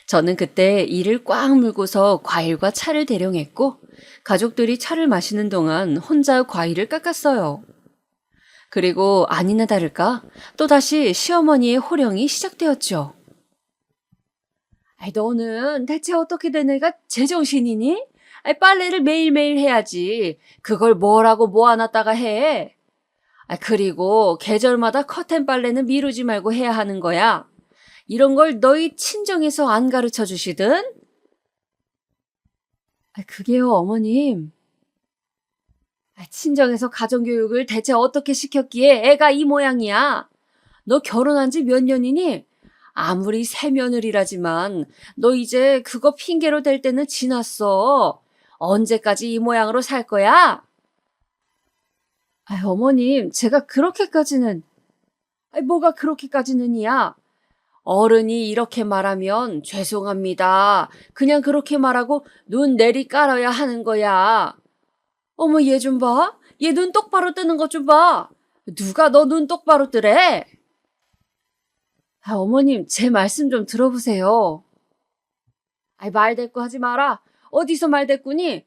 저는 그때 이를 꽉 물고서 과일과 차를 대령했고 가족들이 차를 마시는 동안 혼자 과일을 깎았어요. 그리고 아니나 다를까 또다시 시어머니의 호령이 시작되었죠. 너는 대체 어떻게 된 애가 제정신이니? 빨래를 매일매일 해야지. 그걸 뭐라고 모아놨다가 해. 그리고 계절마다 커튼 빨래는 미루지 말고 해야 하는 거야. 이런 걸 너희 친정에서 안 가르쳐 주시든? 그게요, 어머님. 친정에서 가정교육을 대체 어떻게 시켰기에 애가 이 모양이야? 너 결혼한 지 몇 년이니? 아무리 새며느리라지만 너 이제 그거 핑계로 댈 때는 지났어. 언제까지 이 모양으로 살 거야? 어머님, 제가 그렇게까지는... 뭐가 그렇게까지는이야? 어른이 이렇게 말하면 죄송합니다. 그냥 그렇게 말하고 눈 내리 깔아야 하는 거야. 어머, 얘 좀 봐. 얘 눈 똑바로 뜨는 것 좀 봐. 누가 너 눈 똑바로 뜨래? 어머님, 제 말씀 좀 들어보세요. 말대꾸 하지 마라. 어디서 말대꾸니?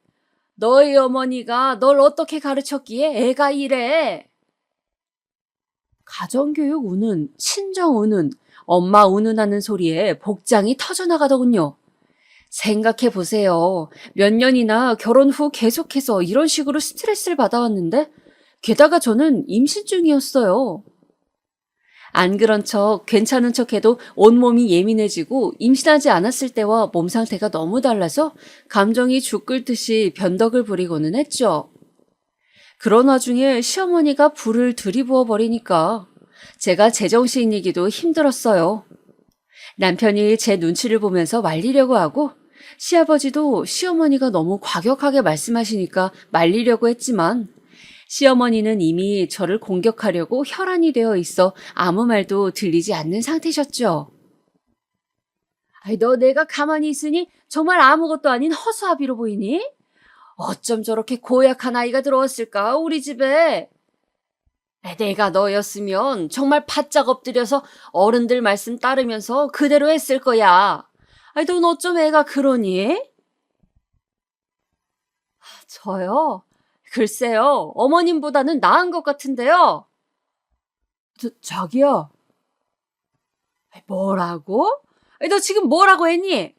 너희 어머니가 널 어떻게 가르쳤기에 애가 이래? 가정교육 우는, 친정 우는, 엄마 우는하는 소리에 복장이 터져나가더군요. 생각해보세요. 몇 년이나 결혼 후 계속해서 이런 식으로 스트레스를 받아왔는데 게다가 저는 임신 중이었어요. 안 그런 척, 괜찮은 척해도 온몸이 예민해지고 임신하지 않았을 때와 몸 상태가 너무 달라서 감정이 죽 끓듯이 변덕을 부리고는 했죠. 그런 와중에 시어머니가 불을 들이부어 버리니까 제가 제정신이기도 힘들었어요. 남편이 제 눈치를 보면서 말리려고 하고 시아버지도 시어머니가 너무 과격하게 말씀하시니까 말리려고 했지만 시어머니는 이미 저를 공격하려고 혈안이 되어 있어 아무 말도 들리지 않는 상태셨죠. 너 내가 가만히 있으니 정말 아무것도 아닌 허수아비로 보이니? 어쩜 저렇게 고약한 아이가 들어왔을까 우리 집에. 내가 너였으면 정말 바짝 엎드려서 어른들 말씀 따르면서 그대로 했을 거야. 넌 어쩜 애가 그러니? 저요? 글쎄요, 어머님보다는 나은 것 같은데요. 자기야. 뭐라고? 너 지금 뭐라고 했니?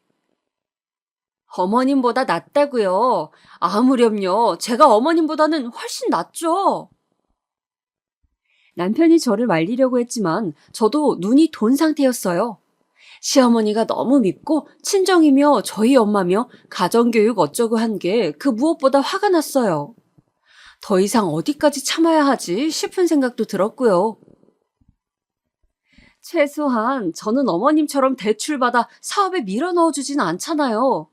어머님보다 낫다고요. 아무렴요. 제가 어머님보다는 훨씬 낫죠. 남편이 저를 말리려고 했지만 저도 눈이 돈 상태였어요. 시어머니가 너무 밉고 친정이며 저희 엄마며 가정교육 어쩌고 한 게 그 무엇보다 화가 났어요. 더 이상 어디까지 참아야 하지 싶은 생각도 들었고요. 최소한 저는 어머님처럼 대출받아 사업에 밀어넣어주진 않잖아요.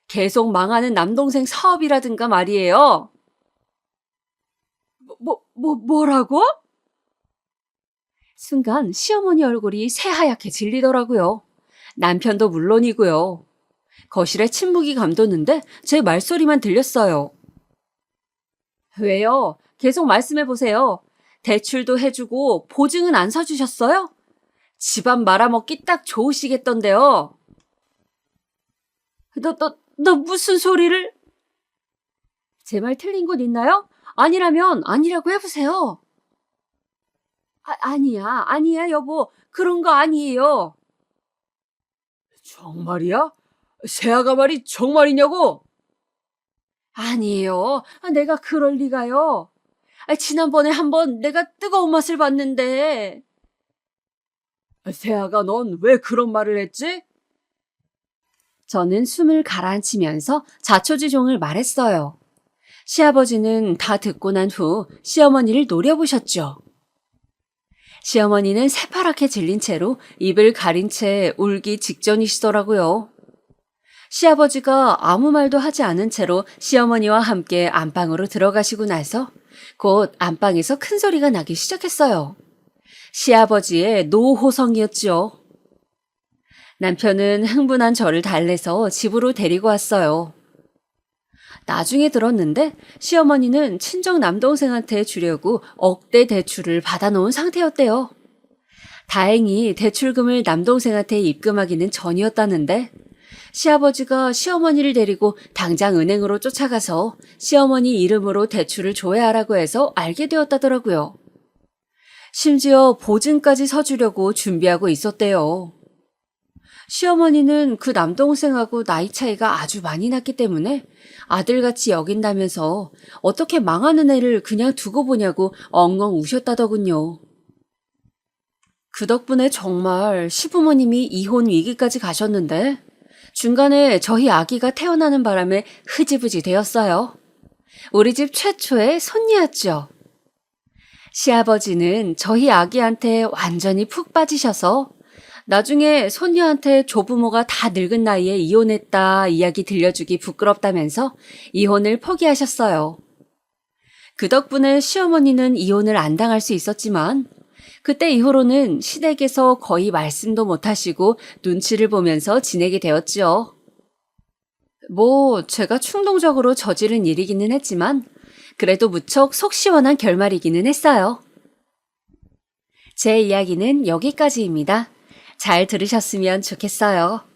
계속 망하는 남동생 사업이라든가 말이에요. 뭐라고? 순간 시어머니 얼굴이 새하얗게 질리더라고요. 남편도 물론이고요. 거실에 침묵이 감도는데 제 말소리만 들렸어요. 왜요? 계속 말씀해보세요. 대출도 해주고 보증은 안 서주셨어요? 집안 말아먹기 딱 좋으시겠던데요. 너 무슨 소리를? 제 말 틀린 곳 있나요? 아니라면 아니라고 해보세요. 아니야, 여보. 그런 거 아니에요. 정말이야? 새아가 말이 정말이냐고? 아니에요. 내가 그럴 리가요. 지난번에 한번 내가 뜨거운 맛을 봤는데. 새아가 넌 왜 그런 말을 했지? 저는 숨을 가라앉히면서 자초지종을 말했어요. 시아버지는 다 듣고 난 후 시어머니를 노려보셨죠. 시어머니는 새파랗게 질린 채로 입을 가린 채 울기 직전이시더라고요. 시아버지가 아무 말도 하지 않은 채로 시어머니와 함께 안방으로 들어가시고 나서 곧 안방에서 큰 소리가 나기 시작했어요. 시아버지의 노호성이었죠. 남편은 흥분한 저를 달래서 집으로 데리고 왔어요. 나중에 들었는데 시어머니는 친정 남동생한테 주려고 억대 대출을 받아놓은 상태였대요. 다행히 대출금을 남동생한테 입금하기는 전이었다는데 시아버지가 시어머니를 데리고 당장 은행으로 쫓아가서 시어머니 이름으로 대출을 줘야 하라고 해서 알게 되었다더라고요. 심지어 보증까지 서주려고 준비하고 있었대요. 시어머니는 그 남동생하고 나이 차이가 아주 많이 났기 때문에 아들같이 여긴다면서 어떻게 망하는 애를 그냥 두고 보냐고 엉엉 우셨다더군요. 그 덕분에 정말 시부모님이 이혼 위기까지 가셨는데 중간에 저희 아기가 태어나는 바람에 흐지부지 되었어요. 우리 집 최초의 손녀였죠. 시아버지는 저희 아기한테 완전히 푹 빠지셔서 나중에 손녀한테 조부모가 다 늙은 나이에 이혼했다 이야기 들려주기 부끄럽다면서 이혼을 포기하셨어요. 그 덕분에 시어머니는 이혼을 안 당할 수 있었지만 그때 이후로는 시댁에서 거의 말씀도 못하시고 눈치를 보면서 지내게 되었지요. 제가 충동적으로 저지른 일이기는 했지만 그래도 무척 속 시원한 결말이기는 했어요. 제 이야기는 여기까지입니다. 잘 들으셨으면 좋겠어요.